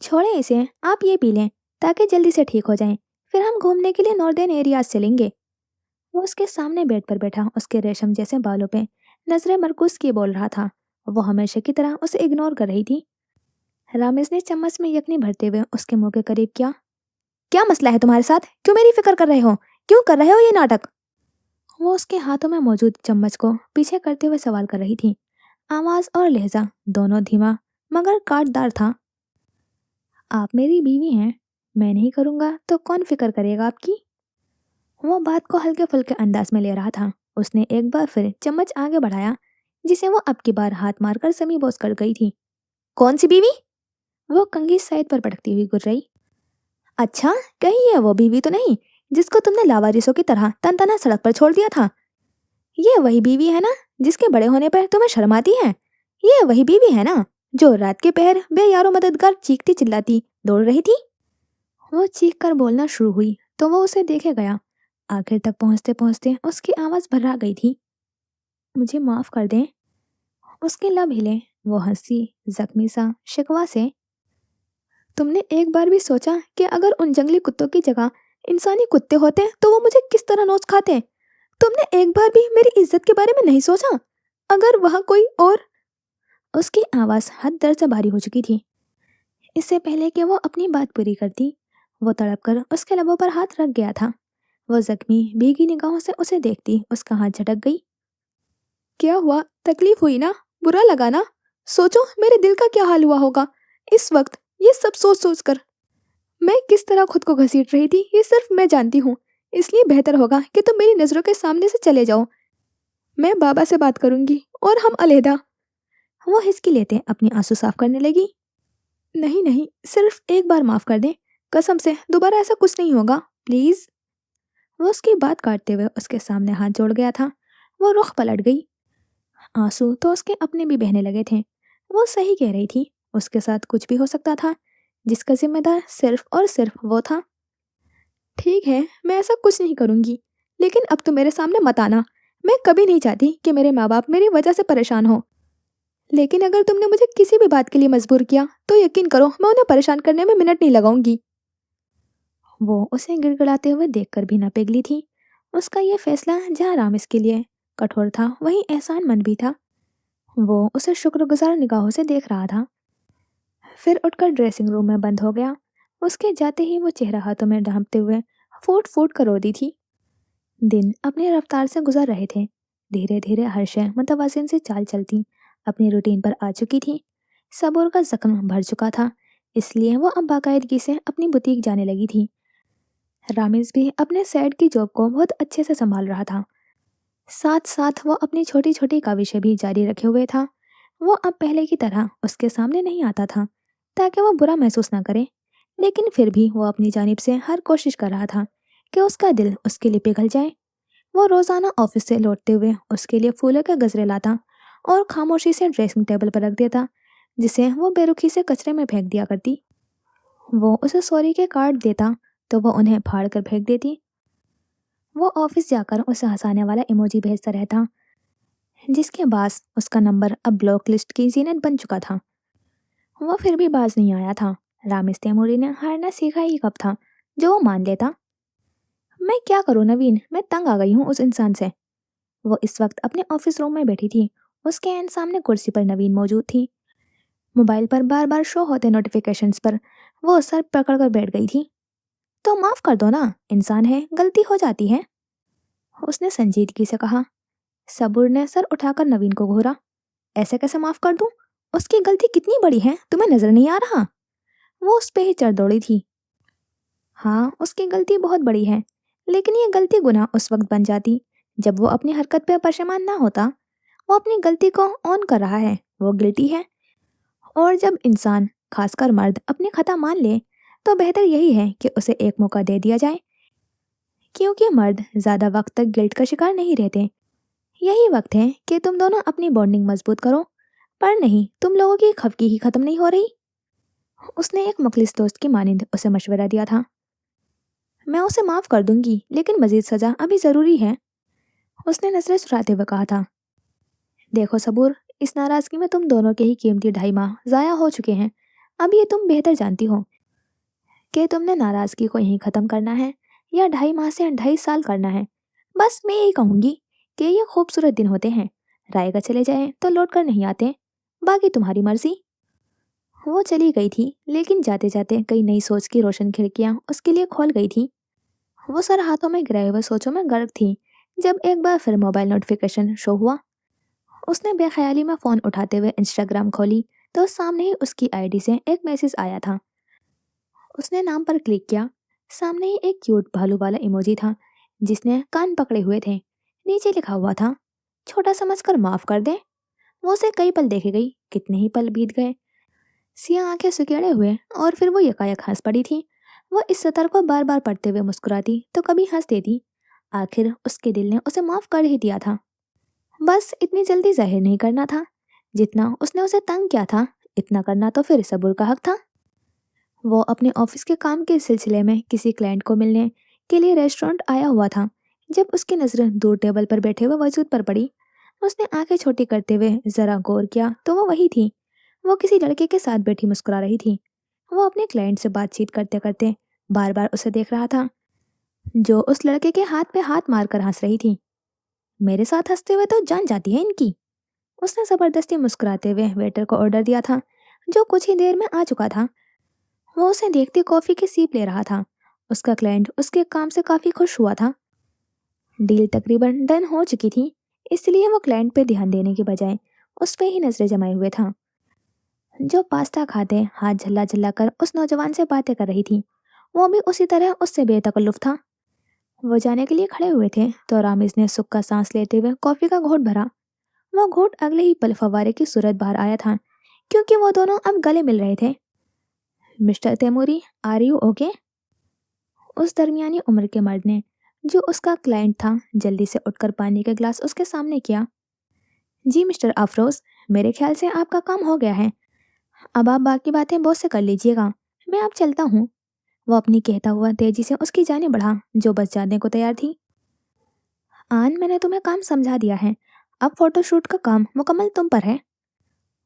छोड़े इसे, आप ये पी लें ताकि जल्दी से ठीक हो जाएं। फिर हम घूमने के लिए नॉर्दर्न एरियाज चलेंगे। वो उसके सामने बेड पर बैठा उसके रेशम जैसे बालों पे नजरें मरकूज किए बोल रहा था। वो हमेशा की तरह उसे इग्नोर कर रही थी। रामेश ने चम्मच में यखनी भरते हुए उसके मुंह के करीब किया। क्या मसला है तुम्हारे साथ? क्यों मेरी फिक्र कर रहे हो? क्यों कर रहे हो ये नाटक? वो उसके हाथों में मौजूद चम्मच को पीछे करते हुए सवाल कर रही थी। आवाज और लहजा दोनों धीमा मगर काटदार था। आप मेरी बीवी हैं, मैं नहीं करूँगा तो कौन फिक्र करेगा आपकी? वो बात को हल्के फुल्के अंदाज में ले रहा था। उसने एक बार फिर चम्मच आगे बढ़ाया, जिसे वो अब की बार हाथ मारकर समी बोस कर गई थी। कौन सी बीवी? वो कंघी साइड पर पटकती हुई गुर्राई। अच्छा, कहीं ये वो बीवी तो नहीं जिसको तुमने लावारिसों की तरह तन सड़क पर छोड़ दिया था? ये वही बीवी है ना जिसके बड़े होने पर तुम्हें शर्म आती है? ये वही बीवी है ना जो रात के पहर बेयारो मददगार चीखती चिल्लाती दौड़ रही थी? वो चीख कर बोलना शुरू हुई तो वो उसे देखे गया। आखिर तक पहुंचते पहुंचते उसकी आवाज़ भर्रा गई थी। मुझे माफ़ कर दें। उसके लब हिले। वो हंसी, जख्मी सा शिकवा से। तुमने एक बार भी सोचा कि अगर उन जंगली कुत्तों की जगह इंसानी कुत्ते होते तो वो मुझे किस तरह नोच खाते? तुमने एक बार भी मेरी इज्जत के बारे में नहीं सोचा? अगर वहाँ कोई और। उसकी आवाज़ हद दर्द से भारी हो चुकी थी। इससे पहले कि वो अपनी बात पूरी करती, वो तड़प कर उसके लबों पर हाथ रख गया था। वो जख्मी भीगी निगाहों से उसे देखती उसका हाथ झटक गई। क्या हुआ? तकलीफ हुई ना? बुरा लगा ना? सोचो मेरे दिल का क्या हाल हुआ होगा इस वक्त। ये सब सोच सोच कर मैं किस तरह खुद को घसीट रही थी ये सिर्फ मैं जानती हूँ। इसलिए बेहतर होगा कि तुम मेरी नज़रों के सामने से चले जाओ। मैं बाबा से बात करूंगी और हम अलहदा। वो हिचकी लेते अपनी आंसू साफ करने लगी। नहीं नहीं, सिर्फ एक बार माफ कर दे, कसम से दोबारा ऐसा कुछ नहीं होगा, प्लीज। वो उसकी बात काटते हुए उसके सामने हाथ जोड़ गया था। वो रुख पलट गई। आंसू तो उसके अपने भी बहने लगे थे। वो सही कह रही थी, उसके साथ कुछ भी हो सकता था, जिसका जिम्मेदार सिर्फ और सिर्फ वो था। ٹھیک ہے، میں ایسا کچھ نہیں کروں گی، لیکن اب تو میرے سامنے مت آنا۔ میں کبھی نہیں چاہتی کہ میرے ماں باپ میری وجہ سے پریشان ہوں، لیکن اگر تم نے مجھے کسی بھی بات کے لیے مجبور کیا تو یقین کرو میں انہیں پریشان کرنے میں منٹ نہیں لگاؤں گی۔ وہ اسے گڑگڑاتے ہوئے دیکھ کر بھی نہ پگھلی تھی۔ اس کا یہ فیصلہ جہاں رامز کے لیے کٹھور تھا وہیں احسان مند بھی تھا۔ وہ اسے شکر گزار نگاہوں سے دیکھ رہا تھا، پھر اٹھ کر ڈریسنگ روم میں بند ہو گیا۔ اس کے جاتے ہی وہ چہرہ ہاتھوں میں ڈھانپتے ہوئے پھوٹ پھوٹ کر رو دی تھی۔ دن اپنی رفتار سے گزر رہے تھے، دھیرے دھیرے ہر شے متوازن سے چال چلتی اپنی روٹین پر آ چکی تھی۔ صبر کا زخم بھر چکا تھا، اس لیے وہ اب باقاعدگی سے اپنی بوتیک جانے لگی تھی۔ رامز بھی اپنے سیٹ کی جاب کو بہت اچھے سے سنبھال رہا تھا، ساتھ ساتھ وہ اپنی چھوٹی چھوٹی کاوشیں بھی جاری رکھے ہوئے تھا۔ وہ اب پہلے کی طرح اس کے سامنے نہیں آتا تھا تاکہ وہ برا محسوس نہ کرے، لیکن پھر بھی وہ اپنی جانب سے ہر کوشش کر رہا تھا کہ اس کا دل اس کے لیے پگھل جائے۔ وہ روزانہ آفس سے لوٹتے ہوئے اس کے لیے پھولوں کے گجرے لاتا اور خاموشی سے ڈریسنگ ٹیبل پر رکھ دیتا، جسے وہ بے رخی سے کچرے میں پھینک دیا کرتی۔ وہ اسے سوری کے کارڈ دیتا تو وہ انہیں پھاڑ کر پھینک دیتی۔ وہ آفس جا کر اسے ہنسانے والا ایموجی بھیجتا رہتا، جس کے باعث اس کا نمبر اب بلاک لسٹ کی زینت بن چکا تھا۔ وہ پھر بھی باز نہیں آیا تھا۔ رامز تیموری نے ہارنا سیکھا ہی کب تھا جو وہ مان لیتا۔ میں کیا کروں نوین، میں تنگ آ گئی ہوں اس انسان سے۔ وہ اس وقت اپنے آفس روم میں بیٹھی تھی، اس کے عین سامنے کرسی پر نوین موجود تھی۔ موبائل پر بار بار شو ہوتے نوٹیفیکیشنز پر وہ سر پکڑ کر بیٹھ گئی تھی۔ تو معاف کر دو نا، انسان ہے، غلطی ہو جاتی ہے، اس نے سنجیدگی سے کہا۔ صبر نے سر اٹھا کر نوین کو گھورا۔ ایسے کیسے معاف کر دوں؟ اس کی غلطی کتنی بڑی ہے تمہیں نظر نہیں آ رہا؟ وہ اس پہ ہی چڑھ دوڑی تھی۔ ہاں، اس کی غلطی بہت بڑی ہے، لیکن یہ غلطی گناہ اس وقت بن جاتی جب وہ اپنی حرکت پہ پشیمان نہ ہوتا۔ وہ اپنی غلطی کو اون کر رہا ہے، وہ گلٹی ہے۔ اور جب انسان، خاص کر مرد، اپنی خطا مان لے تو بہتر یہی ہے کہ اسے ایک موقع دے دیا جائے، کیونکہ مرد زیادہ وقت تک گلٹ کا شکار نہیں رہتے۔ یہی وقت ہے کہ تم دونوں اپنی بانڈنگ مضبوط کرو، پر نہیں، تم لوگوں کی خفگی ہی ختم نہیں ہو رہی۔ اس نے ایک مخلص دوست کی مانند اسے مشورہ دیا تھا۔ میں اسے معاف کر دوں گی، لیکن مزید سزا ابھی ضروری ہے، اس نے نظریں چراتے ہوئے کہا تھا۔ دیکھو صبور، اس ناراضگی میں تم دونوں کے ہی قیمتی 2.5 ماہ ضائع ہو چکے ہیں۔ اب یہ تم بہتر جانتی ہو کہ تم نے ناراضگی کو یہیں ختم کرنا ہے یا 2.5 ماہ سے 2.5 سال کرنا ہے۔ بس میں یہی کہوں گی کہ یہ خوبصورت دن ہوتے ہیں، رائے گا چلے جائیں تو لوٹ کر نہیں آتے، باقی تمہاری مرضی۔ وہ چلی گئی تھی، لیکن جاتے جاتے کئی نئی سوچ کی روشن کھڑکیاں اس کے لیے کھول گئی تھی۔ وہ سر ہاتھوں میں گرائے ہوئے سوچوں میں غرق تھی جب ایک بار پھر موبائل نوٹیفیکیشن شو ہوا۔ اس نے بے خیالی میں فون اٹھاتے ہوئے انسٹاگرام کھولی تو سامنے ہی اس کی آئی ڈی سے ایک میسج آیا تھا۔ اس نے نام پر کلک کیا۔ سامنے ہی ایک کیوٹ بھالو والا ایموجی تھا جس نے کان پکڑے ہوئے تھے۔ نیچے لکھا ہوا تھا، چھوٹا سمجھ کر معاف کر دیں۔ وہ اسے کئی پل دیکھے گئی، کتنے ہی پل بیت گئے، سیاہ آنکھیں سکیڑے ہوئے، اور پھر وہ یکایک ہنس پڑی تھی۔ وہ اس سطر کو بار بار پڑھتے ہوئے مسکراتی تو کبھی ہنس دیتی۔ آخر اس کے دل نے اسے معاف کر ہی دیا تھا، بس اتنی جلدی ظاہر نہیں کرنا تھا۔ جتنا اس نے اسے تنگ کیا تھا اتنا کرنا تو پھر صبر کا حق تھا۔ وہ اپنے آفس کے کام کے سلسلے میں کسی کلائنٹ کو ملنے کے لیے ریسٹورنٹ آیا ہوا تھا جب اس کی نظر دور ٹیبل پر بیٹھے ہوئے وجود پر پڑی۔ اس نے آنکھیں چھوٹی کرتے ہوئے ذرا غور کیا تو وہ وہی تھی۔ وہ کسی لڑکے کے ساتھ بیٹھی مسکرا رہی تھی۔ وہ اپنے کلائنٹ سے بات چیت کرتے کرتے بار بار اسے دیکھ رہا تھا جو اس لڑکے کے ہاتھ پہ ہاتھ مار کر ہنس رہی تھی۔ میرے ساتھ ہنستے ہوئے تو جان جاتی ہے ان کی، اس نے زبردستی مسکراتے ہوئے ویٹر کو آرڈر دیا تھا جو کچھ ہی دیر میں آ چکا تھا۔ وہ اسے دیکھتے کافی کی سیپ لے رہا تھا۔ اس کا کلائنٹ اس کے کام سے کافی خوش ہوا تھا۔ ڈیل تقریباً ڈن ہو چکی تھی، اس لیے وہ کلائنٹ پہ دھیان دینے کے بجائے اس پہ ہی نظریں جمائے ہوئے تھا جو پاستا کھاتے ہاتھ جھلا جھلا کر اس نوجوان سے باتیں کر رہی تھی۔ وہ بھی اسی طرح اس سے بے تکلف تھا۔ وہ جانے کے لیے کھڑے ہوئے تھے تو رامز نے سکھ کا سانس لیتے ہوئے کافی کا گھونٹ بھرا۔ وہ گھونٹ اگلے ہی پل فوارے کی صورت باہر آیا تھا، کیونکہ وہ دونوں اب گلے مل رہے تھے۔ Mister Taimuri, are you okay? اس درمیانی عمر کے مرد نے، جو اس کا کلائنٹ تھا، جلدی سے اٹھ کر پانی کا گلاس اس کے سامنے کیا۔ جی مسٹر افروز، میرے خیال سے آپ کا کام ہو گیا ہے، اب آپ باقی باتیں باس سے کر لیجئے گا، میں اب چلتا ہوں۔ वो अपनी कहता हुआ तेजी से उसकी जाने बढ़ा, जो बस जाने को तैयार थी। आन, मैंने तुम्हें काम समझा दिया है, अब फोटोशूट का काम मुकम्मल तुम पर है।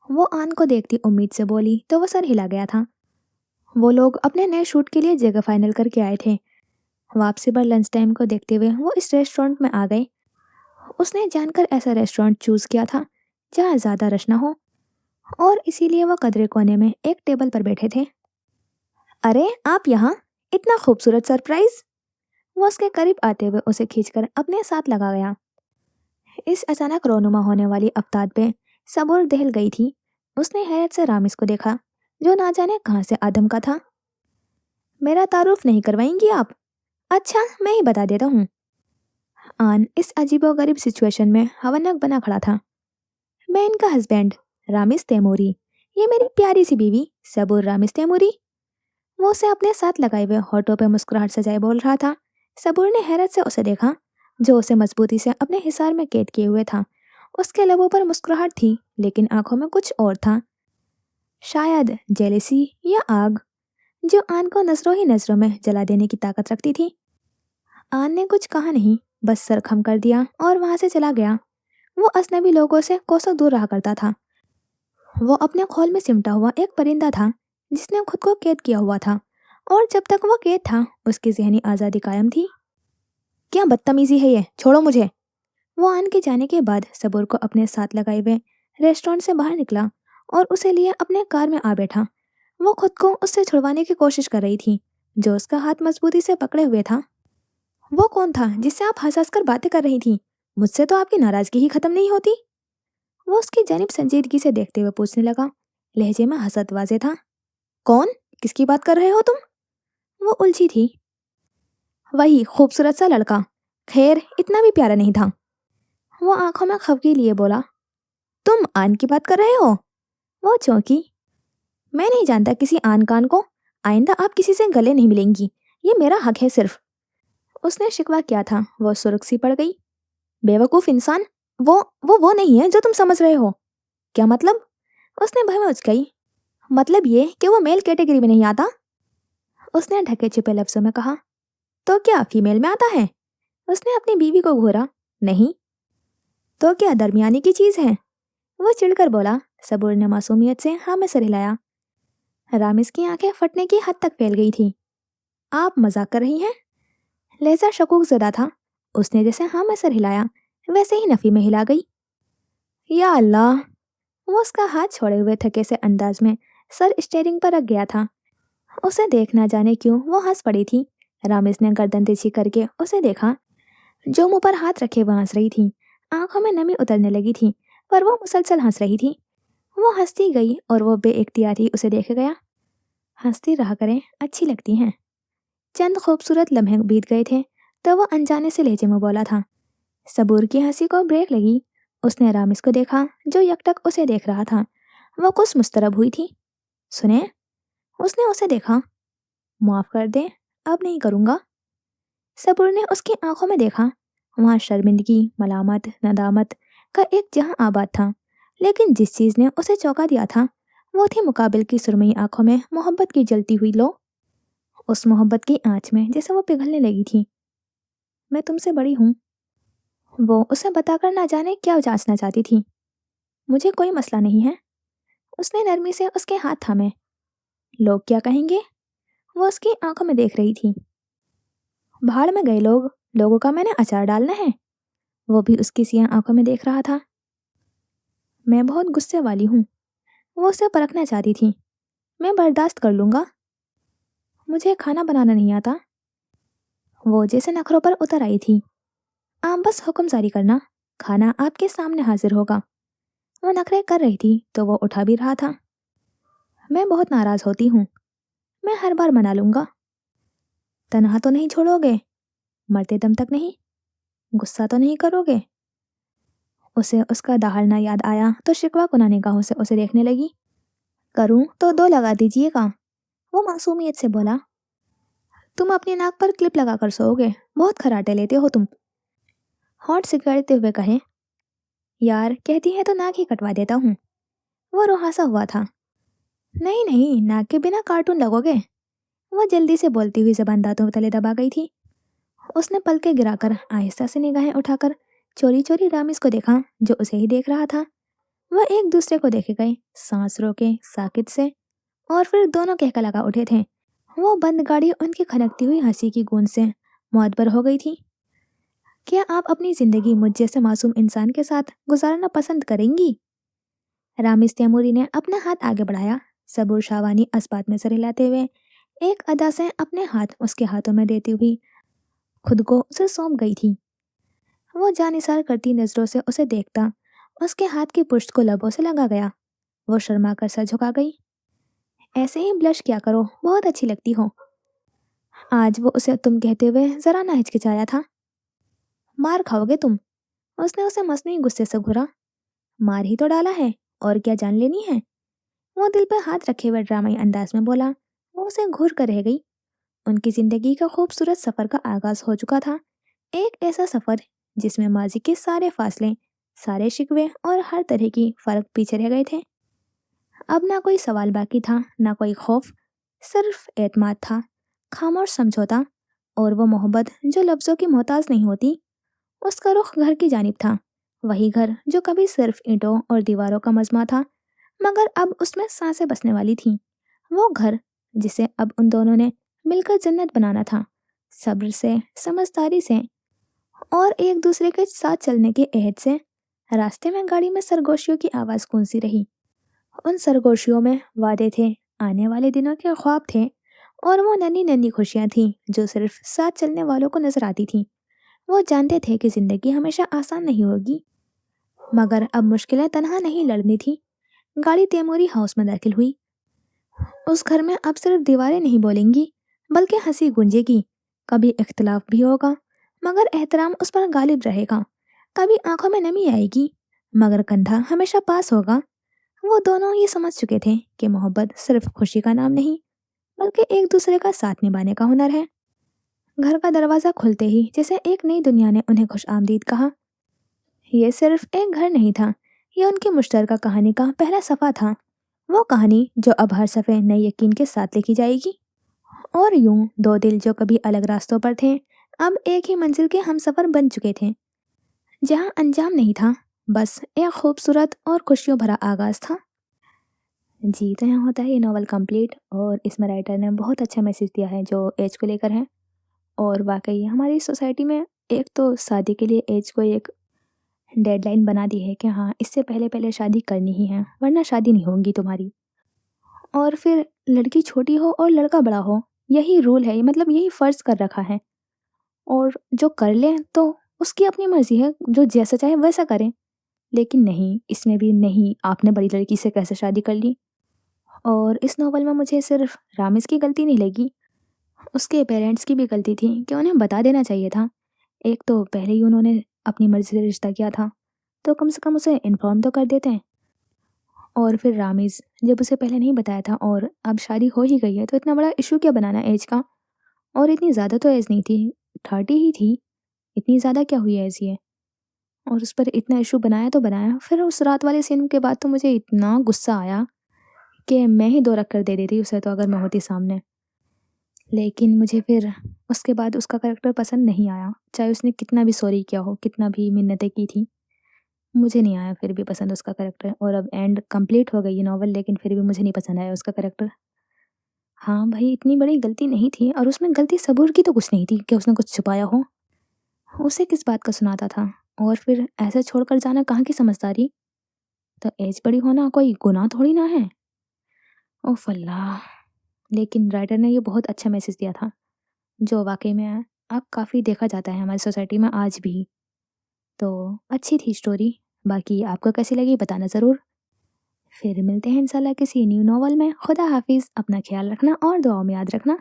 वो आन को देखती उम्मीद से बोली तो वो सर हिला गया था। वो लोग अपने नए शूट के लिए जगह फाइनल करके आए थे। वापसी पर लंच टाइम को देखते हुए वो इस रेस्टोरेंट में आ गए। उसने जानकर ऐसा रेस्टोरेंट चूज किया था जहाँ ज़्यादा रश ना हो, और इसीलिए वो कदरे कोने में एक टेबल पर बैठे थे। अरे आप यहाँ, इतना खूबसूरत सरप्राइज! वो उसके करीब आते हुए उसे खींचकर अपने साथ लगा गया। इस अचानक रोनुमा होने वाली अफ्ताब पे सबूर दहल गई थी। उसने हैरत से रामिस को देखा, जो ना जाने कहाँ से आदम का था। मेरा तारुफ नहीं करवाएंगी आप? अच्छा, मैं ही बता देता हूँ। आन इस अजीबोगरीब सिचुएशन में हवनक बना खड़ा था। मैं इनका हस्बैंड रामिस तैमूरी, ये मेरी प्यारी सी बीवी सबूर रामिस तैमूरी। वो उसे अपने साथ लगाए हुए होठों पे मुस्कुराहट सजाए बोल रहा था। सबूर ने हैरत से उसे देखा, जो उसे मजबूती से अपने हिसार में कैद किए हुए था। उसके लबों पर मुस्कुराहट थी, लेकिन आंखों में कुछ और था, शायद जेलिसी या आग, जो आन को नजरों ही नजरों में जला देने की ताकत रखती थी। आन ने कुछ कहा नहीं, बस सर खम कर दिया और वहां से चला गया। वो अजनबी लोगों से कोसों दूर रहा करता था। वो अपने खोल में सिमटा हुआ एक परिंदा था, जिसने खुद को कैद किया हुआ था, और जब तक वो कैद था उसकी जहनी आज़ादी कायम थी। क्या बदतमीजी है ये, छोड़ो मुझे! वो आन के जाने के बाद सबूर को अपने साथ लगाए हुए रेस्टोरेंट से बाहर निकला और उसे लिए अपने कार में आ बैठा। वो खुद को उससे छुड़वाने की कोशिश कर रही थी, जो उसका हाथ मजबूती से पकड़े हुए था। वो कौन था जिससे आप हंस हंस कर बातें कर रही थी? मुझसे तो आपकी नाराजगी ही खत्म नहीं होती। वो उसकी जानिब संजीदगी से देखते हुए पूछने लगा, लहजे में हसत वाजे था। कौन? किसकी बात कर रहे हो तुम? वो उलझी थी। वही खूबसूरत सा लड़का, खैर इतना भी प्यारा नहीं था। वो आंखों में खफगी लिए बोला, तुम आन की बात कर रहे हो? वो चौंकी। मैं नहीं जानता किसी आन कान को, आइंदा आप किसी से गले नहीं मिलेंगी, ये मेरा हक है सिर्फ। उसने शिकवा किया था। वो सुर्ख सी पड़ गई। बेवकूफ इंसान, वो नहीं है जो तुम समझ रहे हो। क्या मतलब? उसने भय में उचकाई। मतलब ये कि वो मेल कैटेगरी में नहीं आता। उसने ढके छिपे लफ्जों में कहा। तो क्या फीमेल में आता है? उसने अपनी बीवी को घूरा। नहीं। तो क्या दरमियानी की चीज है? वो चिढ़कर बोला। सबूर ने मासूमियत से हाँ में सर हिलाया। रामिस की आंखें फटने की हद तक फैल गई थी। आप मजाक कर रही हैं? लहजा शकूक ज़दा था। उसने जैसे हाँ में सर हिलाया, वैसे ही नफी में हिला गई। या अल्लाह! वो उसका हाथ छोड़े हुए थके से अंदाज में सर स्टीयरिंग पर रख गया था। उसे देख ना जाने क्यों वो हंस पड़ी थी। रामिस ने गर्दन तिरछी करके उसे देखा, जो मुंह पर हाथ रखे वो हंस रही थी। आंखों में नमी उतरने लगी थी, पर वो मुसलसल हंस रही थी। वो हंसती गई और वो बेइख्तियार ही उसे देख गया। हंसती रहा करें, अच्छी लगती हैं। चंद खूबसूरत लम्हे बीत गए थे तो वो अनजाने से लहजे में बोला था। सबूर की हंसी को ब्रेक लगी। उसने रामिस को देखा, जो यकटक उसे देख रहा था। वो कुछ मुस्तरब हुई थी। सुने, उसने उसे देखा। माफ कर दे, अब नहीं करूँगा। सबूर ने उसकी आंखों में देखा। वहाँ शर्मिंदगी, मलामत, नदामत का एक जहां आबाद था, लेकिन जिस चीज़ ने उसे चौंका दिया था वो थी मुकाबिल की सुरमई आंखों में मोहब्बत की जलती हुई लो। उस मोहब्बत की आंच में जैसे वो पिघलने लगी थी। मैं तुमसे बड़ी हूँ। वो उसे बताकर ना जाने क्या जांचना चाहती थी। मुझे कोई मसला नहीं है। उसने नरमी से उसके हाथ थामे। लोग क्या कहेंगे? वो उसकी आंखों में देख रही थी। भाड़ में गए लोग, लोगों का मैंने अचार डालना है। वो भी उसकी सियाह आंखों में देख रहा था। मैं बहुत गुस्से वाली हूँ। वो उसे परखना चाहती थी। मैं बर्दाश्त कर लूँगा। मुझे खाना बनाना नहीं आता। वो जैसे नखरों पर उतर आई थी। आप बस हुक्म जारी करना, खाना आपके सामने हाजिर होगा। वो नखरे कर रही थी तो वो उठा भी रहा था। मैं बहुत नाराज होती हूँ। मैं हर बार मना लूँगा। तनहा तो नहीं छोड़ोगे? मरते दम तक नहीं? गुस्सा तो नहीं करोगे? उसे उसका दहाड़ना याद आया तो शिकवा कुना निगाहों से उसे देखने लगी। करूं तो दो लगा दीजिएगा। वो मासूमियत से बोला। तुम अपनी नाक पर क्लिप लगाकर सोओगे, बहुत खराटे लेते हो तुम। होंठ सिकड़ते हुए कहे। यार कहती है तो नाक ही कटवा देता हूँ। वो रुहासा हुआ था। नहीं नहीं, नाक के बिना कार्टून लगोगे। وہ جلدی سے بولتی ہوئی زبان دانتوں تلے دبا گئی تھی۔ اس نے پلکیں گرا کر آہستہ سے نگاہیں اٹھا کر چوری چوری رامز کو دیکھا جو اسے ہی دیکھ رہا تھا۔ وہ ایک دوسرے کو دیکھے گئے، سانس روکے ساکت سے، اور پھر دونوں کہکا لگا اٹھے تھے۔ وہ بند گاڑی ان کی کھنکتی ہوئی ہنسی کی گونج سے معتبر ہو گئی تھی۔ کیا آپ اپنی زندگی مجھ جیسے معصوم انسان کے ساتھ گزارنا پسند کریں گی؟ رامز تیموری نے اپنا ہاتھ آگے بڑھایا، صبور شاوانی اسبات میں سر ہلاتے ہوئے ایک ادا سے اپنے ہاتھ اس کے ہاتھوں میں دیتی ہوئی خود کو اسے سونپ گئی تھی۔ وہ جانثار کرتی نظروں سے اسے دیکھتا اس کے ہاتھ کی پشت کو لبوں سے لگا گیا۔ وہ شرما کر سر جھکا گئی۔ ایسے ہی بلش کیا کرو، بہت اچھی لگتی ہو۔ آج وہ اسے تم کہتے ہوئے ذرا نہ ہچکچایا تھا۔ مار کھاؤ گے تم؟ اس نے اسے مصنوعی غصے سے گھورا۔ مار ہی تو ڈالا ہے، اور کیا جان لینی ہے؟ وہ دل پہ ہاتھ رکھے ہوئے ڈرامائی انداز میں بولا۔ وہ اسے گھور کر رہ گئی۔ ان کی زندگی کا خوبصورت سفر کا آغاز ہو چکا تھا، ایک ایسا سفر جس میں ماضی کے سارے فاصلے، سارے شکوے اور ہر طرح کی فرق پیچھے رہ گئے تھے۔ اب نہ کوئی سوال باقی تھا، نہ کوئی خوف، صرف اعتماد تھا، خاموش سمجھوتا، اور وہ محبت جو لفظوں کی محتاج نہیں ہوتی۔ اس کا رخ گھر کی جانب تھا، وہی گھر جو کبھی صرف اینٹوں اور دیواروں کا مجمع تھا، مگر اب اس میں سانسیں بسنے والی تھیں۔ وہ گھر جسے اب ان دونوں نے مل کر جنت بنانا تھا، صبر سے، سمجھداری سے، اور ایک دوسرے کے ساتھ چلنے کے عہد سے۔ راستے میں گاڑی میں سرگوشیوں کی آواز گونجتی رہی۔ ان سرگوشیوں میں وعدے تھے، آنے والے دنوں کے خواب تھے، اور وہ ننھی ننھی خوشیاں تھیں جو صرف ساتھ چلنے والوں کو نظر آتی تھیں۔ وہ جانتے تھے کہ زندگی ہمیشہ آسان نہیں ہوگی، مگر اب مشکلیں تنہا نہیں لڑنی تھی۔ گاڑی تیموری ہاؤس میں داخل ہوئی۔ اس گھر میں اب صرف دیواریں نہیں بولیں گی، بلکہ ہنسی گونجے گی۔ کبھی اختلاف بھی ہوگا، مگر احترام اس پر غالب رہے گا۔ کبھی آنکھوں میں نمی آئے گی، مگر کندھا ہمیشہ پاس ہوگا۔ وہ دونوں یہ سمجھ چکے تھے کہ محبت صرف خوشی کا نام نہیں، بلکہ ایک دوسرے کا ساتھ نبھانے کا ہنر ہے۔ گھر کا دروازہ کھلتے ہی جیسے ایک نئی دنیا نے انہیں خوش آمدید کہا۔ یہ صرف ایک گھر نہیں تھا، یہ ان کی مشترکہ کہانی کا پہلا صفحہ تھا، وہ کہانی جو اب ہر صفحے نئے یقین کے ساتھ لکھی جائے گی۔ اور یوں دو دل جو کبھی الگ راستوں پر تھے، اب ایک ہی منزل کے ہم سفر بن چکے تھے، جہاں انجام نہیں تھا، بس ایک خوبصورت اور خوشیوں بھرا آغاز تھا۔ جی تو یہاں ہوتا ہے یہ ناول کمپلیٹ، اور اس میں رائٹر نے بہت اچھا میسیج دیا ہے جو ایج کو لے کر ہے۔ اور واقعی ہماری سوسائٹی میں ایک تو شادی کے لیے ایج کو ایک ڈیڈ لائن بنا دی ہے کہ ہاں اس سے پہلے شادی کرنی ہی ہے، ورنہ شادی نہیں ہوگی تمہاری۔ اور پھر لڑکی چھوٹی ہو اور لڑکا بڑا ہو، یہی رول ہے، مطلب یہی فرض کر رکھا ہے، اور جو کر لیں تو اس کی اپنی مرضی ہے، جو جیسا چاہے ویسا کریں۔ لیکن نہیں، اس میں بھی نہیں، آپ نے بڑی لڑکی سے کیسے شادی کر لی۔ اور اس ناول میں مجھے صرف رامز کی غلطی نہیں لگی، اس کے پیرنٹس کی بھی غلطی تھی کہ انہیں بتا دینا چاہیے تھا۔ ایک تو پہلے ہی انہوں نے اپنی مرضی سے رشتہ کیا تھا، تو کم سے کم اسے انفارم تو کر دیتے ہیں۔ اور پھر رامز جب اسے پہلے نہیں بتایا تھا اور اب شادی ہو ہی گئی ہے، تو اتنا بڑا ایشو کیا بنانا ایج کا؟ اور اتنی زیادہ تو ایج نہیں تھی، 30 ہی تھی، اتنی زیادہ کیا ہوئی ایج یہ؟ اور اس پر اتنا ایشو بنایا تو بنایا۔ پھر اس رات والے سین کے بعد تو مجھے اتنا غصہ آیا کہ میں ہی دو رکھ کر دے دیتی اسے تو، اگر میں ہوتی سامنے۔ لیکن مجھے پھر اس کے بعد اس کا کریکٹر پسند نہیں آیا، چاہے اس نے کتنا بھی سوری کیا ہو، کتنا بھی منتیں کی تھی، مجھے نہیں آیا پھر بھی پسند اس کا کریکٹر۔ اور اب اینڈ کمپلیٹ ہو گئی یہ ناول، لیکن پھر بھی مجھے نہیں پسند آیا اس کا کریکٹر۔ ہاں بھائی، اتنی بڑی غلطی نہیں تھی، اور اس میں غلطی صبور کی تو کچھ نہیں تھی کہ اس نے کچھ چھپایا ہو، اسے کس بات کا سناتا تھا؟ اور پھر ایسے چھوڑ کر جانا کہاں کی سمجھداری؟ تو ایج بڑی ہونا کوئی گناہ تھوڑی نہ ہے۔ اوف اللہ! لیکن رائٹر نے یہ بہت اچھا میسیج دیا تھا، جو واقعی میں اب کافی دیکھا جاتا ہے ہماری سوسائٹی میں آج بھی۔ تو اچھی تھی سٹوری، باقی آپ کو کیسی لگی بتانا ضرور۔ پھر ملتے ہیں انشاءاللہ کسی نیو ناول میں۔ خدا حافظ، اپنا خیال رکھنا اور دعاؤں میں یاد رکھنا۔